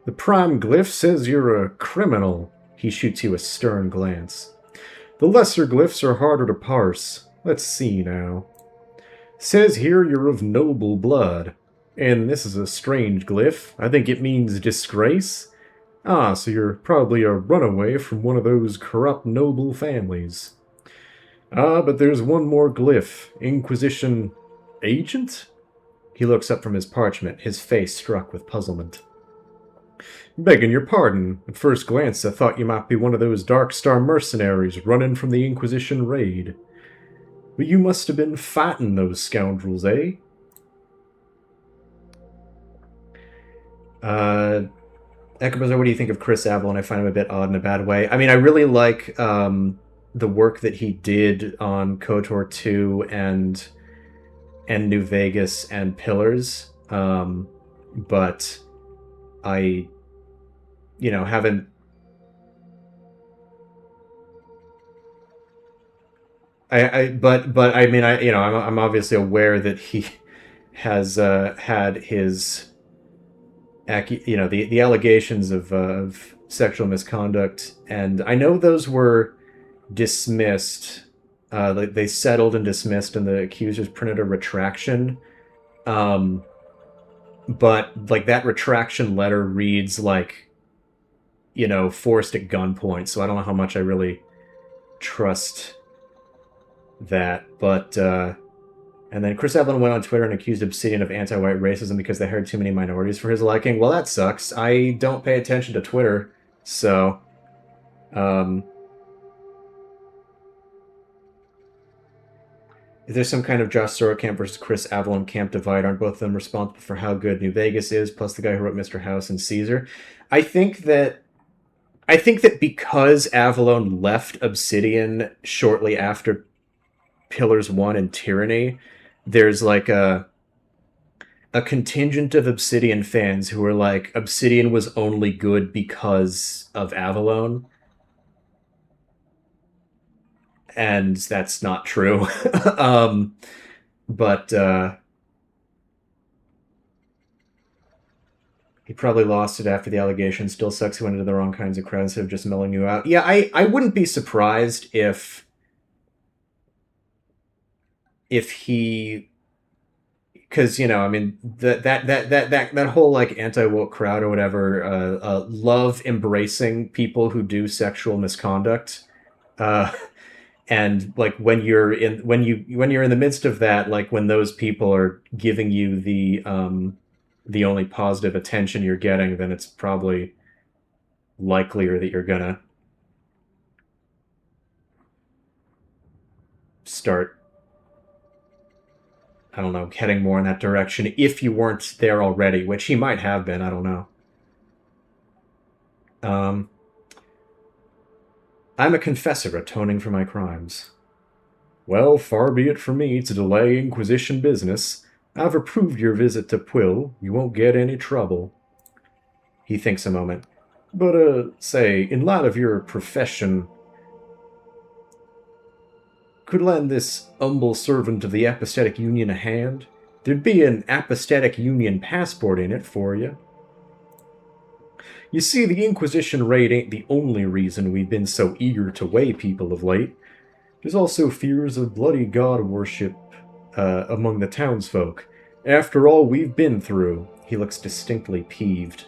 A: The prime glyph says you're a criminal. He shoots you a stern glance. The lesser glyphs are harder to parse. Let's see now. Says here you're of noble blood. And this is a strange glyph. I think it means disgrace. Ah, so you're probably a runaway from one of those corrupt noble families. Ah, but there's one more glyph. Inquisition agent? He looks up from his parchment, his face struck with puzzlement. Begging your pardon. At first glance, I thought you might be one of those Dark Star mercenaries running from the Inquisition raid. But you must have been fighting those scoundrels, eh? Echobrother, what do you think of Chris Avalon? I find him a bit odd in a bad way. I mean, I really like the work that he did on KOTOR 2 and New Vegas and Pillars, but I, haven't. But I mean, I'm obviously aware that he has had his, the allegations of sexual misconduct, and I know those were dismissed. They settled and dismissed, and the accusers printed a retraction. But like that retraction letter reads like, forced at gunpoint. So I don't know how much I really trust that. But and then Chris Evelyn went on Twitter and accused Obsidian of anti-white racism because they hired too many minorities for his liking. Well, that sucks. I don't pay attention to Twitter, so is there some kind of Josh Camp versus Chris Avalon camp divide? Aren't both of them responsible for how good New Vegas is, plus the guy who wrote Mr. House and Caesar? I think that because Avalon left Obsidian shortly after Pillars 1 and Tyranny, there's like a contingent of Obsidian fans who are like, Obsidian was only good because of Avalon. And that's not true. But he probably lost it after the allegation. Still sucks he went into the wrong kinds of crowds instead of just melling you out. Yeah, I wouldn't be surprised if he, because I mean that whole like anti-woke crowd or whatever love embracing people who do sexual misconduct. And like when you're in the midst of that, like when those people are giving you the only positive attention you're getting, then it's probably likelier that you're gonna start, I don't know, heading more in that direction if you weren't there already, which he might have been. I don't know. I'm a confessor atoning for my crimes. Well, far be it from me to delay Inquisition business. I've approved your visit to Quill. You won't get any trouble. He thinks a moment. But, say, in light of your profession... could lend this humble servant of the Apostatic Union a hand, there'd be an Apostatic Union passport in it for you. You see, the Inquisition raid ain't the only reason we've been so eager to weigh people of late. There's also fears of bloody god worship among the townsfolk. After all we've been through, he looks distinctly peeved.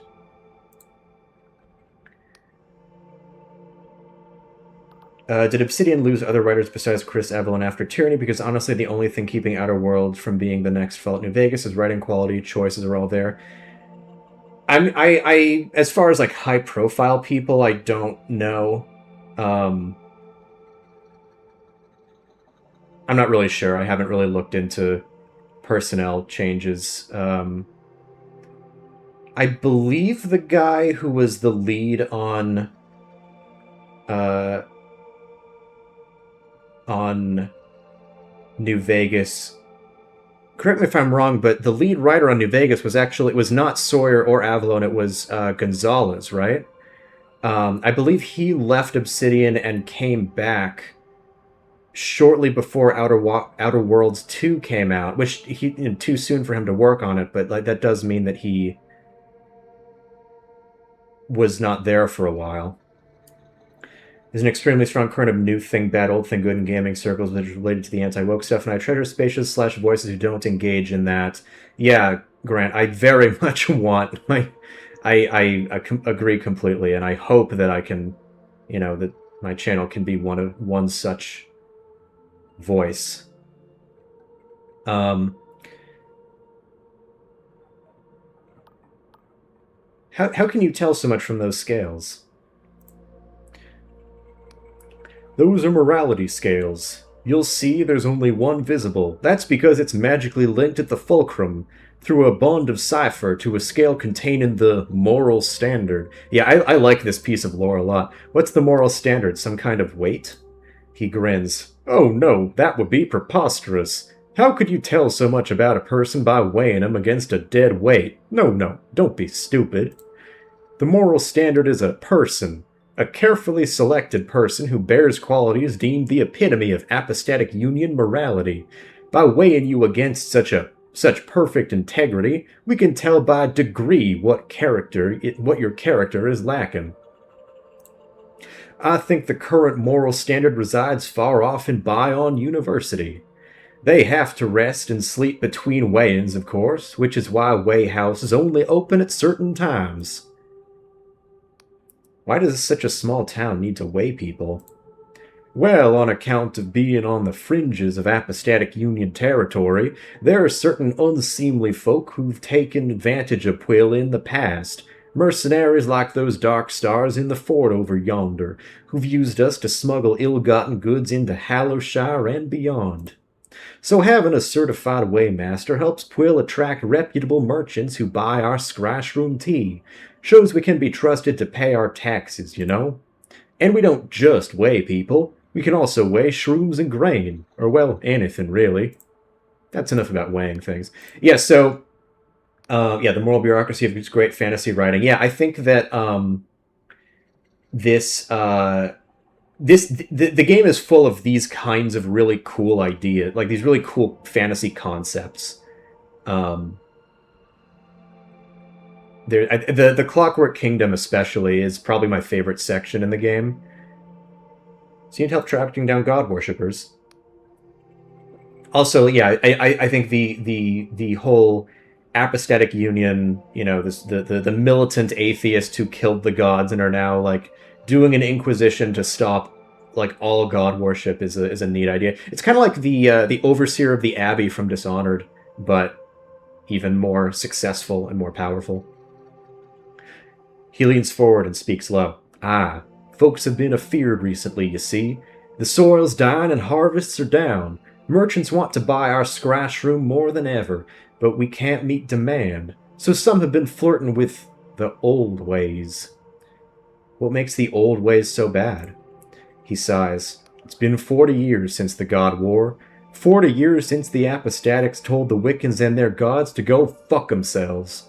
A: Did Obsidian lose other writers besides Chris Evelyn after Tyranny? Because honestly, the only thing keeping Outer Worlds from being the next Fallout New Vegas is writing quality. Choices are all there. I as far as like high profile people, I don't know. I'm not really sure. I haven't really looked into personnel changes. I believe the guy who was the lead on New Vegas. Correct me if I'm wrong, but the lead writer on New Vegas was not Sawyer or Avalon. It was Gonzalez, right? I believe he left Obsidian and came back shortly before Outer Worlds 2 came out, which too soon for him to work on it, but like that does mean that he was not there for a while. There's an extremely strong current of new thing bad, old thing good in gaming circles that is related to the anti-woke stuff, and I treasure spacious / voices who don't engage in that. Yeah, Grant, I very much want I agree completely, and I hope that I can, that my channel can be one such voice. How can you tell so much from those scales? Those are morality scales. You'll see there's only one visible. That's because it's magically linked at the fulcrum through a bond of cipher to a scale containing the moral standard. Yeah, I like this piece of lore a lot. What's the moral standard? Some kind of weight? He grins. Oh no, that would be preposterous. How could you tell so much about a person by weighing him against a dead weight? No, don't be stupid. The moral standard is a person. A carefully selected person who bears qualities deemed the epitome of apostatic union morality. By weighing you against such perfect integrity, we can tell by degree what your character is lacking. I think the current moral standard resides far off in Bion University. They have to rest and sleep between weigh-ins, of course, which is why weigh houses only open at certain times. Why does such a small town need to weigh people? Well, on account of being on the fringes of Apostatic Union territory, there are certain unseemly folk who've taken advantage of Quill in the past. Mercenaries like those dark stars in the fort over yonder, who've used us to smuggle ill-gotten goods into Hallowshire and beyond. So having a certified weighmaster helps Quill attract reputable merchants who buy our scryshroom tea. Shows we can be trusted to pay our taxes, And we don't just weigh people. We can also weigh shrooms and grain. Or, well, anything, really. That's enough about weighing things. Yeah, so... the moral bureaucracy of great fantasy writing. Yeah, I think that the game is full of these kinds of really cool ideas, like these really cool fantasy concepts. The Clockwork Kingdom especially is probably my favorite section in the game. So you need help tracking down god worshippers. Also, yeah, I think the whole apostatic union, the militant atheists who killed the gods and are now like doing an inquisition to stop like all god worship is a neat idea. It's kind of like the overseer of the abbey from Dishonored, but even more successful and more powerful. He leans forward and speaks low. Ah, folks have been afeared recently, you see. The soil's dying and harvests are down. Merchants want to buy our scryshroom more than ever, but we can't meet demand. So some have been flirting with the old ways. What makes the old ways so bad? He sighs. It's been 40 years since the God War. 40 years since the apostatics told the Wiccans and their gods to go fuck themselves.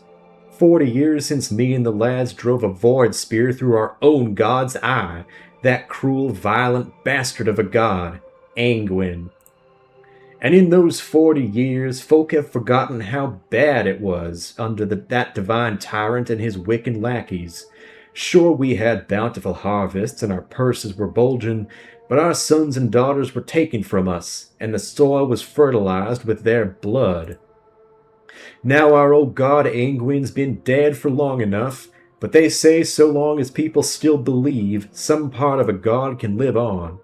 A: 40 years since me and the lads drove a void spear through our own god's eye, that cruel, violent bastard of a god. Angwin. And in those 40 years, folk have forgotten how bad it was under that divine tyrant and his wicked lackeys. Sure, we had bountiful harvests and our purses were bulging, but our sons and daughters were taken from us, and the soil was fertilized with their blood. Now our old god Angwin's been dead for long enough, but they say so long as people still believe, some part of a god can live on.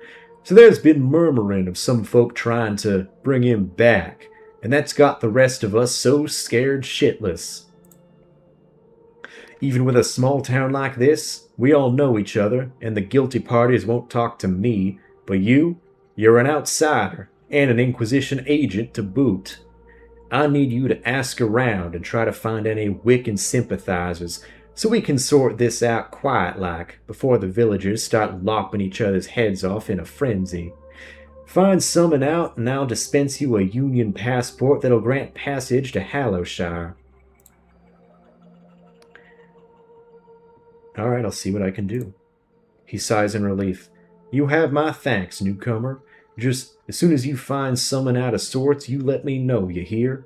A: So there's been murmuring of some folk trying to bring him back, and that's got the rest of us so scared shitless. Even with a small town like this, we all know each other, and the guilty parties won't talk to me, but you're an outsider, and an Inquisition agent to boot. I need you to ask around and try to find any Wiccan sympathizers so we can sort this out quiet-like before the villagers start lopping each other's heads off in a frenzy. Find someone out and I'll dispense you a Union passport that'll grant passage to Hallowshire. Alright, I'll see what I can do. He sighs in relief. You have my thanks, newcomer. Just as soon as you find someone out of sorts, you let me know, you hear?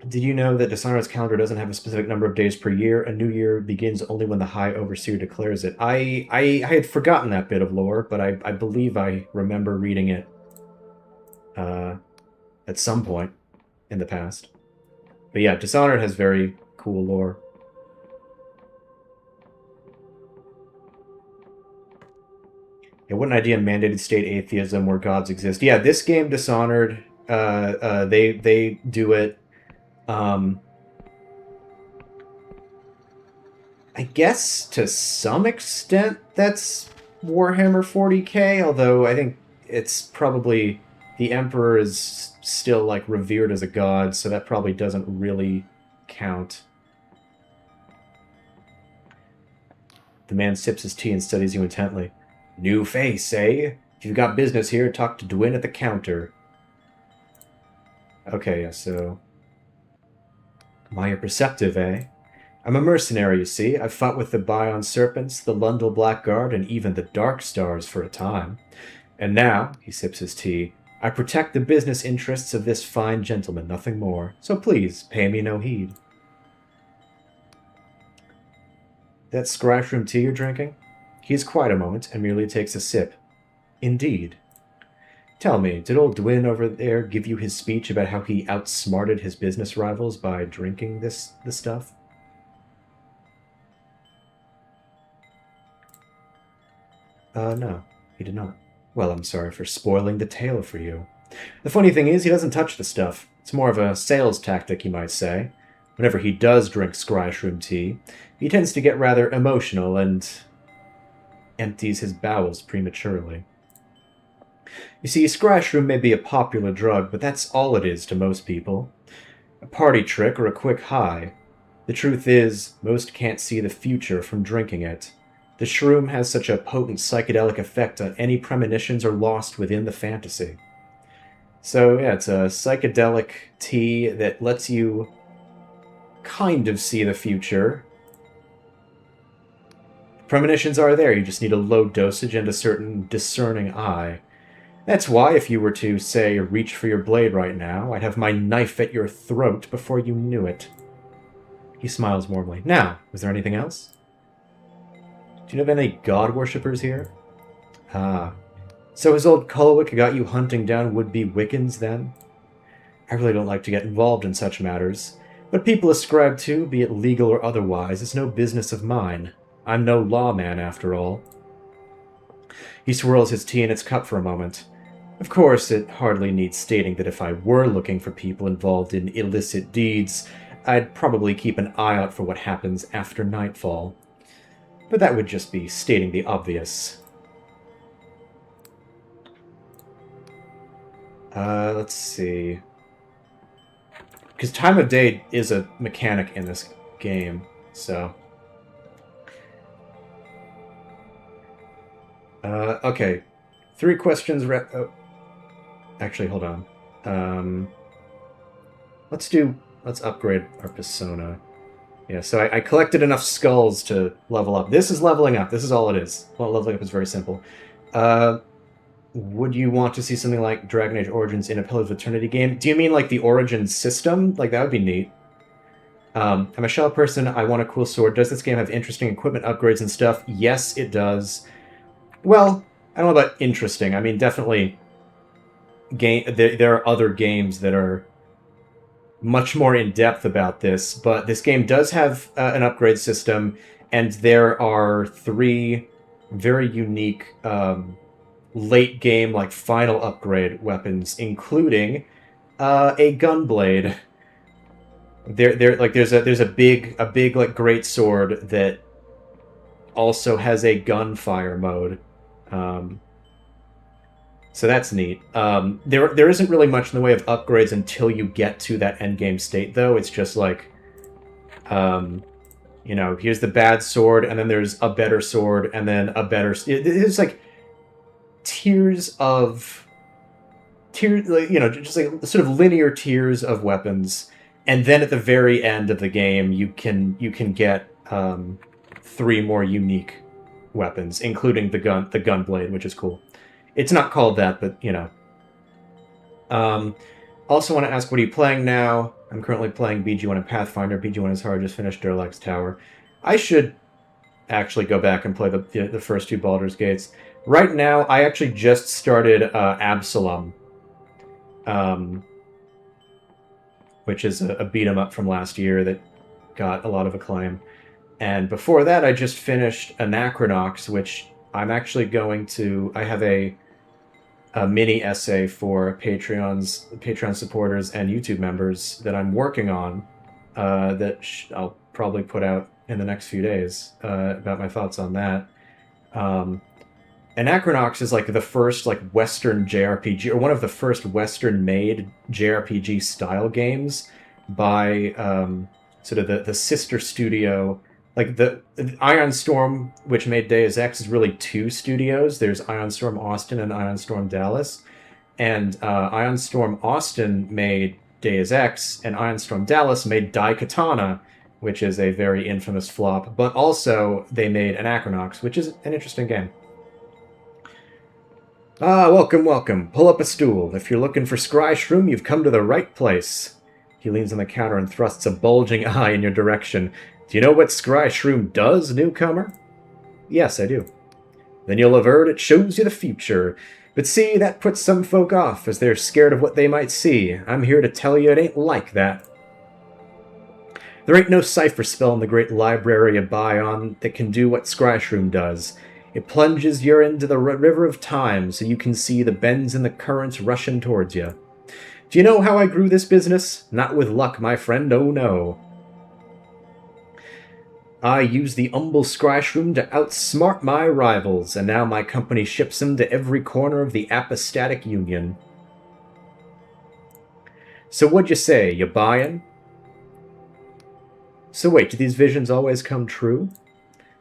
A: Did you know that Dishonored's calendar doesn't have a specific number of days per year? A new year begins only when the High Overseer declares it. I had forgotten that bit of lore, but I believe I remember reading it at some point in the past. But yeah, Dishonored has very cool lore. Yeah, what an idea, mandated state atheism where gods exist. Yeah, this game, Dishonored, they do it. I guess to some extent that's Warhammer 40k, although I think it's probably the Emperor is still like revered as a god, so that probably doesn't really count. The man sips his tea and studies you intently. New face, eh? If you've got business here, talk to Dwin at the counter. Okay, yeah, so... Maya perceptive, eh? I'm a mercenary, you see. I've fought with the Bion Serpents, the Lundel Blackguard, and even the Dark Stars for a time. And now, he sips his tea, I protect the business interests of this fine gentleman, nothing more. So please, pay me no heed. That scratchroom tea you're drinking? He is quiet a moment and merely takes a sip. Indeed. Tell me, did old Dwin over there give you his speech about how he outsmarted his business rivals by drinking this stuff? No, he did not. Well, I'm sorry for spoiling the tale for you. The funny thing is, he doesn't touch the stuff. It's more of a sales tactic, you might say. Whenever he does drink scryshroom tea, he tends to get rather emotional and empties his bowels prematurely. You see, scryshroom may be a popular drug, but that's all it is to most people. A party trick or a quick high. The truth is, most can't see the future from drinking it. The shroom has such a potent psychedelic effect that any premonitions are lost within the fantasy. So yeah, it's a psychedelic tea that lets you kind of see the future. Premonitions are there, you just need a low dosage and a certain discerning eye. That's why if you were to, say, reach for your blade right now, I'd have my knife at your throat before you knew it. He smiles warmly. Now, was there anything else? Do you know of any god worshippers here? Ah. So his old Kulwick got you hunting down would-be Wiccans, then? I really don't like to get involved in such matters. What people ascribe to, be it legal or otherwise, is no business of mine. I'm no lawman, after all. He swirls his tea in its cup for a moment. Of course, it hardly needs stating that if I were looking for people involved in illicit deeds, I'd probably keep an eye out for what happens after nightfall. But that would just be stating the obvious. Let's see. Because time of day is a mechanic in this game, so... okay. 3 questions... Actually, hold on. Let's upgrade our persona. Yeah, so I collected enough skulls to level up. This is leveling up. This is all it is. Well, leveling up is very simple. Would you want to see something like Dragon Age Origins in a Pillars of Eternity game? Do you mean like the Origins system? Like, that would be neat. I'm a shell person. I want a cool sword. Does this game have interesting equipment upgrades and stuff? Yes, it does. Well, I don't know about interesting. I mean, definitely there are other games that are much more in depth about this, but this game does have an upgrade system, and there are 3 very unique late game, like final upgrade weapons, including a gunblade. There's a big like great sword that also has a gunfire mode. Um, So that's neat. There isn't really much in the way of upgrades until you get to that end game state, though. It's just like, um, here's the bad sword, and then there's a better sword, and then a better. It's like tiers of like, just like sort of linear tiers of weapons, and then at the very end of the game, you can get 3 more unique weapons, including the gunblade, which is cool. It's not called that, but Um, also want to ask, what are you playing now? I'm currently playing BG1 and Pathfinder. BG1 is hard. Just finished Durlax Tower. I should actually go back and play the first 2 Baldur's Gates. Right now, I actually just started Absalom, um, which is a beat 'em up from last year that got a lot of acclaim. And before that, I just finished Anachronox, which I'm actually going to. I have a mini essay for Patreon supporters and YouTube members that I'm working on that I'll probably put out in the next few days about my thoughts on that. Um, Anachronox is like the first like Western JRPG, or one of the first Western-made JRPG style games by sort of the sister studio. Like the Ion Storm, which made Deus Ex, is really 2 studios. There's Ion Storm Austin and Ion Storm Dallas, and Ion Storm Austin made Deus Ex, and Ion Storm Dallas made Daikatana, which is a very infamous flop. But also they made Anachronox, which is an interesting game. Ah, welcome, welcome. Pull up a stool. If you're looking for Scry Shroom, you've come to the right place. He leans on the counter and thrusts a bulging eye in your direction. Do you know what Scry Shroom does, newcomer? Yes, I do. Then you'll have heard it shows you the future. But see, that puts some folk off, as they're scared of what they might see. I'm here to tell you it ain't like that. There ain't no cipher spell in the great library of Bion that can do what Scry Shroom does. It plunges you into the river of time so you can see the bends in the currents rushing towards you. Do you know how I grew this business? Not with luck, my friend, oh no. I use the humble Scry Shroom to outsmart my rivals, and now my company ships them to every corner of the Apostatic Union. So what'd you say, you buyin'? So wait, do these visions always come true?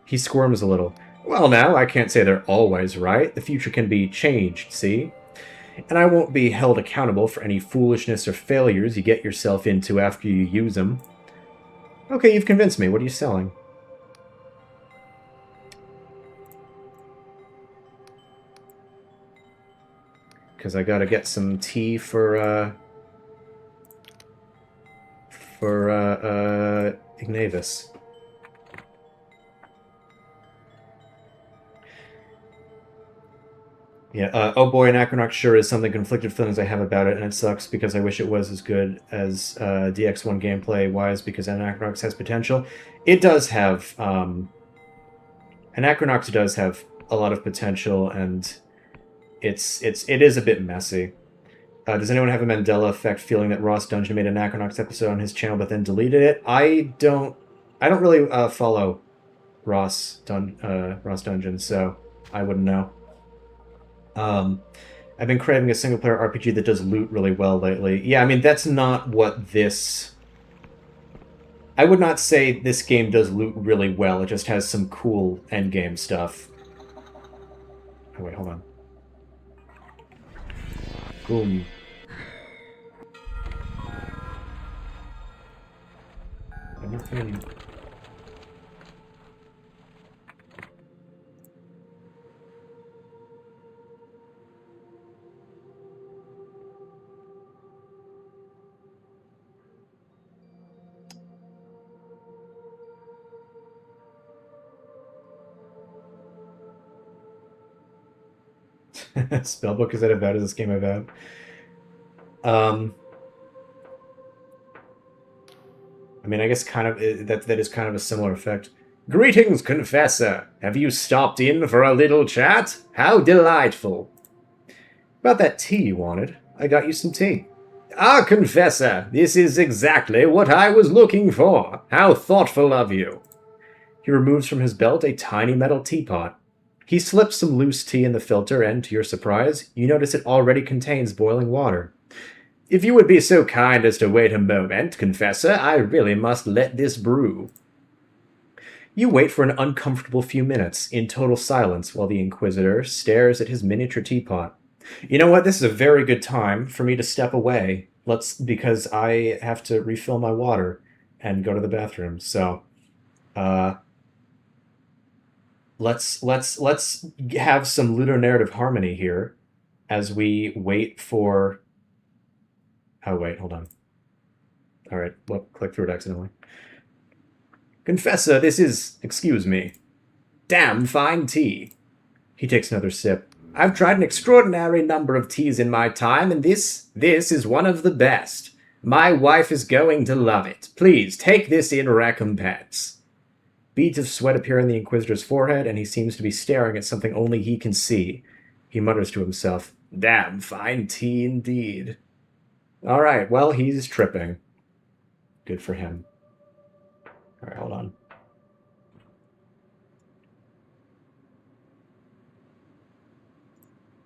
A: He squirms a little. Well now, I can't say they're always right. The future can be changed, see? And I won't be held accountable for any foolishness or failures you get yourself into after you use them. Okay, you've convinced me. What are you selling? Because I gotta get some tea for Ignavis. Yeah, oh boy, Anachronox sure is something conflicted feelings I have about it, and it sucks because I wish it was as good as DX1 gameplay-wise, because Anachronox has potential. It does have, Anachronox does have a lot of potential, and it is a bit messy. Does anyone have a Mandela effect feeling that Ross Dungeon made an Anachronox episode on his channel but then deleted it? I don't really follow Ross Dungeon, so I wouldn't know. I've been craving a single-player RPG that does loot really well lately. Yeah, I mean, that's not what this... I would not say this game does loot really well. It just has some cool endgame stuff. Oh, wait, hold on. Boom. Nothing... Spellbook is that about as this game about? I mean, I guess kind of that is kind of a similar effect. Greetings, Confessor. Have you stopped in for a little chat? How delightful. About that tea you wanted. I got you some tea. Ah, Confessor, this is exactly what I was looking for. How thoughtful of you. He removes from his belt a tiny metal teapot. He slips some loose tea in the filter, and to your surprise, you notice it already contains boiling water. If you would be so kind as to wait a moment, Confessor, I really must let this brew. You wait for an uncomfortable few minutes in total silence while the Inquisitor stares at his miniature teapot. You know what? This is a very good time for me to step away. Because I have to refill my water and go to the bathroom. So, uh, let's have some ludonarrative harmony here as we wait for. Oh wait, hold on. All right, well, click through it accidentally. Confessor, this is, excuse me, damn fine tea. He takes another sip. I've tried an extraordinary number of teas in my time, and this is one of the best. My wife is going to love it. Please take this in recompense. Beads of sweat appear on the Inquisitor's forehead, and he seems to be staring at something only he can see. He mutters to himself, damn fine tea indeed. All right, well, he's tripping. Good for him. All right, hold on.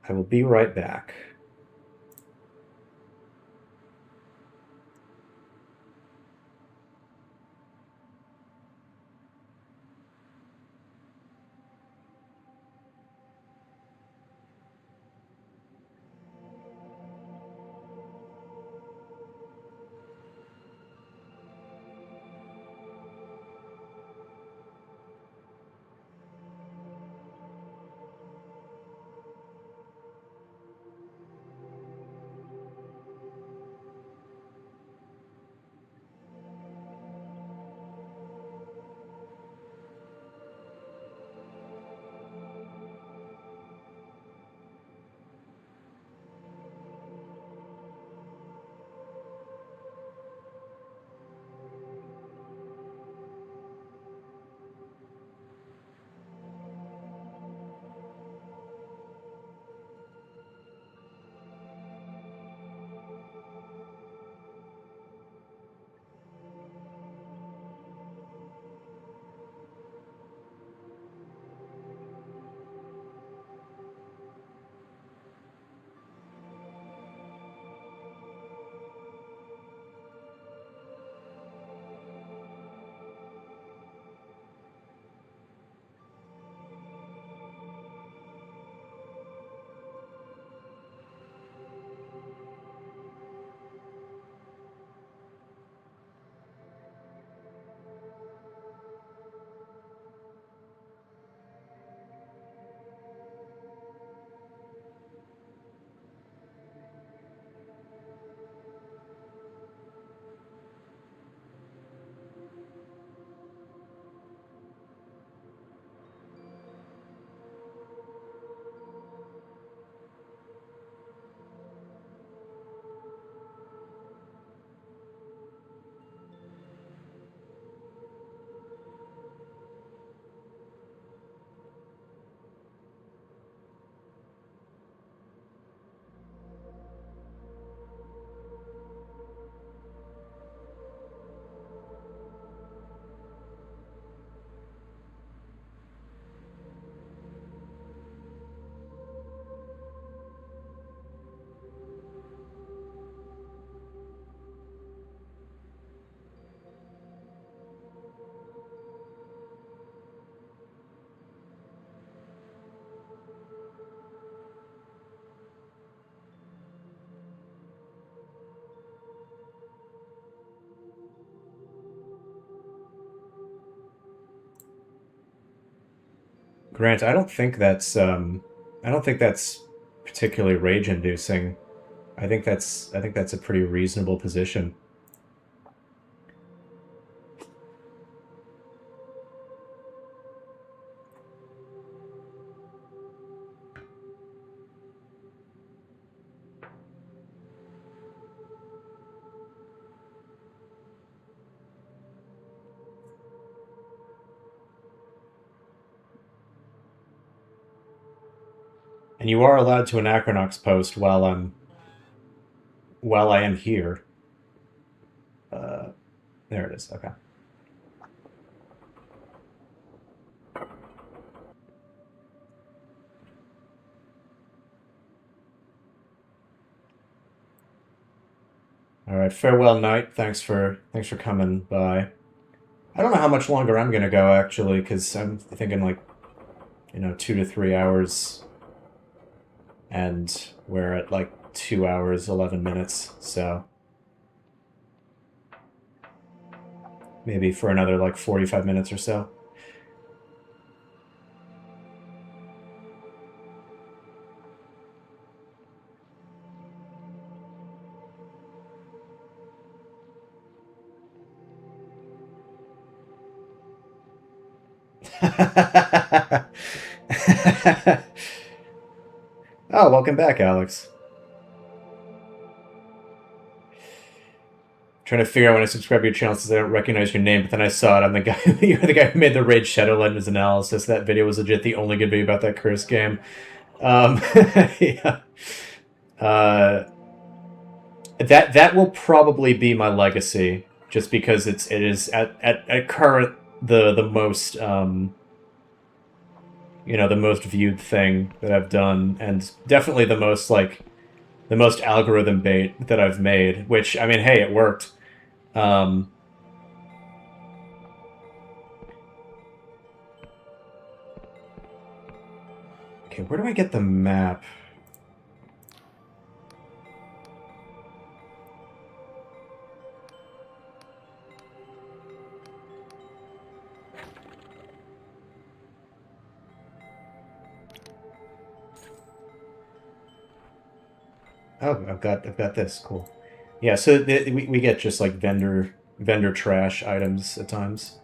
A: I will be right back. Grant, I don't think that's particularly rage-inducing. I think that's a pretty reasonable position. And you are allowed to Anachronox post while I am here. There it is. Okay. All right. Farewell, night. Thanks for coming by. I don't know how much longer I'm gonna go actually, because I'm thinking like, 2 to 3 hours, and we're at like 2 hours 11 minutes. So maybe for another like 45 minutes or so. Oh, welcome back, Alex. Trying to figure out when I subscribe to your channel since I don't recognize your name, but then I saw it. I'm the guy. You're the guy who made the Raid Shadowlanders analysis. That video was legit the only good video about that cursed game. Yeah. That will probably be my legacy, just because it is at current the most the most viewed thing that I've done, and definitely the most algorithm bait that I've made. Which, I mean, hey, it worked. Okay, where do I get the map? Oh, I've got this. Cool. Yeah, so we get just like vendor trash items at times.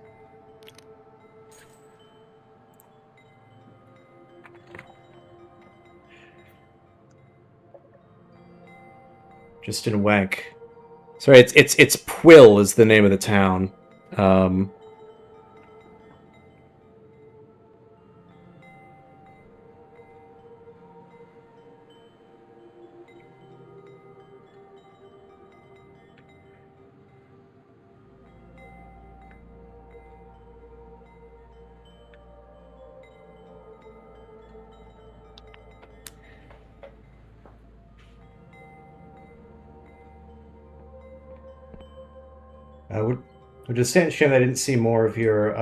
A: Just in Wank. Sorry, it's Pwill is the name of the town. Would just say shame I didn't see more of your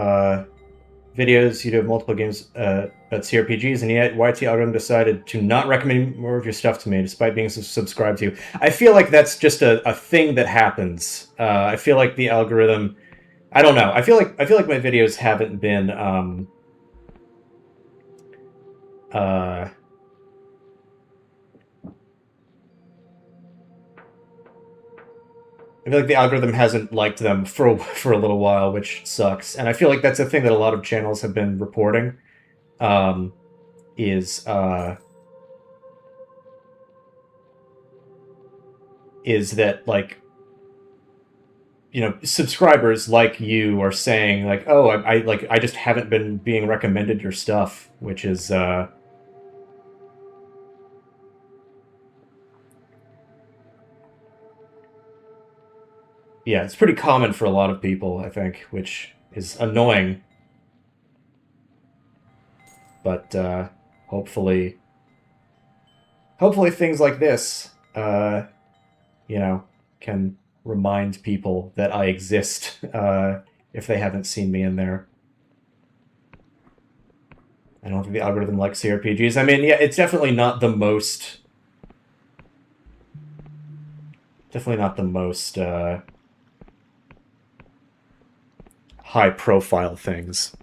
A: videos. You do have multiple games about CRPGs, and yet YT Algorithm decided to not recommend more of your stuff to me, despite being subscribed to you. I feel like that's just a thing that happens. I feel like the algorithm. I don't know. I feel like my videos haven't been I feel like the algorithm hasn't liked them for a little while, which sucks. And I feel like that's a thing that a lot of channels have been reporting. Is that, like, subscribers like you are saying, like, oh, I just haven't been being recommended your stuff, which is yeah, it's pretty common for a lot of people, I think, which is annoying. But hopefully things like this, can remind people that I exist if they haven't seen me in there. I don't think the algorithm likes CRPGs. I mean, yeah, it's definitely not the most. Definitely not the most high-profile things.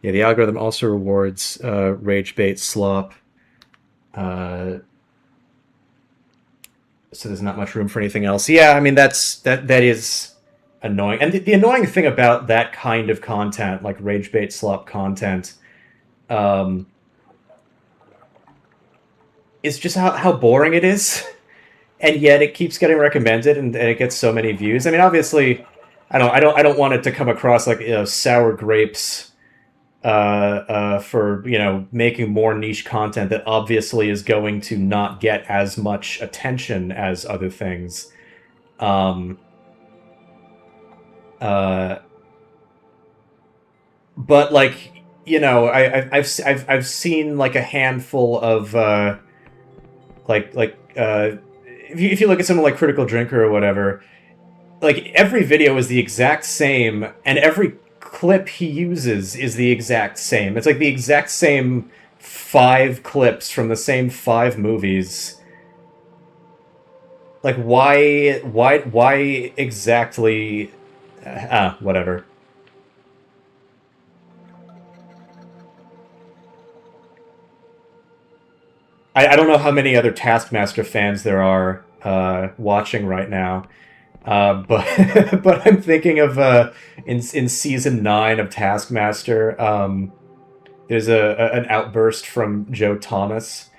A: Yeah, the algorithm also rewards rage bait slop. so there's not much room for anything else. Yeah, I mean that is annoying. And the annoying thing about that kind of content, like rage bait slop content, um, is just how boring it is. And yet it keeps getting recommended, and it gets so many views. I mean, obviously, I don't want it to come across like, sour grapes, for, making more niche content that obviously is going to not get as much attention as other things. Um, uh, but like, I've seen like a handful of, if you look at someone like Critical Drinker or whatever, like every video is the exact same, and every clip he uses is the exact same. It's like the exact same 5 clips from the same 5 movies. Like why exactly? Whatever. I don't know how many other Taskmaster fans there are watching right now. But but I'm thinking of, in season 9 of Taskmaster. There's an outburst from Joe Thomas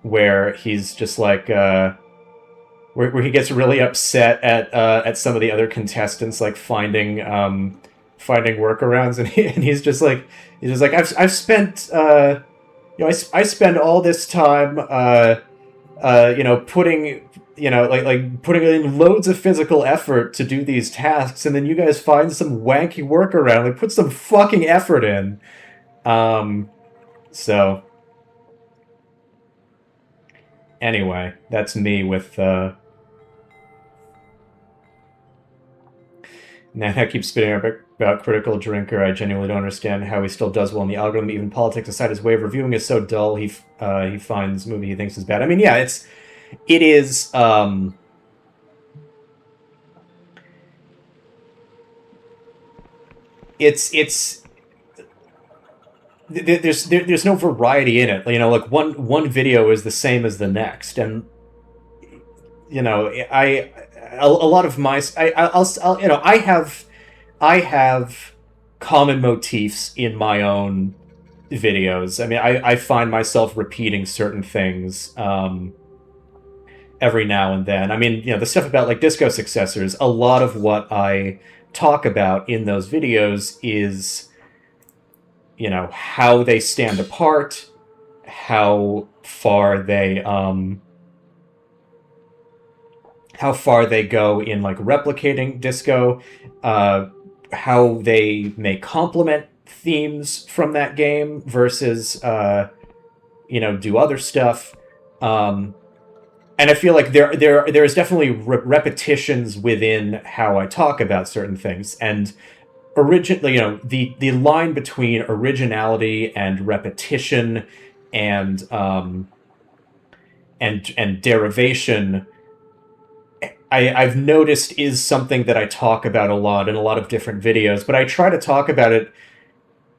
A: where he's just like, where he gets really upset at some of the other contestants, like finding workarounds, and he's just like, I've spent, I spend all this time, putting, putting in loads of physical effort to do these tasks, and then you guys find some wanky workaround. Like, put some fucking effort in. Um, so anyway, that's me with, Nana keeps spitting about Critical Drinker. I genuinely don't understand how he still does well in the algorithm. Even politics aside, his way of reviewing is so dull. He finds movie he thinks is bad. I mean, yeah, it is. It's there's no variety in it. Like one video is the same as the next, and a lot of my I'll I have common motifs in my own videos. I mean, I find myself repeating certain things, every now and then. I mean, the stuff about like disco successors, a lot of what I talk about in those videos is, how they stand apart, how far they go in like replicating disco, uh, how they may complement themes from that game versus, do other stuff. Um, and I feel like there's definitely repetitions within how I talk about certain things, and the line between originality and repetition and, and derivation, I've noticed is something that I talk about a lot in a lot of different videos, but I try to talk about it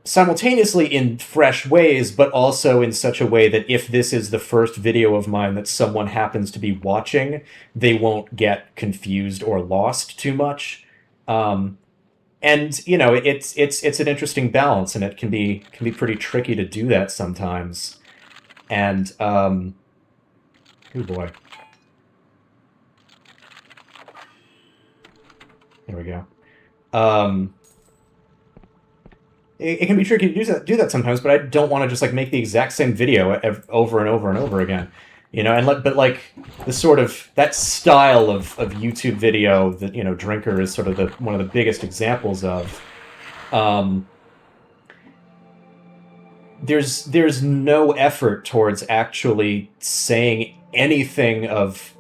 A: simultaneously in fresh ways, but also in such a way that if this is the first video of mine that someone happens to be watching, they won't get confused or lost too much. Um, and it's an interesting balance, and it can be pretty tricky to do that sometimes. And, oh boy, there we go. Um, it can be tricky to do that sometimes, but I don't want to just like make the exact same video over and over and over again, but like the sort of that style of YouTube video that, Drinker is sort of one of the biggest examples of. Um, there's no effort towards actually saying anything of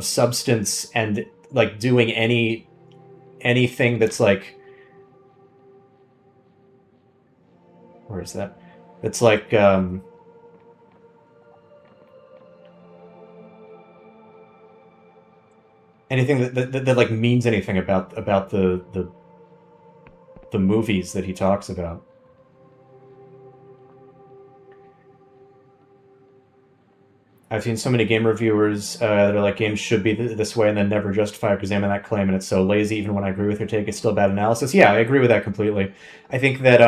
A: substance, and like doing anything that's like, where is that? It's like, anything that like means anything about the movies that he talks about. I've seen so many game reviewers that are like games should be this way and then never justify or examine that claim, and it's so lazy. Even when I agree with her take, it's still bad analysis. Yeah, I agree with that completely. I think that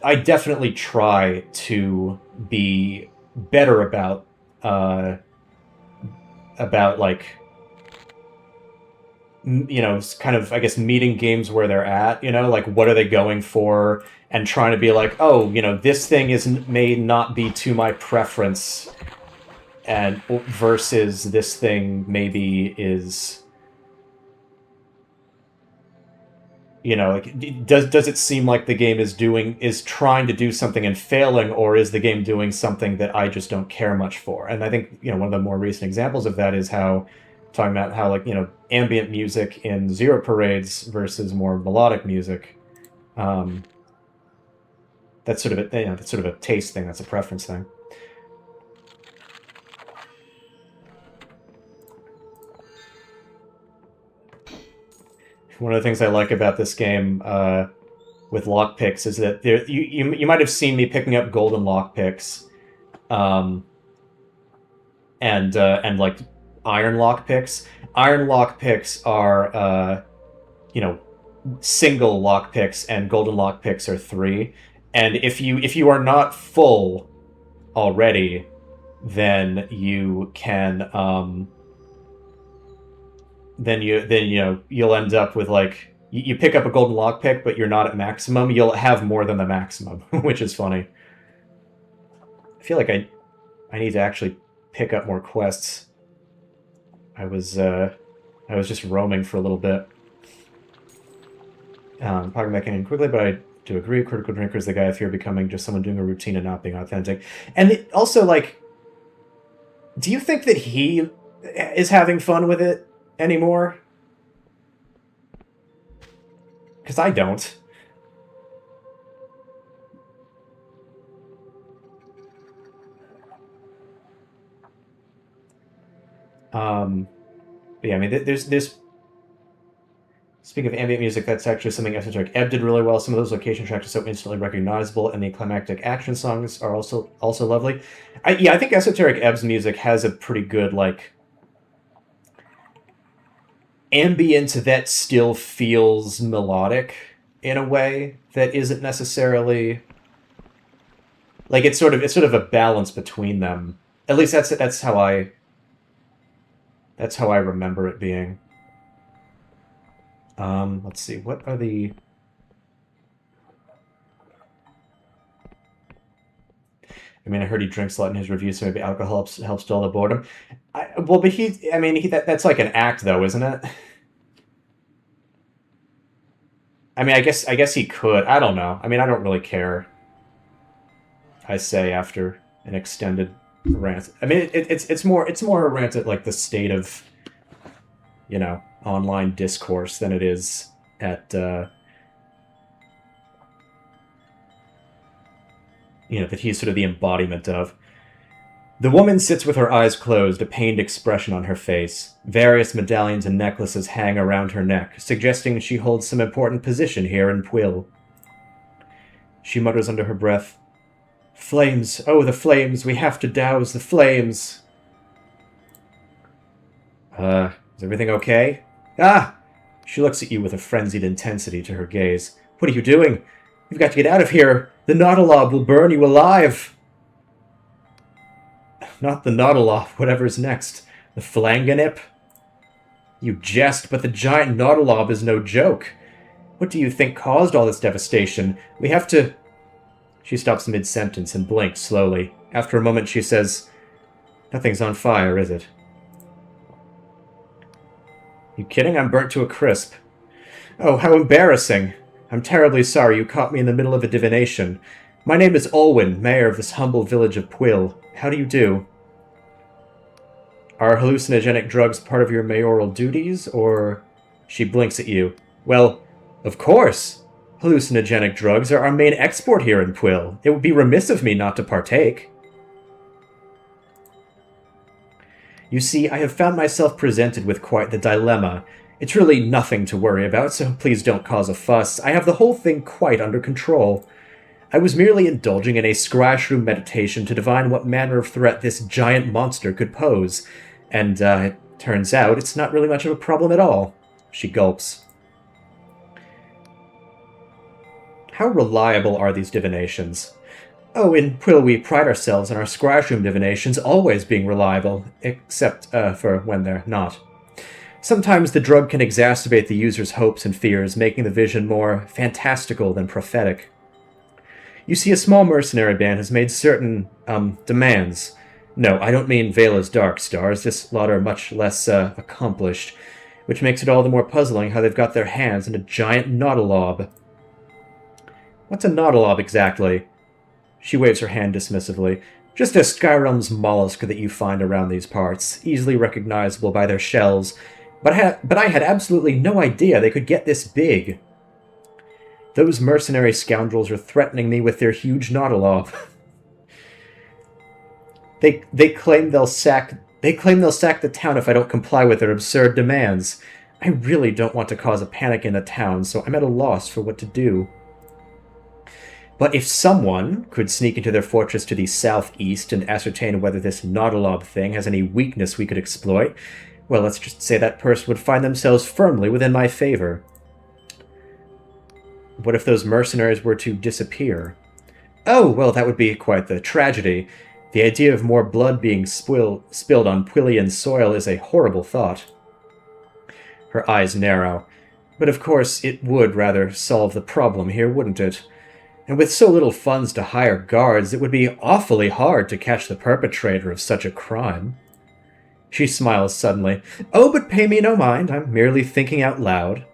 A: I definitely try to be better about like kind of, I guess, meeting games where they're at, like what are they going for, and trying to be like, oh, this thing may not be to my preference, and versus this thing maybe is, like, does it seem like the game is trying to do something and failing, or is the game doing something that I just don't care much for? And I think, one of the more recent examples of that is talking about how, like, ambient music in Zero Parades versus more melodic music. That's sort of a taste thing. That's a preference thing. One of the things I like about this game with lockpicks is that you might have seen me picking up golden lockpicks, and like iron lockpicks. Iron lockpicks are single lockpicks, and golden lockpicks are 3. And if you are not full already, then you can you'll end up with, like, you pick up a golden lockpick, but you're not at maximum. You'll have more than the maximum, which is funny. I feel like I need to actually pick up more quests. I was just roaming for a little bit. Talking back in quickly, but I do agree. Critical Drinker is the guy I fear becoming just someone doing a routine and not being authentic. And also, like, do you think that he is having fun with it anymore? Because I don't. Yeah, I mean, there's. Speaking of ambient music, that's actually something Esoteric Ebb did really well. Some of those location tracks are so instantly recognizable, and the climactic action songs are also lovely. I think Esoteric Ebb's music has a pretty good, like, ambient that still feels melodic in a way that isn't necessarily, like, it's sort of a balance between them. At least that's how I remember it being. Let's see, what are the... I mean, I heard he drinks a lot in his reviews, so maybe alcohol helps dull the boredom. But that's like an act, though, isn't it? I mean, I guess he could. I don't know. I mean, I don't really care, I say, after an extended rant. I mean, it's more a rant at, like, the state of, online discourse than it is at, that he's sort of the embodiment of. The woman sits with her eyes closed, a pained expression on her face. Various medallions and necklaces hang around her neck, suggesting she holds some important position here in Pwyll. She mutters under her breath, "Flames, oh, the flames, we have to douse the flames." Is everything okay? Ah! She looks at you with a frenzied intensity to her gaze. What are you doing? You've got to get out of here! The Nautilob will burn you alive! Not the Nautilob, whatever's next. The Flanganip? You jest, but the giant Nautilob is no joke. What do you think caused all this devastation? We have to... She stops mid-sentence and blinks slowly. After a moment she says, "Nothing's on fire, is it?" You kidding? I'm burnt to a crisp. Oh, how embarrassing. I'm terribly sorry you caught me in the middle of a divination. My name is Olwyn, mayor of this humble village of Pwyll. How do you do? Are hallucinogenic drugs part of your mayoral duties, or... She blinks at you. Well, of course! Hallucinogenic drugs are our main export here in Pwyll. It would be remiss of me not to partake. You see, I have found myself presented with quite the dilemma. It's really nothing to worry about, so please don't cause a fuss. I have the whole thing quite under control. I was merely indulging in a scratch-room meditation to divine what manner of threat this giant monster could pose, and it turns out it's not really much of a problem at all. She gulps. How reliable are these divinations? Oh, in Quill we pride ourselves on our scratch-room divinations always being reliable, except for when they're not. Sometimes the drug can exacerbate the user's hopes and fears, making the vision more fantastical than prophetic. You see, a small mercenary band has made certain, demands. No, I don't mean Vela's Dark Stars. This lot are much less, accomplished, which makes it all the more puzzling how they've got their hands on a giant nautilob. What's a nautilob exactly? She waves her hand dismissively. Just a Skyrealm's mollusk that you find around these parts, easily recognizable by their shells. But I had absolutely no idea they could get this big. Those mercenary scoundrels are threatening me with their huge nautilob. They claim they'll sack the town if I don't comply with their absurd demands. I really don't want to cause a panic in the town, so I'm at a loss for what to do. But if someone could sneak into their fortress to the southeast and ascertain whether this nautilob thing has any weakness we could exploit, well, let's just say that person would find themselves firmly within my favor. What if those mercenaries were to disappear? Oh, well, that would be quite the tragedy. The idea of more blood being spilled on Pwillian soil is a horrible thought. Her eyes narrow. But of course, it would rather solve the problem here, wouldn't it? And with so little funds to hire guards, it would be awfully hard to catch the perpetrator of such a crime. She smiles suddenly. Oh, but pay me no mind. I'm merely thinking out loud.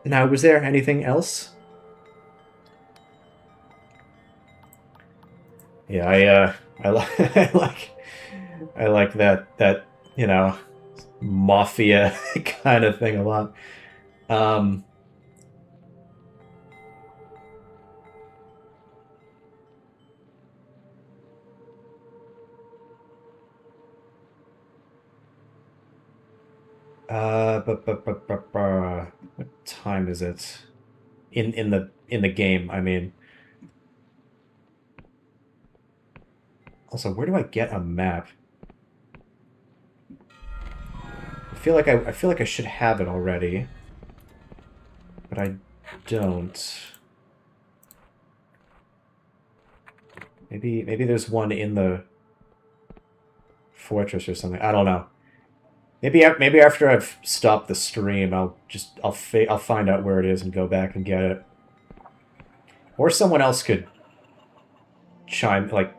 A: Now, was there anything else? Yeah, I like that mafia kind of thing a lot. What time is it? In the game, I mean. Also, where do I get a map? I feel like I should have it already, but I don't. Maybe there's one in the fortress or something. I don't know. Maybe after I've stopped the stream, I'll find out where it is and go back and get it. Or someone else could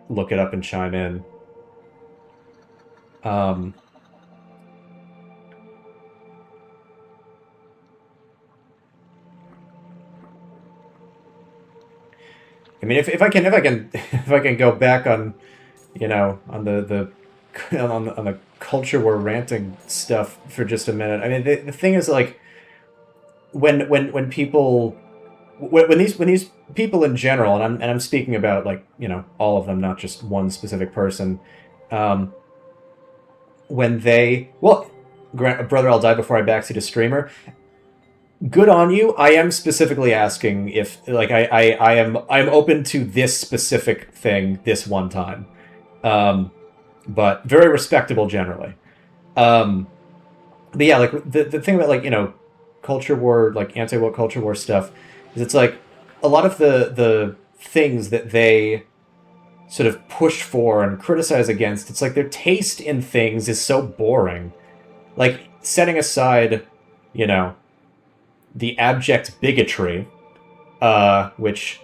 A: look it up and chime in. I mean, if I can go back on, on the on the culture war ranting stuff for just a minute. I mean, the thing is, like, when people when these people in general, and I'm speaking about, like, all of them, not just one specific person, when they, well, brother, I'll die before I backseat a streamer. Good on you. I am specifically asking if, like, I'm open to this specific thing this one time, but very respectable generally. But yeah, like, the thing about, like, culture war, like anti-woke culture war stuff, is it's like a lot of the things that they sort of push for and criticize against, it's like their taste in things is so boring. Like, setting aside, the abject bigotry, which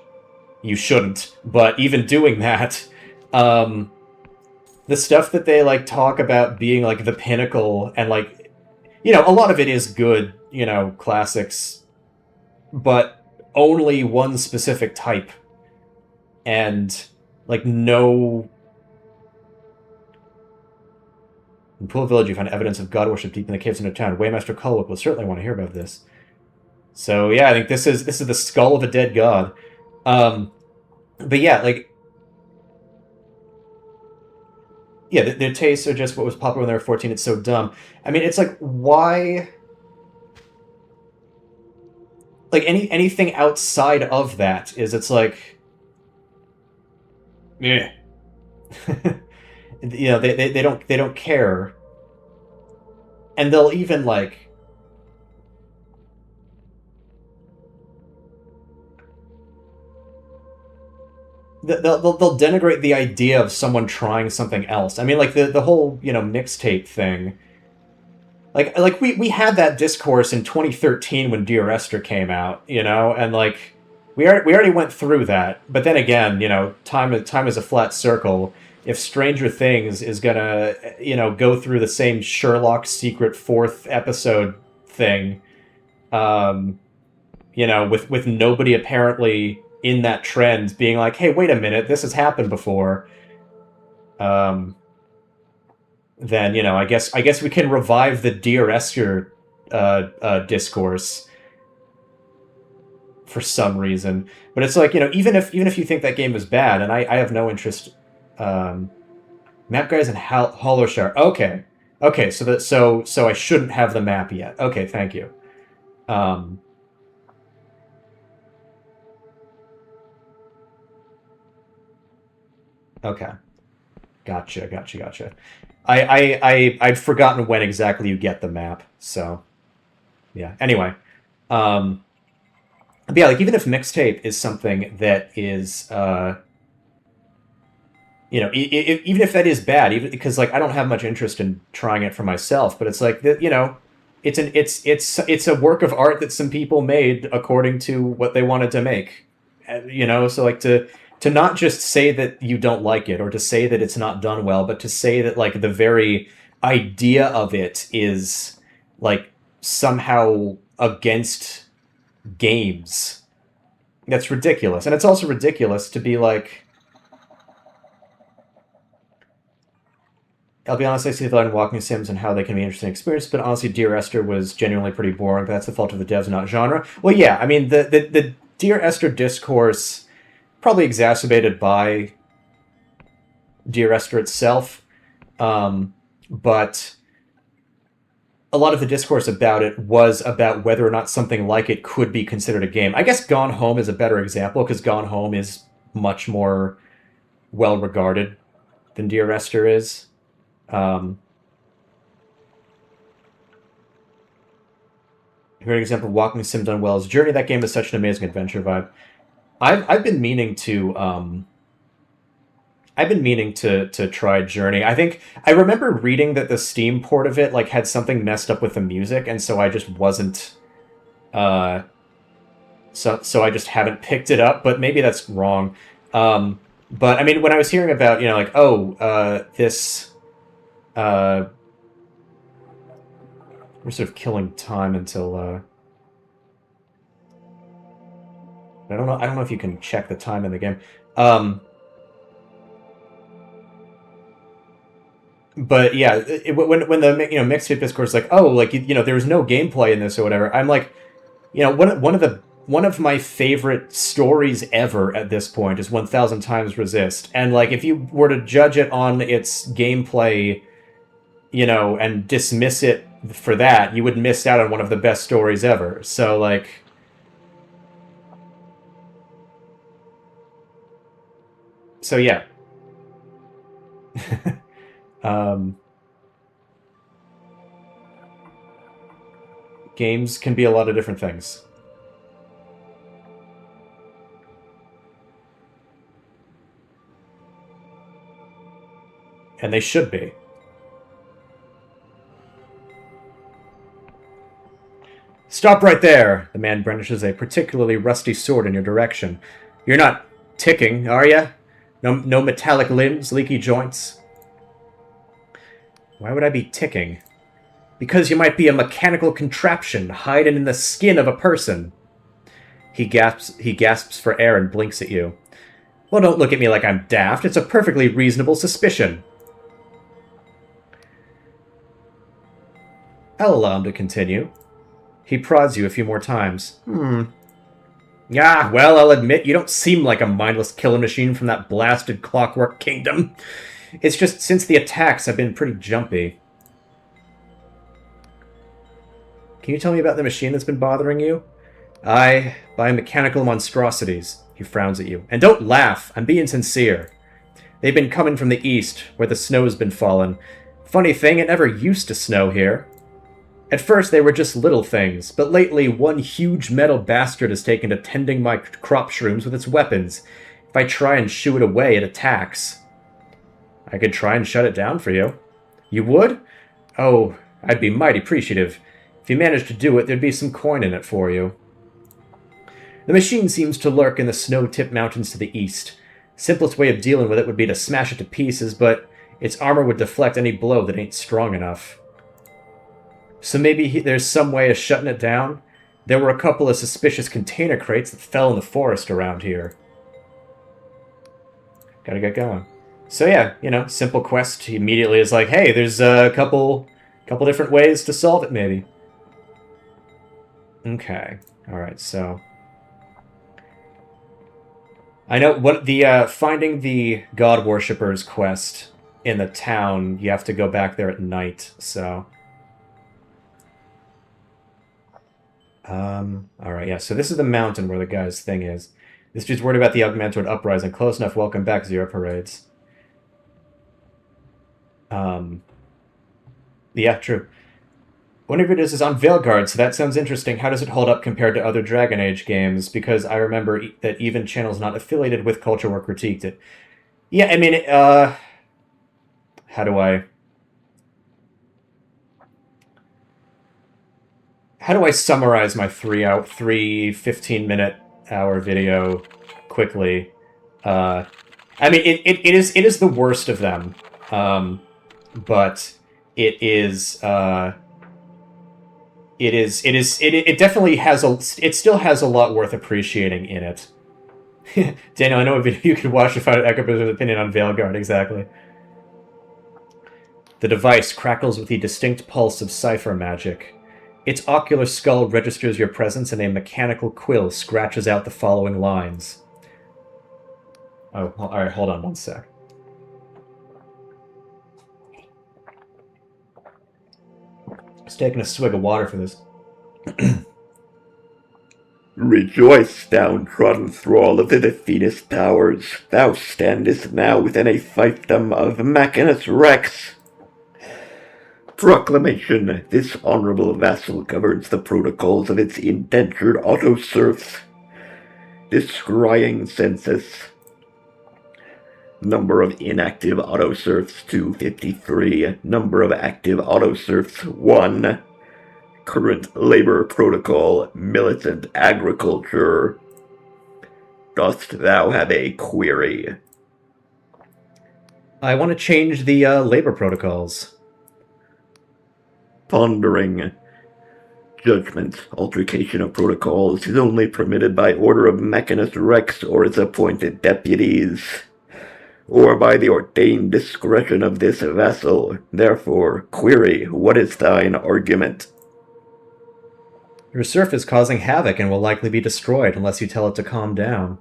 A: you shouldn't, but even doing that, the stuff that they, like, talk about being, like, the pinnacle, and, like, a lot of it is good, classics, but only one specific type, and, like, no... In Pool Village, you find evidence of god worship deep in the caves in the town. Waymaster Culwick will certainly want to hear about this. So yeah, I think this is the skull of a dead god. But yeah, like, yeah, their tastes are just what was popular when they were 14. It's so dumb. I mean, it's like, why? Like, anything outside of that is, it's like, Yeah. You know, they don't care, and they'll even like they'll denigrate the idea of someone trying something else. I mean, like the whole, you know, mixtape thing. Like we had that discourse in 2013 when Dear Esther came out, you know, and like we already went through that. But then again, you know, time is a flat circle. If Stranger Things is gonna, you know, go through the same Sherlock secret fourth episode thing, um, you know, with nobody apparently in that trend being like, hey, wait a minute, this has happened before. Um, then, you know, I guess we can revive the Dear Esther discourse for some reason. But it's like, you know, even if you think that game is bad, and I have no interest. Um, Map guys and Hollow Shard. Okay, okay, so I shouldn't have the map yet. Okay, thank you. Um, okay, gotcha. I'd forgotten when exactly you get the map. So yeah. Anyway, um, but yeah, like even if mixtape is something that is, you know, even if that is bad, even because like I don't have much interest in trying it for myself, but it's like that, you know, it's a work of art that some people made according to what they wanted to make, you know. So like to not just say that you don't like it or to say that it's not done well, but to say that like the very idea of it is like somehow against games. That's ridiculous. And it's also ridiculous to be like, I'll be honest, I see the line in walking sims and how they can be an interesting experience, but honestly, Dear Esther was genuinely pretty boring. That's the fault of the devs, not genre. Well, yeah, I mean, the Dear Esther discourse, probably exacerbated by Dear Esther itself, but a lot of the discourse about it was about whether or not something like it could be considered a game. I guess Gone Home is a better example, because Gone Home is much more well regarded than Dear Esther is. Um, Here's an example of walking sim done well as Journey. That game is such an amazing adventure vibe. I've been meaning to I've been meaning to try Journey. I think I remember reading that the Steam port of it like had something messed up with the music, and so I just wasn't uh so I just haven't picked it up, but maybe that's wrong. But I mean, when I was hearing about, you know, like, oh, this uh we're sort of killing time until I don't know if you can check the time in the game. Um but yeah, when the, you know, mixtape discourse is like, oh, like, you know, there was no gameplay in this or whatever. I'm like, you know, one of my favorite stories ever at this point is 1000 Times Resist. And like if you were to judge it on its gameplay, you know, and dismiss it for that, you would miss out on one of the best stories ever. So like, so yeah. um Games can be a lot of different things, and they should be. Stop right there! The man brandishes a particularly rusty sword in your direction. You're not ticking, are ya? No metallic limbs, leaky joints? Why would I be ticking? Because you might be a mechanical contraption hiding in the skin of a person. He gasps for air and blinks at you. Well, don't look at me like I'm daft. It's a perfectly reasonable suspicion. I'll allow him to continue. He prods you a few more times. Ah, well, I'll admit you don't seem like a mindless killing machine from that blasted Clockwork Kingdom. It's just since the attacks have been pretty jumpy. Can you tell me about the machine that's been bothering you? Aye, by mechanical monstrosities. He frowns at you. And don't laugh. I'm being sincere. They've been coming from the east, where the snow's been falling. Funny thing, it never used to snow here. At first, they were just little things, but lately, one huge metal bastard has taken to tending my crop shrooms with its weapons. If I try and shoo it away, it attacks. I could try and shut it down for you. You would? Oh, I'd be mighty appreciative. If you managed to do it, there'd be some coin in it for you. The machine seems to lurk in the snow-tipped mountains to the east. Simplest way of dealing with it would be to smash it to pieces, but its armor would deflect any blow that ain't strong enough. So maybe there's some way of shutting it down? There were a couple of suspicious container crates that fell in the forest around here. Gotta get going. So yeah, you know, simple quest immediately is like, hey, there's a couple different ways to solve it, maybe. Okay. Alright, so... I know what the, finding the God Worshippers quest in the town, you have to go back there at night, so... Alright, yeah, so this is the mountain where the guy's thing is. This dude's worried about the Augmented Uprising. Close enough, welcome back, Zero Parades. Yeah, true. One of it is on Veilguard, so that sounds interesting. How does it hold up compared to other Dragon Age games? Because I remember that even channels not affiliated with Culture War critiqued it. Yeah, I mean, how do I summarize my 15-minute hour video quickly? I mean, it is the worst of them, but it definitely has it still has a lot worth appreciating in it. Daniel, I know a video you could watch to find out Echo's opinion on Veilguard, exactly. The device crackles with the distinct pulse of cipher magic. Its ocular skull registers your presence, and a mechanical quill scratches out the following lines. Oh, alright, hold on one sec. Just taking a swig of water for this.
C: Rejoice, downtrodden thrall of the Defeatist powers. Thou standest now within a fiefdom of Machinus Rex. Proclamation. This honorable vassal governs the protocols of its indentured auto-serfs. Descrying census. Number of inactive auto-serfs 253. Number of active auto-serfs 1. Current labor protocol, militant agriculture. Dost thou have a query?
A: I want to change the labor protocols.
C: Pondering. Judgment. Altercation of protocols is only permitted by order of Machinus Rex or its appointed deputies, or by the ordained discretion of this vassal. Therefore, query, what is thine argument?
A: Your serf is causing havoc and will likely be destroyed unless you tell it to calm down.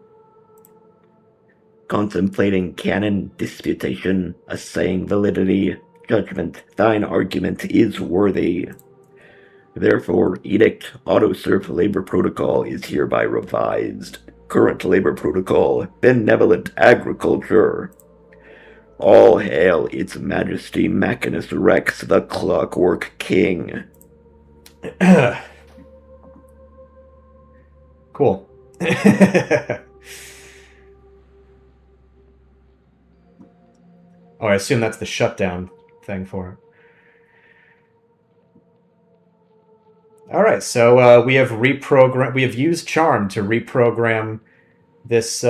C: Contemplating canon, disputation, assaying validity, judgment, thine argument is worthy. Therefore, edict, auto-serf labor protocol is hereby revised. Current labor protocol, benevolent agriculture. All hail its majesty Machinus Rex, the Clockwork King.
A: Cool. Oh, I assume that's the shutdown thing for it. Alright, so we have used Charm to reprogram this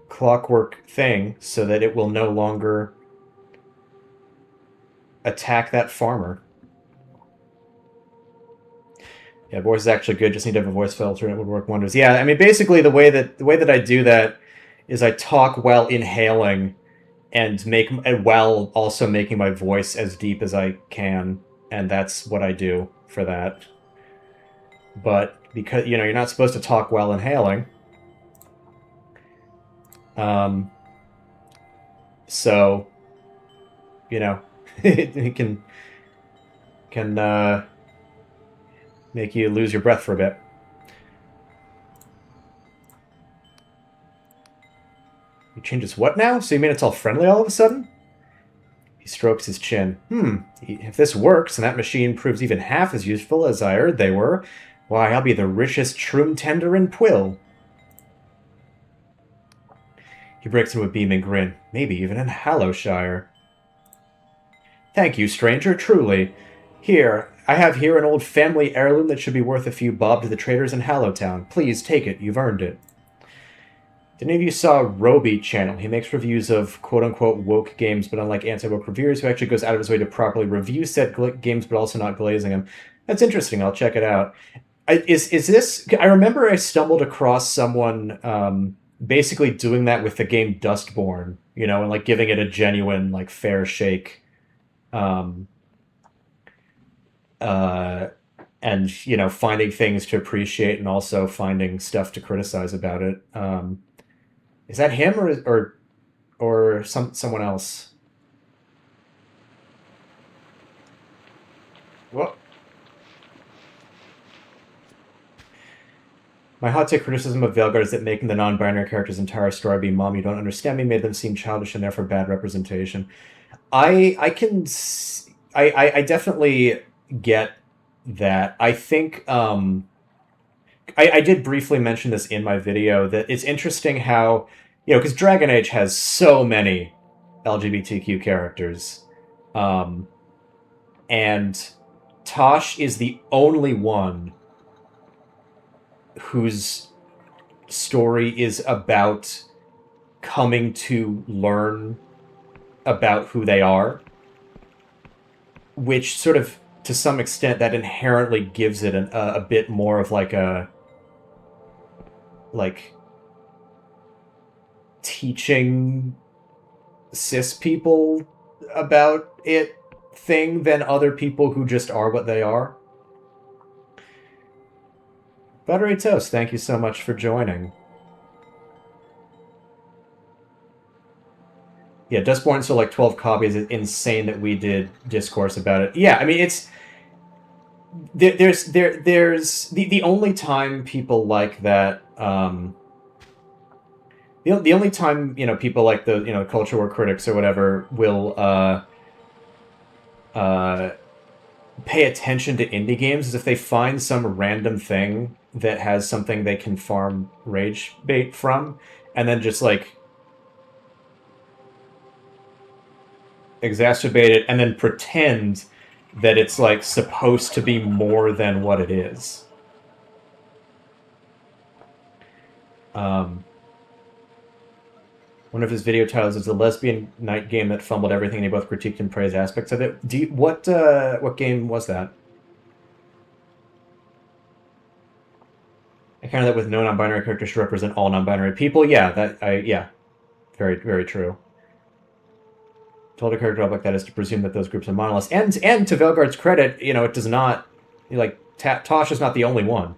A: clockwork thing so that it will no longer attack that farmer. Yeah, voice is actually good, just need to have a voice filter and it would work wonders. Yeah, I mean basically the way that I do that is I talk while inhaling and while also making my voice as deep as I can, and that's what I do for that. But because you're not supposed to talk while inhaling, so it can make you lose your breath for a bit. changes what now? So you mean it's all friendly all of a sudden? He strokes his chin. If this works, and that machine proves even half as useful as I heard they were, why, I'll be the richest shroom tender in Quill. He breaks into a beaming grin. Maybe even in Hallowshire. Thank you, stranger, truly. Here, I have here an old family heirloom that should be worth a few bob to the traders in Hallowtown. Please, take it. You've earned it. Did any of you saw Roby channel? He makes reviews of quote-unquote woke games, but unlike anti-woke reviewers who actually goes out of his way to properly review said games, but also not glazing them. That's interesting. I'll check it out. Is this... I remember I stumbled across someone basically doing that with the game Dustborn, you know, and like giving it a genuine, like, fair shake. And, you know, finding things to appreciate and also finding stuff to criticize about it. Is that him or someone else? What? My hot take criticism of Veilguard is that making the non-binary character's entire story be "Mom, you don't understand me" made them seem childish and therefore bad representation. I definitely get that. I think I did briefly mention this in my video, that it's interesting how, you know, because Dragon Age has so many LGBTQ characters, and Tosh is the only one whose story is about coming to learn about who they are, which sort of, to some extent, that inherently gives it a bit more of like a teaching cis people about it thing than other people who just are what they are. Buttery Toast, thank you so much for joining. Yeah, Dustborn sold like 12 copies. It's insane that we did discourse about it. Yeah, I mean, it's... There's the only time people like that... the only time, you know, people like the, you know, culture war critics or whatever will pay attention to indie games is if they find some random thing that has something they can farm rage bait from, and then just like exacerbate it and then pretend that it's like supposed to be more than what it is. One of his video titles is a lesbian night game that fumbled everything, and he both critiqued and praised aspects of it. What game was that? I kind of that with no non-binary characters should represent all non-binary people. Yeah, yeah, very, very true. Told a character like that is to presume that those groups are monoliths. And to Veilguard's credit, you know, it does not, like, Tosh is not the only one.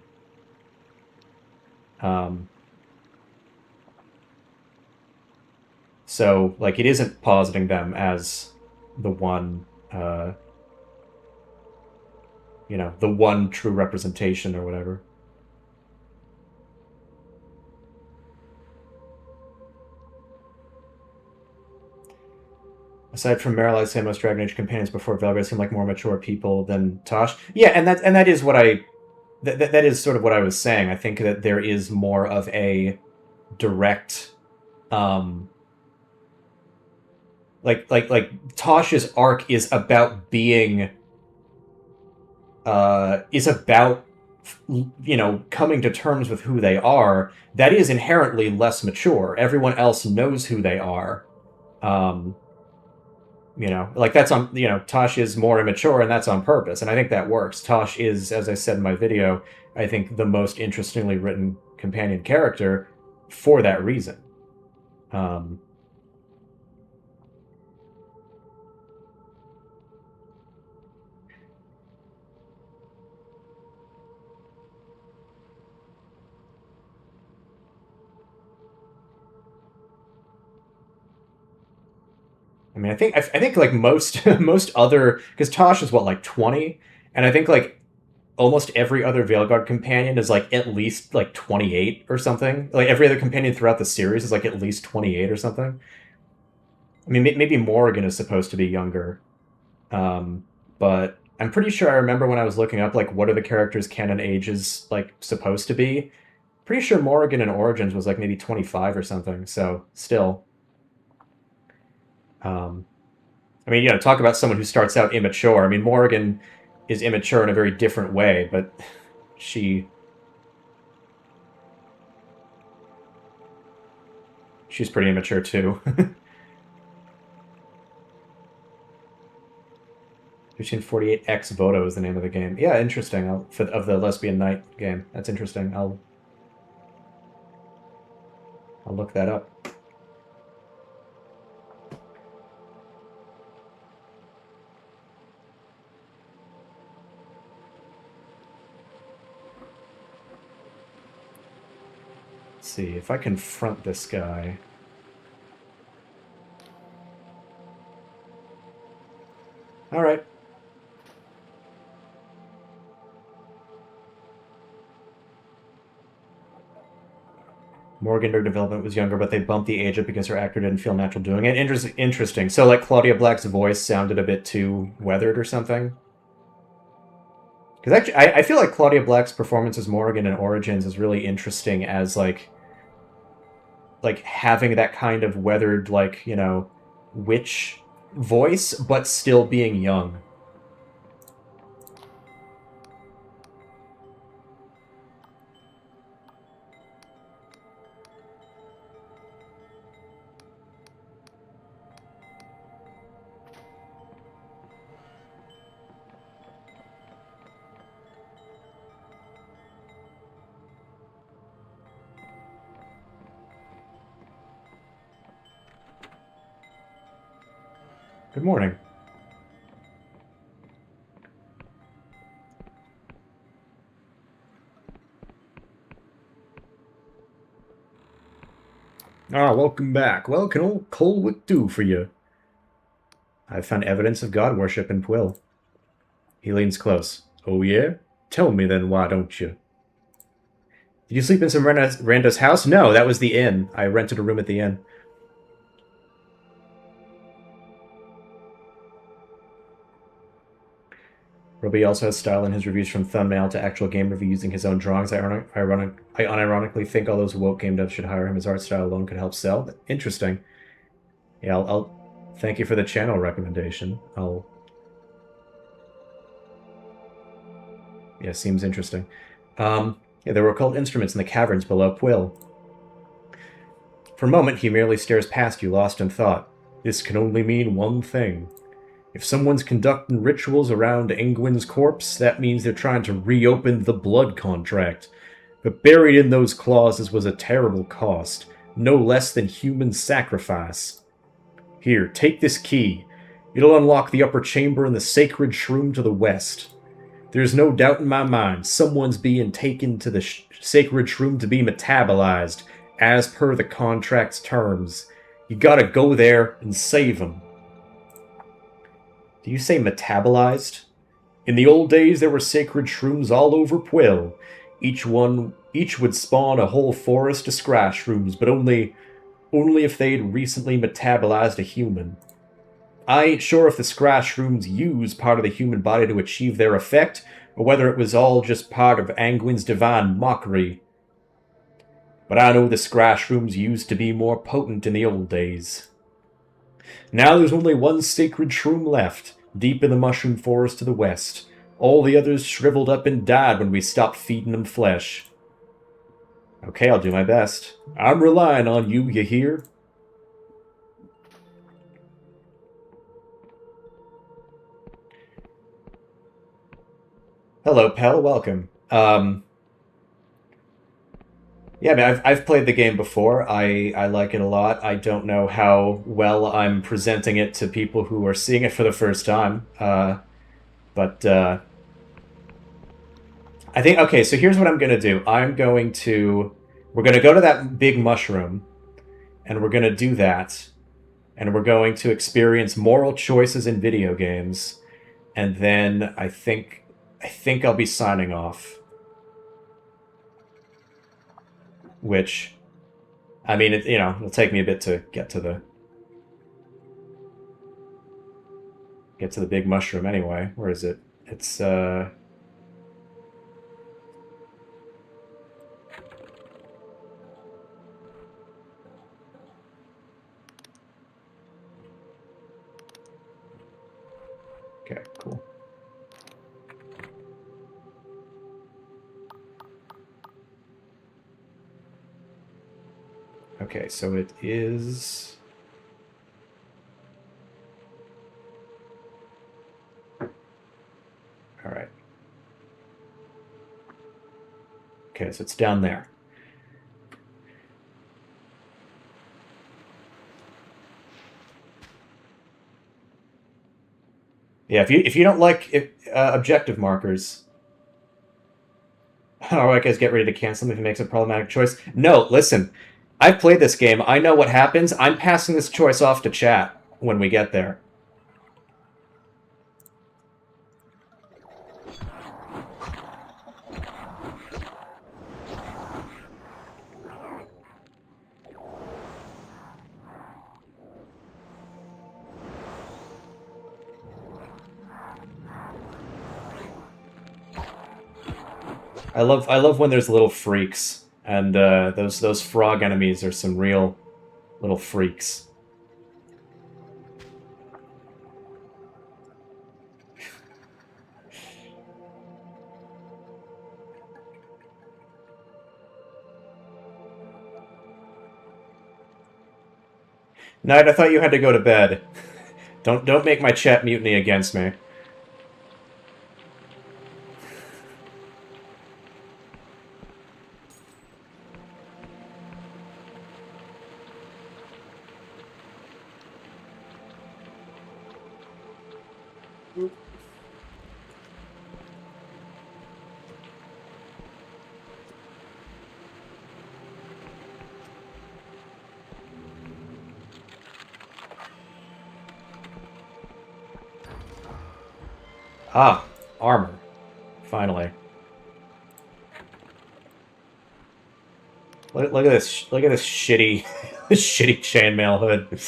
A: So, like, it isn't positing them as the one, you know, the one true representation or whatever. Aside from Meryl, I'd say most Dragon Age companions before Veilguard seem like more mature people than Tosh. Yeah, and that is what that is sort of what I was saying. I think that there is more of a direct, like Tosh's arc is about being, is about, you know, coming to terms with who they are. That is inherently less mature. Everyone else knows who they are. You know, like that's on, you know, Tosh is more immature, and that's on purpose, and I think that works. Tosh is, as I said in my video, I think the most interestingly written companion character for that reason. I mean, I think like most other, because Tosh is what, like 20, and I think like almost every other Veilguard companion is like at least like 28 or something. Like every other companion throughout the series is like at least 28 or something. I mean, maybe Morrigan is supposed to be younger, but I'm pretty sure I remember when I was looking up like what are the characters' canon ages like supposed to be. Pretty sure Morrigan in Origins was like maybe 25 or something. So still, um, I mean, talk about someone who starts out immature. I mean, Morrigan is immature in a very different way, but she she's pretty immature too. 1348X Voto is the name of the game. Yeah, interesting. Of the Lesbian Knight game. That's interesting. I'll look that up. Let's see if I confront this guy. All right. Morgan, her development was younger, but they bumped the age up because her actor didn't feel natural doing it. Interesting. So, like, Claudia Black's voice sounded a bit too weathered or something? Because actually, I feel like Claudia Black's performance as Morgan in Origins is really interesting as, like having that kind of weathered, like, witch voice, but still being young. Good morning. Ah, welcome back. Well, can old Colwick do for you? I've found evidence of god worship in Pwyll. He leans close. Oh, yeah? Tell me then, why don't you? Did you sleep in some Randa's house? No, that was the inn. I rented a room at the inn. Roby also has style in his reviews from thumbnail to actual game review using his own drawings. I unironically think all those woke game devs should hire him. His art style alone could help sell. Interesting. Yeah, I'll thank you for the channel recommendation. Yeah, seems interesting. Yeah, there were occult instruments in the caverns below Pwyll. For a moment, he merely stares past you, lost in thought. This can only mean one thing. If someone's conducting rituals around Engwyn's corpse, that means they're trying to reopen the blood contract. But buried in those clauses was a terrible cost, no less than human sacrifice. Here, take this key. It'll unlock the upper chamber in the sacred shroom to the west. There's no doubt in my mind someone's being taken to the sacred shroom to be metabolized, as per the contract's terms. You gotta go there and save him. Do you say metabolized? In the old days, there were sacred shrooms all over Pwyll. Each would spawn a whole forest of scry shrooms, but only if they'd recently metabolized a human. I ain't sure if the scry shrooms use part of the human body to achieve their effect, or whether it was all just part of Angwyn's divine mockery. But I know the scry shrooms used to be more potent in the old days. Now there's only one sacred shroom left, deep in the mushroom forest to the west. All the others shriveled up and died when we stopped feeding them flesh. Okay, I'll do my best. I'm relying on you, you hear? Hello, Pell. Welcome. Yeah, I mean, I've played the game before. I like it a lot. I don't know how well I'm presenting it to people who are seeing it for the first time. But I think, okay, so here's what I'm going to do. We're going to go to that big mushroom, and we're going to do that, and we're going to experience moral choices in video games, and then I think I think I'll be signing off. Which, I mean, it'll take me a bit to get to the big mushroom anyway. Where is it? It's okay, cool. Okay, so it is. All right. Okay, so it's down there. Yeah, if you don't like objective markers, all right, guys, get ready to cancel him if he makes a problematic choice. No, listen, I've played this game. I know what happens. I'm passing this choice off to chat when we get there. I love when there's little freaks, and those frog enemies are some real little freaks. Knight, I thought you had to go to bed. Don't make my chat mutiny against me. Ah, armor. Finally. Look at this. Look at this shitty, shitty chainmail hood.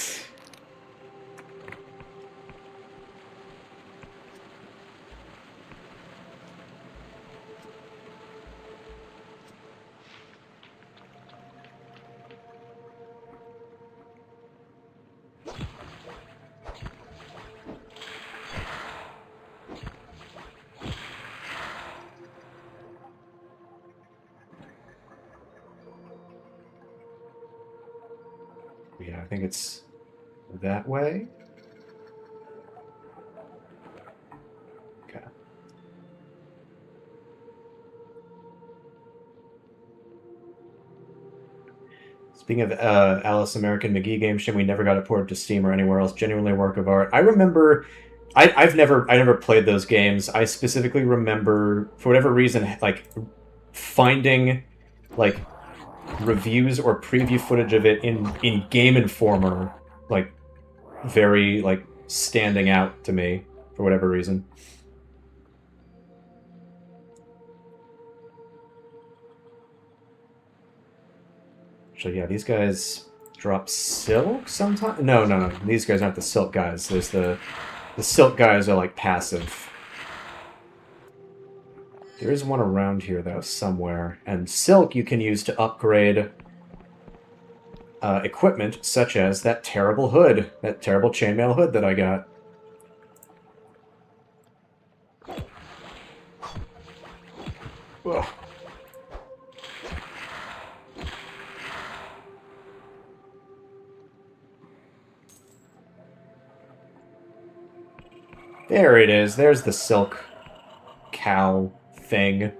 A: Yeah, I think it's that way. Okay. Speaking of Alice American McGee game, shame we never got it ported to Steam or anywhere else. Genuinely a work of art. I remember, I never played those games. I specifically remember, for whatever reason, like finding like reviews or preview footage of it in Game Informer, like very like standing out to me for whatever reason. So yeah, these guys drop silk sometimes. No. These guys aren't the silk guys. There's the silk guys are like passive. There is one around here though somewhere, and silk you can use to upgrade equipment such as that terrible hood, that terrible chainmail hood that I got. Ugh. There it is. There's the silk cow thing.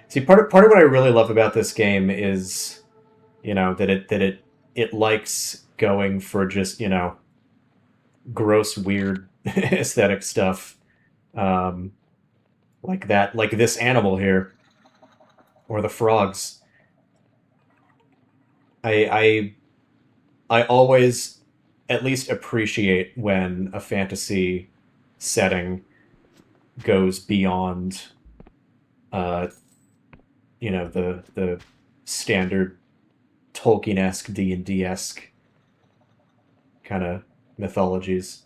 A: See, part of what I really love about this game is, that it likes going for just, gross, weird aesthetic stuff. Like that, like this animal here. Or the frogs. I always at least appreciate when a fantasy setting goes beyond, uh, the standard Tolkien-esque, D&D-esque kind of mythologies.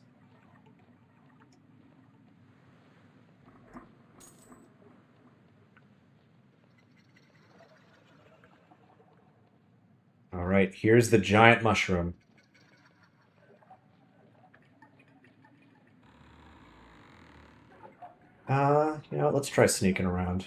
A: All right, here's the giant mushroom. Let's try sneaking around.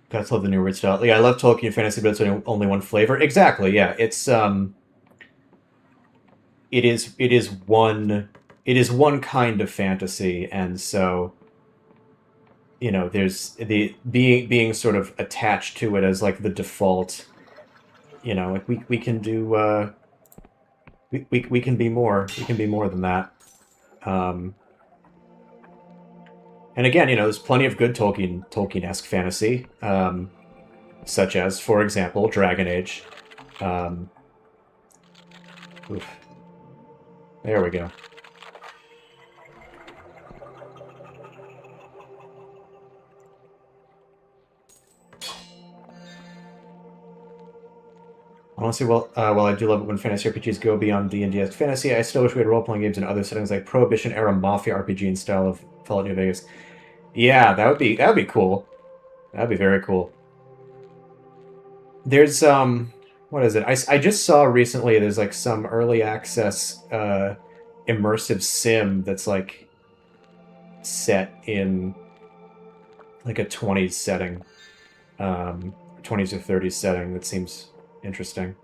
A: Gotta love the new weird style. Yeah, I love Tolkien fantasy, but it's only one flavor. Exactly. Yeah, it is one kind of fantasy, and so there's the being sort of attached to it as like the default. Like we can do we can be more. We can be more than that. Um, and again, there's plenty of good Tolkien-esque fantasy, such as, for example, Dragon Age. Um, oof. There we go. Honestly, while I do love it when fantasy RPGs go beyond D&D-esque fantasy, I still wish we had role-playing games in other settings like Prohibition-era Mafia RPG in style of Fallout New Vegas. Yeah, that would be cool. That'd be very cool. There's what is it? I just saw recently there's like some early access immersive sim that's like set in like a 20s setting. 20s or 30s setting that seems interesting.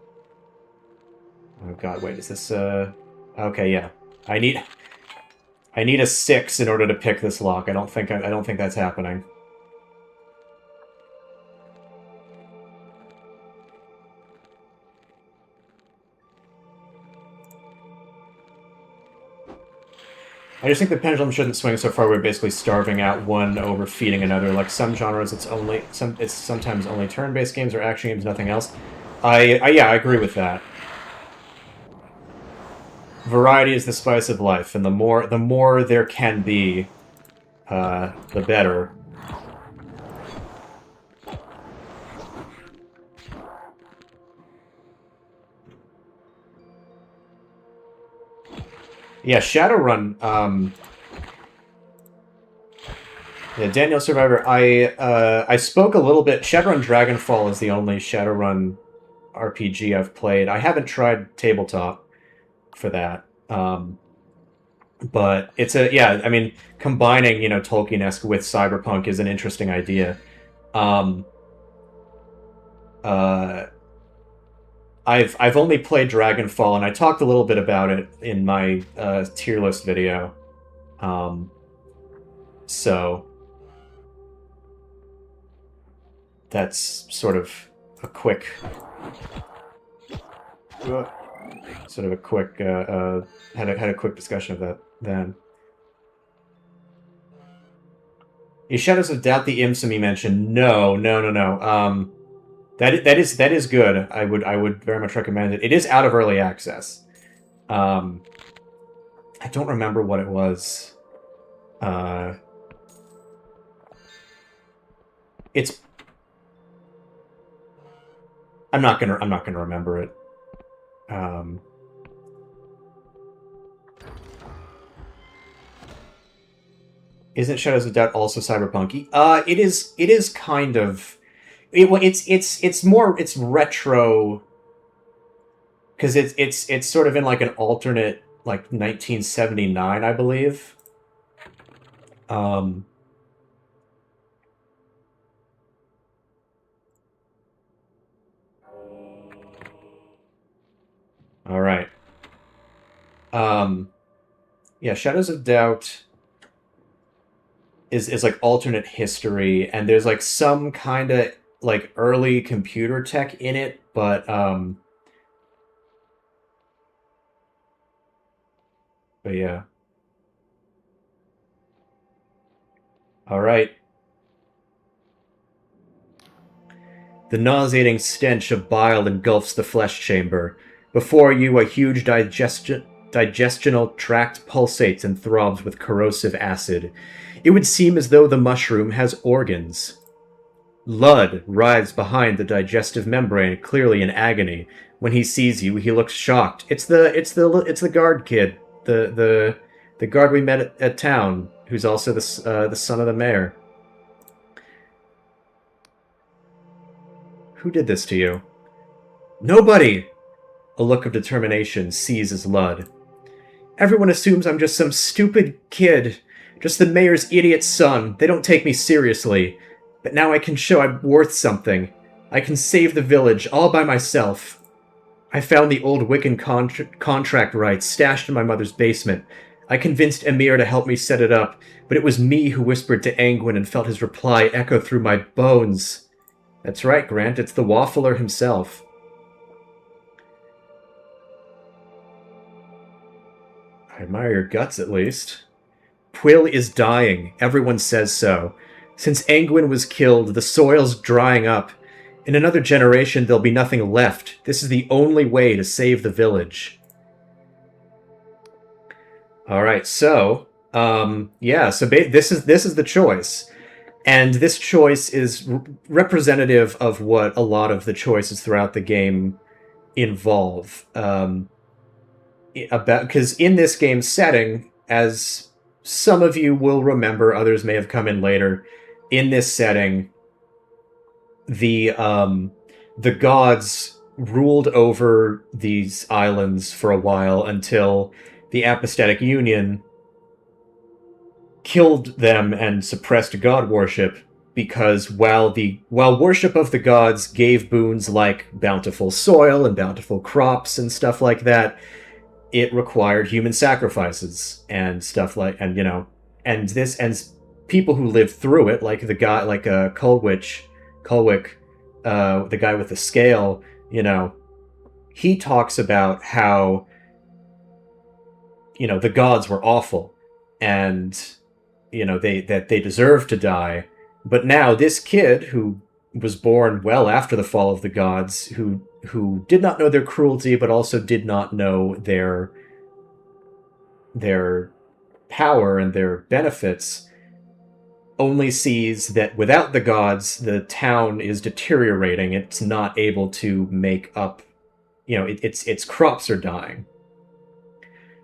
A: Oh god, wait, is this okay, yeah. I need a 6 in order to pick this lock. I don't think that's happening. I just think the pendulum shouldn't swing so far we're basically starving out one over feeding another. Like some genres it's sometimes only turn-based games or action games, nothing else. Yeah, I agree with that. Variety is the spice of life, and the more there can be, the better. Yeah, Shadowrun. Yeah, Daniel Survivor. I spoke a little bit. Shadowrun Dragonfall is the only Shadowrun RPG I've played. I haven't tried tabletop for that. But yeah. I mean, combining Tolkien-esque with cyberpunk is an interesting idea. Um, uh, I've only played Dragonfall, and I talked a little bit about it in my tier list video. Um, so that's sort of a quick, had a quick discussion of that then. Is Shadows of Doubt the IMSM you mentioned? No, no, no, no. That is good. I would very much recommend it. It is out of early access. I don't remember what it was. It's. I'm not gonna remember it. Isn't Shadows of Doubt also cyberpunky? It is. It is kind of. It's retro because it's sort of in like an alternate like 1979, I believe. Um, all right. Yeah, Shadows of Doubt is like alternate history, and there's like some kind of like early computer tech in it, but But yeah. All right. The nauseating stench of bile engulfs the flesh chamber. Before you, a huge digestional tract pulsates and throbs with corrosive acid. It would seem as though the mushroom has organs. Lud writhes behind the digestive membrane, clearly in agony. When he sees you, he looks shocked. It's the guard kid, the guard we met at town, who's also the son of the mayor. Who did this to you? Nobody! A look of determination seizes Lud. Everyone assumes I'm just some stupid kid, just the mayor's idiot son. They don't take me seriously. But now I can show I'm worth something. I can save the village all by myself. I found the old Wiccan contract rights stashed in my mother's basement. I convinced Emir to help me set it up, but it was me who whispered to Angwin and felt his reply echo through my bones. That's right, Grant, it's the Waffler himself. I admire your guts, at least. Quill is dying. Everyone says so. Since Angwin was killed, the soil's drying up. In another generation, there'll be nothing left. This is the only way to save the village. All right, so yeah, so this is the choice, and this choice is representative of what a lot of the choices throughout the game involve. About because in this game setting, as some of you will remember, others may have come in later. In this setting, the gods ruled over these islands for a while until the Apostatic Union killed them and suppressed god worship, because while worship of the gods gave boons like bountiful soil and bountiful crops and stuff like that, it required human sacrifices and stuff like, and people who lived through it, like the guy, like Kulwick, the guy with the scale, he talks about how the gods were awful, and they deserved to die. But now this kid who was born well after the fall of the gods, who did not know their cruelty, but also did not know their power and their benefits, only sees that without the gods, the town is deteriorating. It's not able to make up, its crops are dying.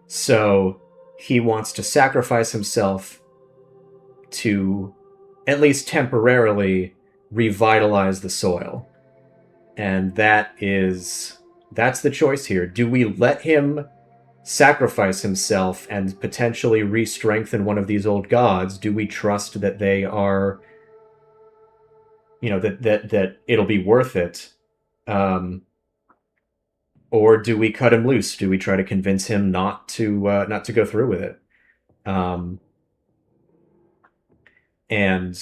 A: So he wants to sacrifice himself to, at least temporarily, revitalize the soil. And that's the choice here. Do we let him sacrifice himself and potentially re-strengthen one of these old gods? Do we trust that they are, that it'll be worth it? Or do we cut him loose? Do we try to convince him not to go through with it? And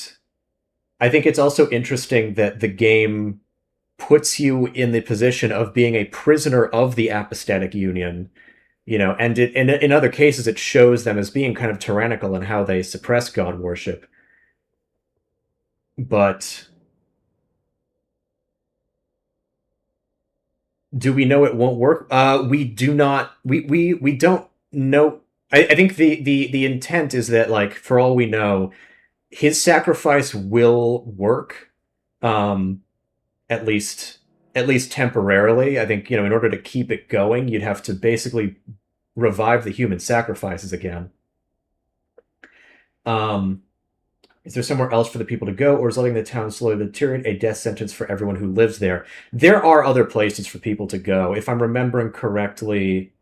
A: I think it's also interesting that the game puts you in the position of being a prisoner of the Apostatic Union, and in other cases it shows them as being kind of tyrannical in how they suppress god worship. But do we know it won't work? We do not. We don't know. I think the intent is that, like, for all we know, his sacrifice will work. At least temporarily. I think, in order to keep it going, you'd have to basically revive the human sacrifices again. Is there somewhere else for the people to go, or is letting the town slowly deteriorate a death sentence for everyone who lives there? There are other places for people to go. If I'm remembering correctly,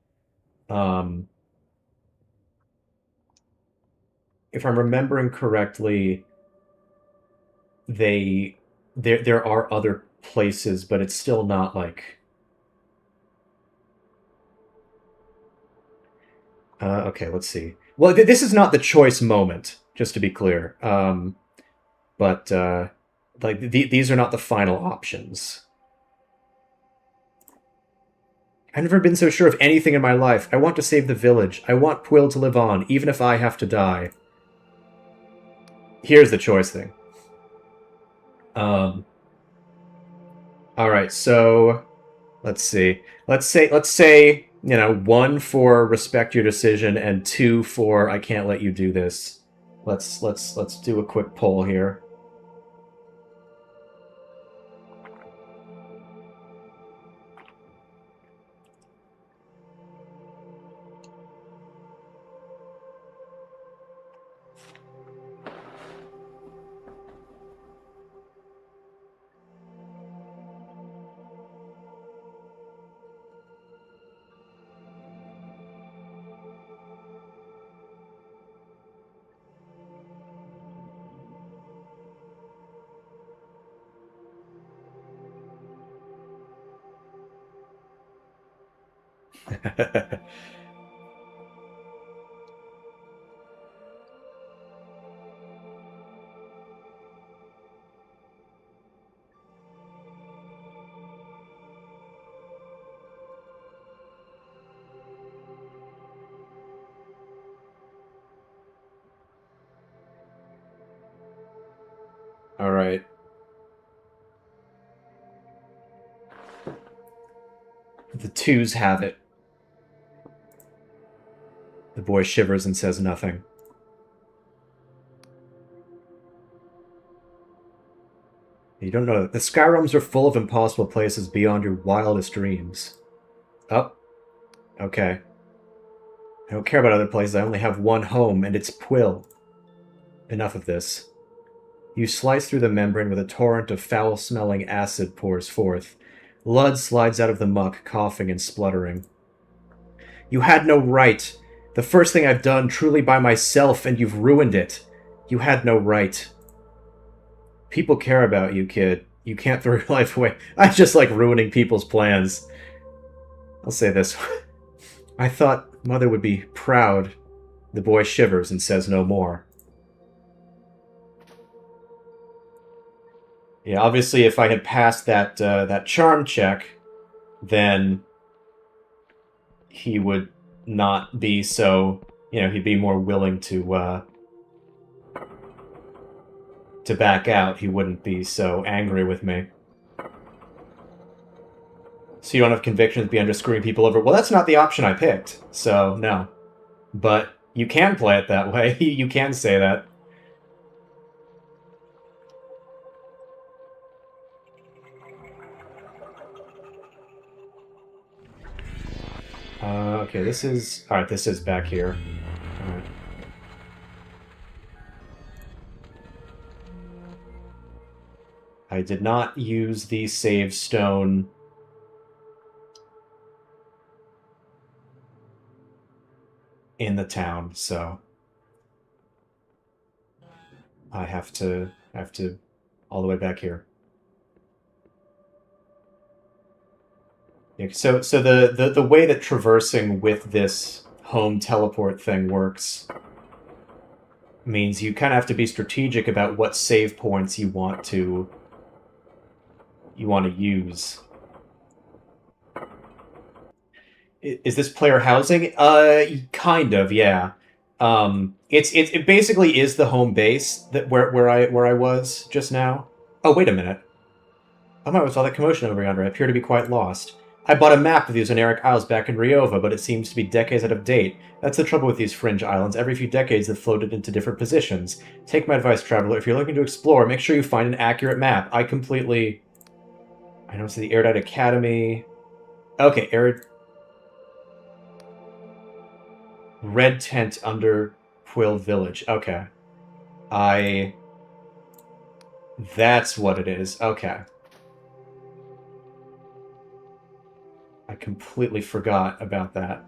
A: there are other places, but it's still not like... okay, let's see. Well, this is not the choice moment, just to be clear. But these are not the final options. I've never been so sure of anything in my life. I want to save the village. I want Quill to live on, even if I have to die. Here's the choice thing. Alright, so let's see. Let's say, 1 for respect your decision and 2 for I can't let you do this. Let's do a quick poll here. Alright. The 2s have it. The boy shivers and says nothing. You don't know that. The sky realms are full of impossible places beyond your wildest dreams. Oh. Okay. I don't care about other places. I only have one home, and it's Quill. Enough of this. You slice through the membrane with a torrent of foul-smelling acid pours forth. Lud slides out of the muck, coughing and spluttering. You had no right. The first thing I've done truly by myself, and you've ruined it. You had no right. People care about you, kid. You can't throw your life away. I just like ruining people's plans. I'll say this. I thought Mother would be proud. The boy shivers and says no more. Yeah, obviously if I had passed that that charm check, then he would not be so, he'd be more willing to back out. He wouldn't be so angry with me. So you don't have convictions beyond just screwing people over. Well, that's not the option I picked, so no. But you can play it that way. You can say that. Okay, this is... Alright, this is back here. Alright. I did not use the save stone in the town, so I have to all the way back here. Yeah, so the way that traversing with this home teleport thing works means you kind of have to be strategic about what save points you want to use. Is this player housing? Kind of, yeah. It basically is the home base that where I was just now. Oh, wait a minute. I might with all that commotion over yonder. I appear to be quite lost. I bought a map of these Oeneric Isles back in Ryova, but it seems to be decades out of date. That's the trouble with these fringe islands. Every few decades they've floated into different positions. Take my advice, traveler. If you're looking to explore, make sure you find an accurate map. I don't see the Erudite Academy. Okay, Red tent under Quill Village. Okay. That's what it is. Okay. I completely forgot about that.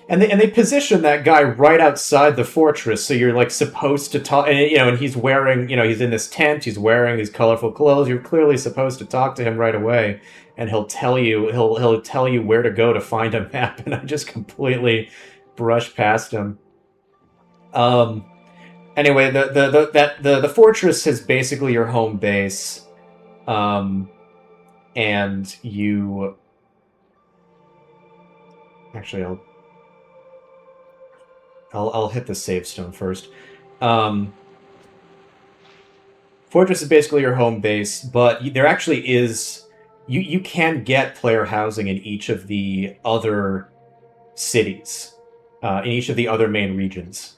A: And they position that guy right outside the fortress, so you're like supposed to talk, and and he's wearing, he's in this tent, he's wearing these colorful clothes. You're clearly supposed to talk to him right away, and he'll tell you where to go to find a map, and I just completely brushed past him. Anyway, the fortress is basically your home base, and you Actually, I'll hit the save stone first. Um, Fortress is basically your home base, but there actually is you can get player housing in each of the other cities, in each of the other main regions.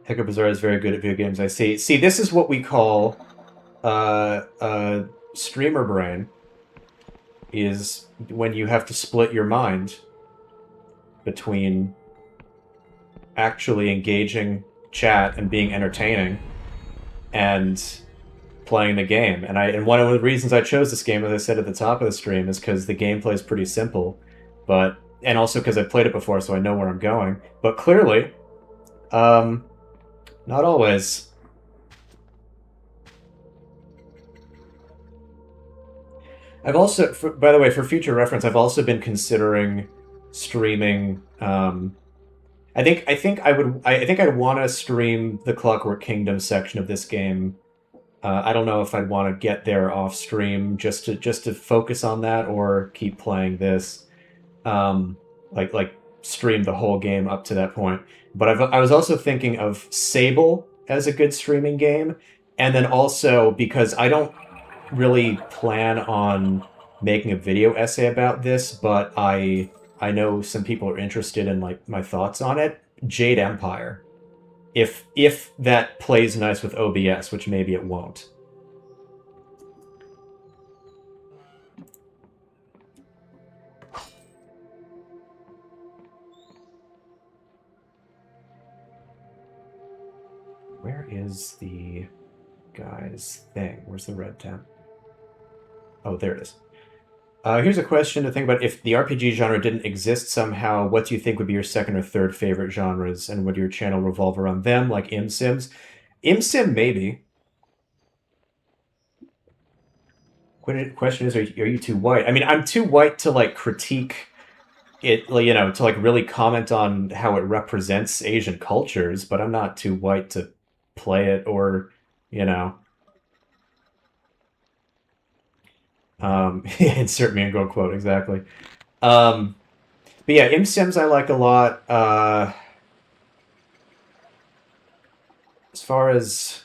A: Echo Bazaar is very good at video games. I see. See, this is what we call streamer brain. Is when you have to split your mind between actually engaging chat and being entertaining and playing the game. And one of the reasons I chose this game, as I said at the top of the stream, is because the gameplay is pretty simple, and also because I've played it before, so I know where I'm going. But clearly, not always. I've also, by the way, for future reference, I've also been considering streaming. I think I'd want to stream the Clockwork Kingdom section of this game. I don't know if I'd want to get there off stream just to focus on that or keep playing this, like stream the whole game up to that point. But I was also thinking of Sable as a good streaming game, and then also because I don't really plan on making a video essay about this, but I know some people are interested in like my thoughts on it. Jade Empire. If that plays nice with OBS, which maybe it won't. Where is the guy's thing? Where's the red tab? Oh, there it is. Here's a question to think about. If the RPG genre didn't exist somehow, what do you think would be your second or third favorite genres, and would your channel revolve around them, like ImSims? ImSim, maybe. Question is, are you too white? I mean, I'm too white to, like, critique it, to, like, really comment on how it represents Asian cultures, but I'm not too white to play it or, you know... insert me and go quote, exactly. But yeah, ImSims I like a lot. As far as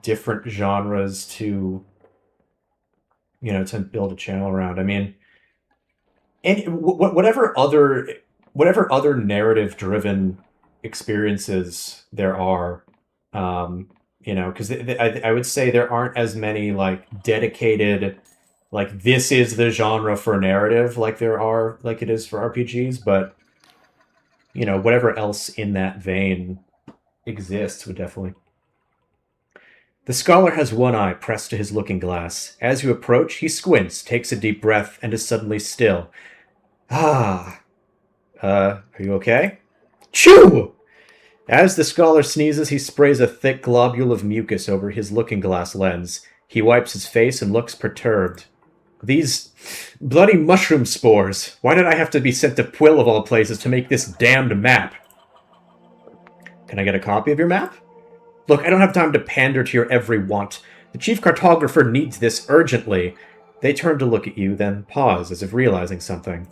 A: different genres to build a channel around, I mean, and whatever other narrative driven experiences there are, because I would say there aren't as many like dedicated, like this is the genre for narrative like it is for RPGs, but whatever else in that vein exists would definitely. The scholar has one eye pressed to his looking glass. As you approach, he squints, takes a deep breath, and is suddenly still. Ah. Are you okay? Chew! As the scholar sneezes, he sprays a thick globule of mucus over his looking glass lens. He wipes his face and looks perturbed. These bloody mushroom spores. Why did I have to be sent to Pwyll of all places to make this damned map? Can I get a copy of your map? Look, I don't have time to pander to your every want. The chief cartographer needs this urgently. They turn to look at you, then pause as if realizing something.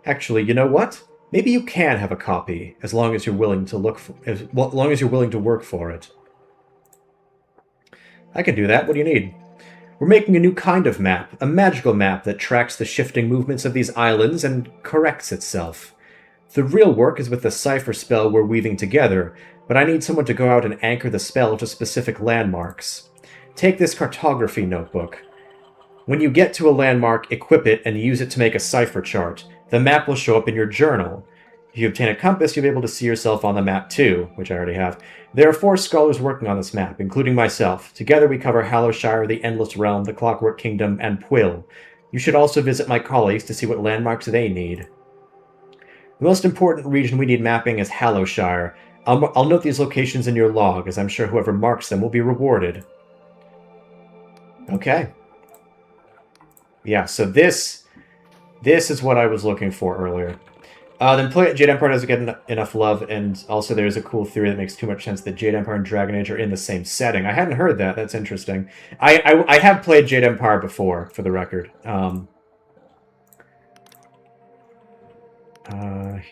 A: Actually, you know what? Maybe you can have a copy, as long as you're willing to long as you're willing to work for it. I can do that. What do you need? We're making a new kind of map, a magical map that tracks the shifting movements of these islands and corrects itself. The real work is with the cipher spell we're weaving together, but I need someone to go out and anchor the spell to specific landmarks. Take this cartography notebook. When you get to a landmark, equip it and use it to make a cipher chart. The map will show up in your journal. If you obtain a compass, you'll be able to see yourself on the map too, which I already have. There are 4 scholars working on this map, including myself. Together we cover Hallowshire, the Endless Realm, the Clockwork Kingdom, and Pwyll. You should also visit my colleagues to see what landmarks they need. The most important region we need mapping is Hallowshire. I'll note these locations in your log, as I'm sure whoever marks them will be rewarded. Okay. Yeah, so this is what I was looking for earlier. Then play Jade Empire doesn't get enough love, and also there's a cool theory that makes too much sense that Jade Empire and Dragon Age are in the same setting. I hadn't heard that. That's interesting. I have played Jade Empire before, for the record.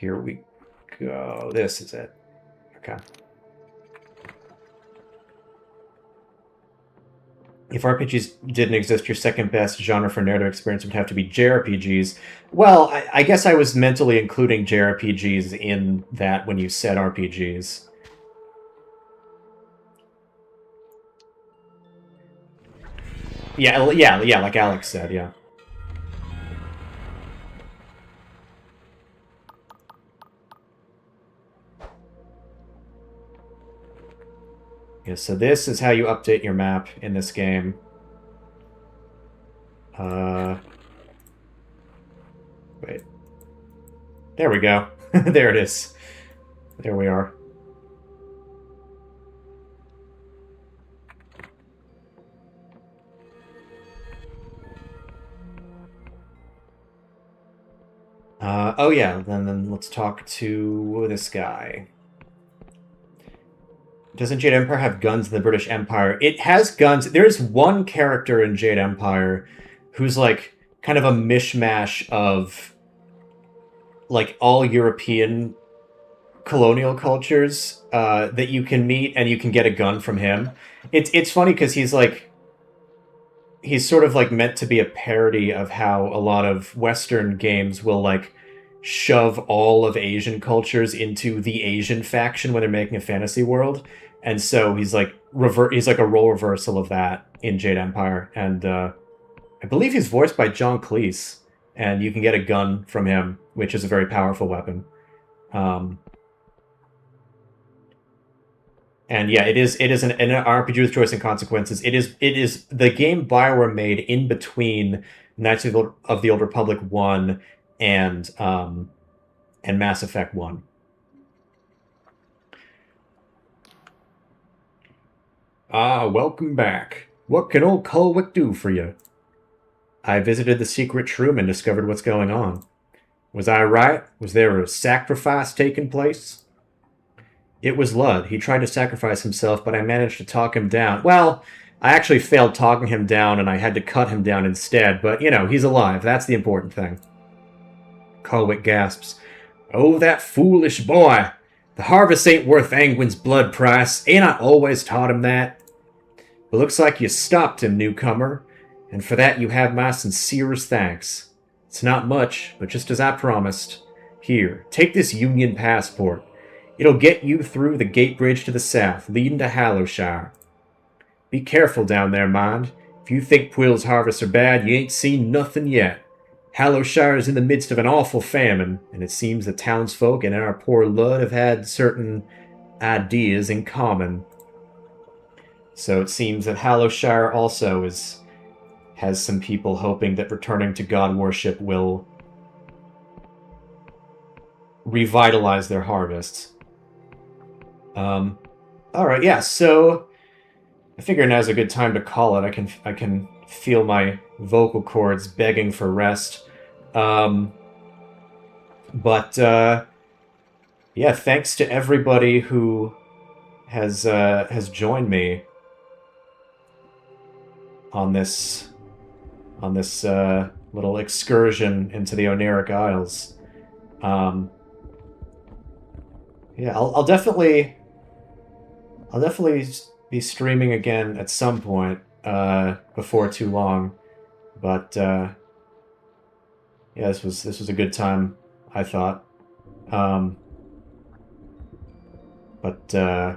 A: Here we go. This is it. Okay. If RPGs didn't exist, your second best genre for narrative experience would have to be JRPGs. Well, I guess I was mentally including JRPGs in that when you said RPGs. Yeah, like Alex said, yeah. Yeah, so this is how you update your map in this game. Wait. There we go. There it is. There we are. Oh yeah, then let's talk to this guy. Doesn't Jade Empire have guns in the British Empire? It has guns. There's one character in Jade Empire who's like kind of a mishmash of like all European colonial cultures that you can meet, and you can get a gun from him. It's funny because he's sort of like meant to be a parody of how a lot of Western games will like shove all of Asian cultures into the Asian faction when they're making a fantasy world. And so he's like a role reversal of that in Jade Empire. And I believe he's voiced by John Cleese, and you can get a gun from him, which is a very powerful weapon. And yeah, it is an RPG with choice and consequences. It is the game BioWare made in between Knights of the Old Republic 1 and Mass Effect 1. Ah, welcome back. What can old Colwick do for you? I visited the secret room and discovered what's going on. Was I right? Was there a sacrifice taking place? It was Lud. He tried to sacrifice himself, but I managed to talk him down. Well, I actually failed talking him down, and I had to cut him down instead, but, you know, he's alive. That's the important thing. Colwick gasps. Oh, that foolish boy! The harvest ain't worth Angwin's blood price. Ain't I always taught him that? But looks like you stopped him, newcomer, and for that you have my sincerest thanks. It's not much, but just as I promised. Here, take this Union passport. It'll get you through the gate bridge to the south, leading to Hallowshire. Be careful down there, mind. If you think Pwill's harvests are bad, you ain't seen nothing yet. Hallowshire is in the midst of an awful famine, and it seems the townsfolk and our poor Lud have had certain ideas in common. So it seems that Hallowshire also has some people hoping that returning to god worship will revitalize their harvests. Alright, yeah, so I figure now's a good time to call it. I can feel my vocal cords begging for rest. Yeah, thanks to everybody who has joined me on this little excursion into the Oniric Isles. Yeah, I'll definitely be streaming again at some point before too long, but yeah, this was a good time, I thought. But I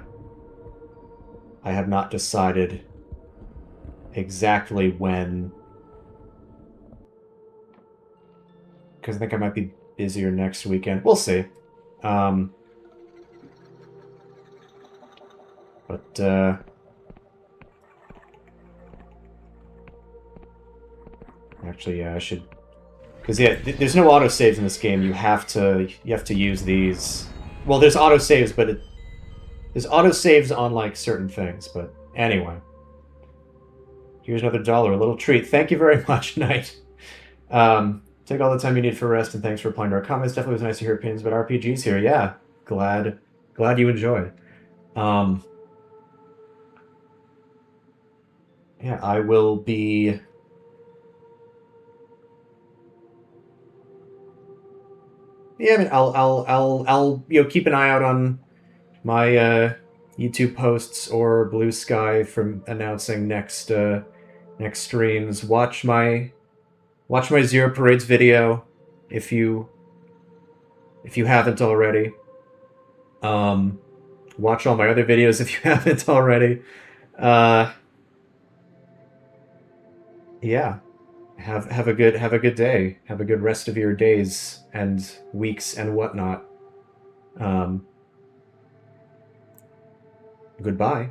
A: have not decided exactly when, because I think I might be busier next weekend. We'll see. But actually, yeah, I should, because yeah, there's no autosaves in this game. You have to use these. Well, there's autosaves, but there's autosaves on like certain things. But anyway, here's another $1, a little treat. Thank you very much, Knight. take all the time you need for rest, and thanks for replying to our comments. Definitely was nice to hear opinions about RPGs here. Yeah, glad you enjoyed. Yeah, I will be. Yeah, I mean, I'll keep an eye out on my YouTube posts or Blue Sky from announcing next streams. Watch my Zero Parades video if you haven't already. Watch all my other videos if you haven't already. Yeah. Have a good day. Have a good rest of your days and weeks and whatnot. Goodbye.